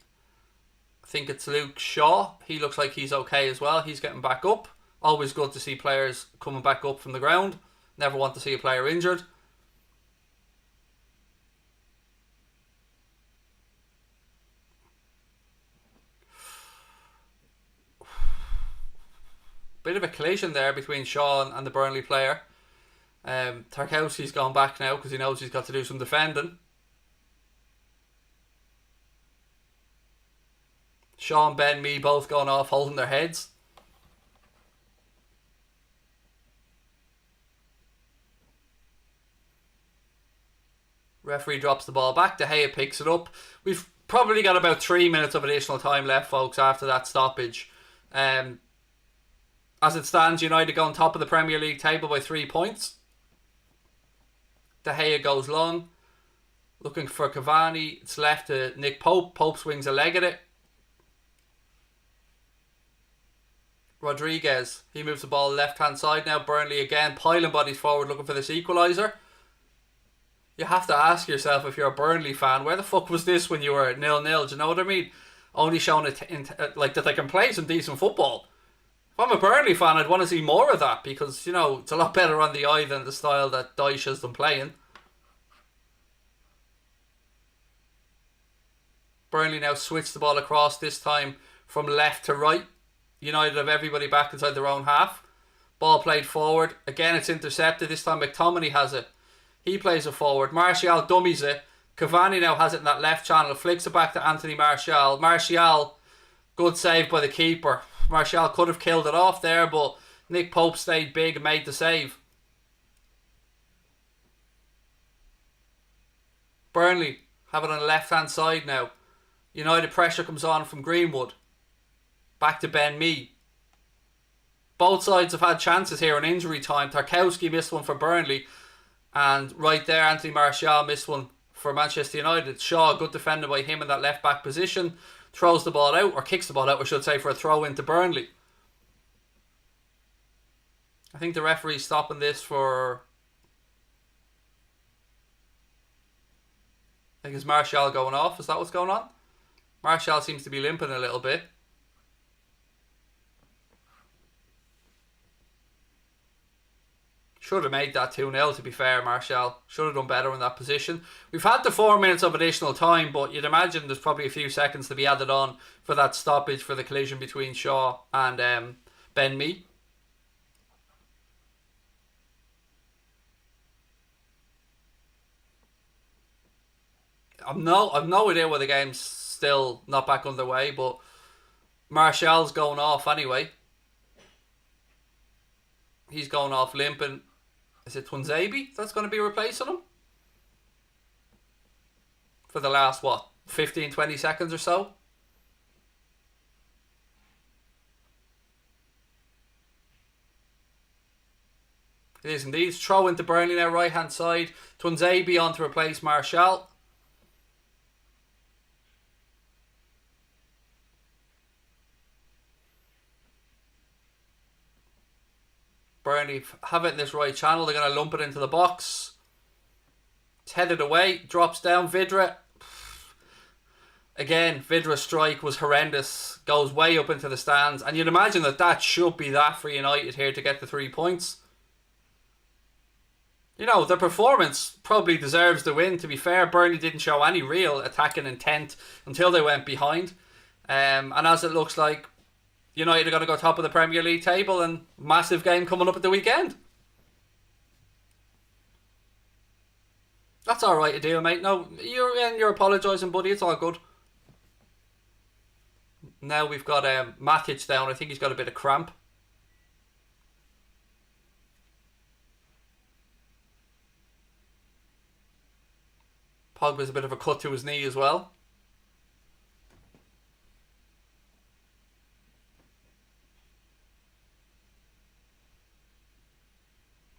I think it's Luke Shaw. He looks like he's okay as well. He's getting back up. Always good to see players coming back up from the ground. Never want to see a player injured. Bit of a collision there between Shaw and the Burnley player. Tarkowski's gone back now because he knows he's got to do some defending. Shaw and Ben Mee both going off holding their heads. Referee drops the ball back. De Gea picks it up. We've probably got about 3 minutes of additional time left, folks, after that stoppage. As it stands, United go on top of the Premier League table by 3 points. De Gea goes long, looking for Cavani. It's left to Nick Pope. Pope swings a leg at it. Rodriguez, he moves the ball left hand side now. Burnley again piling bodies forward looking for this equaliser. You have to ask yourself, if you're a Burnley fan, where the fuck was this when you were 0-0? Do you know what I mean? Only showing it like that they can play some decent football. If I'm a Burnley fan, I'd want to see more of that, because it's a lot better on the eye than the style that Dyche has them playing. Burnley now switch the ball across, this time from left to right. United have everybody back inside their own half. Ball played forward. Again, it's intercepted. This time McTominay has it. He plays it forward. Martial dummies it. Cavani now has it in that left channel. Flicks it back to Anthony Martial. Martial, good save by the keeper. Martial could have killed it off there, but Nick Pope stayed big and made the save. Burnley have it on the left hand side now. United pressure comes on from Greenwood. Back to Ben Mee. Both sides have had chances here in injury time. Tarkowski missed one for Burnley, and right there Anthony Martial missed one for Manchester United. Shaw, good defender by him in that left back position, throws the ball out, or kicks the ball out I should say, for a throw into Burnley. I think the referee's stopping this for, I think it's Martial going off. Is that what's going on? Martial seems to be limping a little bit. Should have made that 2-0, to be fair. Martial should have done better in that position. We've had the 4 minutes of additional time, but you'd imagine there's probably a few seconds to be added on for that stoppage for the collision between Shaw and Ben Mee. I've no idea why the game's still not back underway, but Martial's going off anyway. He's going off limping. Is it Twanzebe that's going to be replacing him? For the last, 15-20 seconds or so? It is indeed. Throw into Burnley now, right hand side. Twanzebe on to replace Martial. Burnley have it in this right channel. They're going to lump it into the box. It's headed away. Drops down. Vidra. Again, Vidra's strike was horrendous. Goes way up into the stands. And you'd imagine that should be that for United here to get the 3 points. You know, their performance probably deserves the win, to be fair. Burnley didn't show any real attacking intent until they went behind. And as it looks like, United are going to go top of the Premier League table, and massive game coming up at the weekend. That's alright to do, mate. No, you're apologising, buddy. It's all good. Now we've got Matic down. I think he's got a bit of cramp. Pogba's a bit of a cut to his knee as well.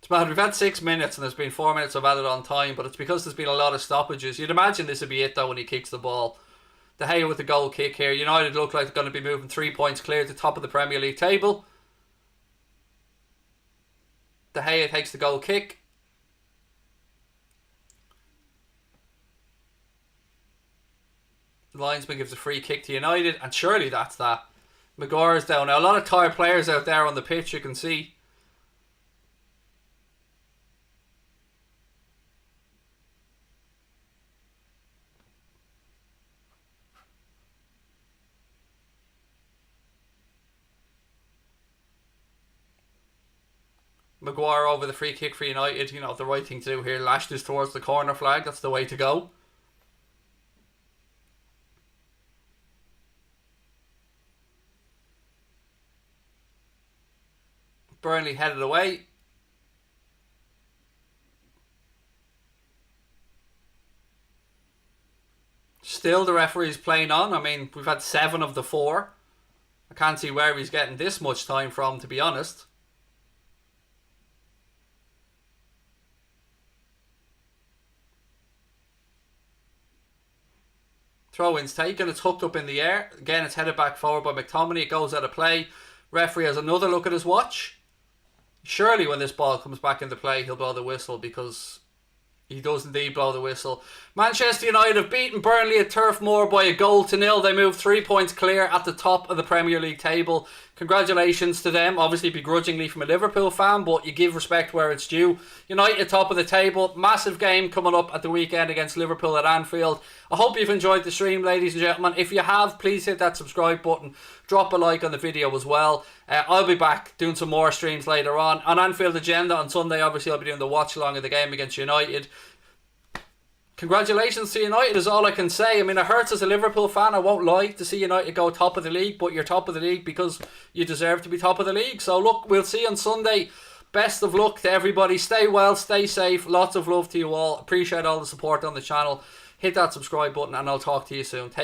It's mad. We've had 6 minutes and there's been 4 minutes of added on time, but it's because there's been a lot of stoppages. You'd imagine this would be it though when he kicks the ball. De Gea with the goal kick here. United look like they're going to be moving 3 points clear to the top of the Premier League table. De Gea takes the goal kick. The linesman gives a free kick to United, and surely that's that. Maguire's down now. A lot of tired players out there on the pitch, you can see. Maguire over the free kick for United. You know, the right thing to do here. Lashed this towards the corner flag. That's the way to go. Burnley headed away. Still the referee's playing on. I mean, we've had 7 of the 4. I can't see where he's getting this much time from, to be honest. Throw-in's taken. It's hooked up in the air. Again, it's headed back forward by McTominay. It goes out of play. Referee has another look at his watch. Surely when this ball comes back into play, he'll blow the whistle, because he does indeed blow the whistle. Manchester United have beaten Burnley at Turf Moor by a goal to nil. They move 3 points clear at the top of the Premier League table. Congratulations to them. Obviously begrudgingly from a Liverpool fan, but you give respect where it's due. United top of the table. Massive game coming up at the weekend against Liverpool at Anfield. I hope you've enjoyed the stream, ladies and gentlemen. If you have, please hit that subscribe button. Drop a like on the video as well. I'll be back doing some more streams later on. On Anfield Agenda on Sunday, obviously I'll be doing the watch along of the game against United. Congratulations to United is all I can say. I mean, it hurts as a Liverpool fan, I won't lie, to see United go top of the league, but you're top of the league because you deserve to be top of the league. So look, we'll see you on Sunday. Best of luck to everybody. Stay well, stay safe. Lots of love to you all. Appreciate all the support on the channel. Hit that subscribe button and I'll talk to you soon.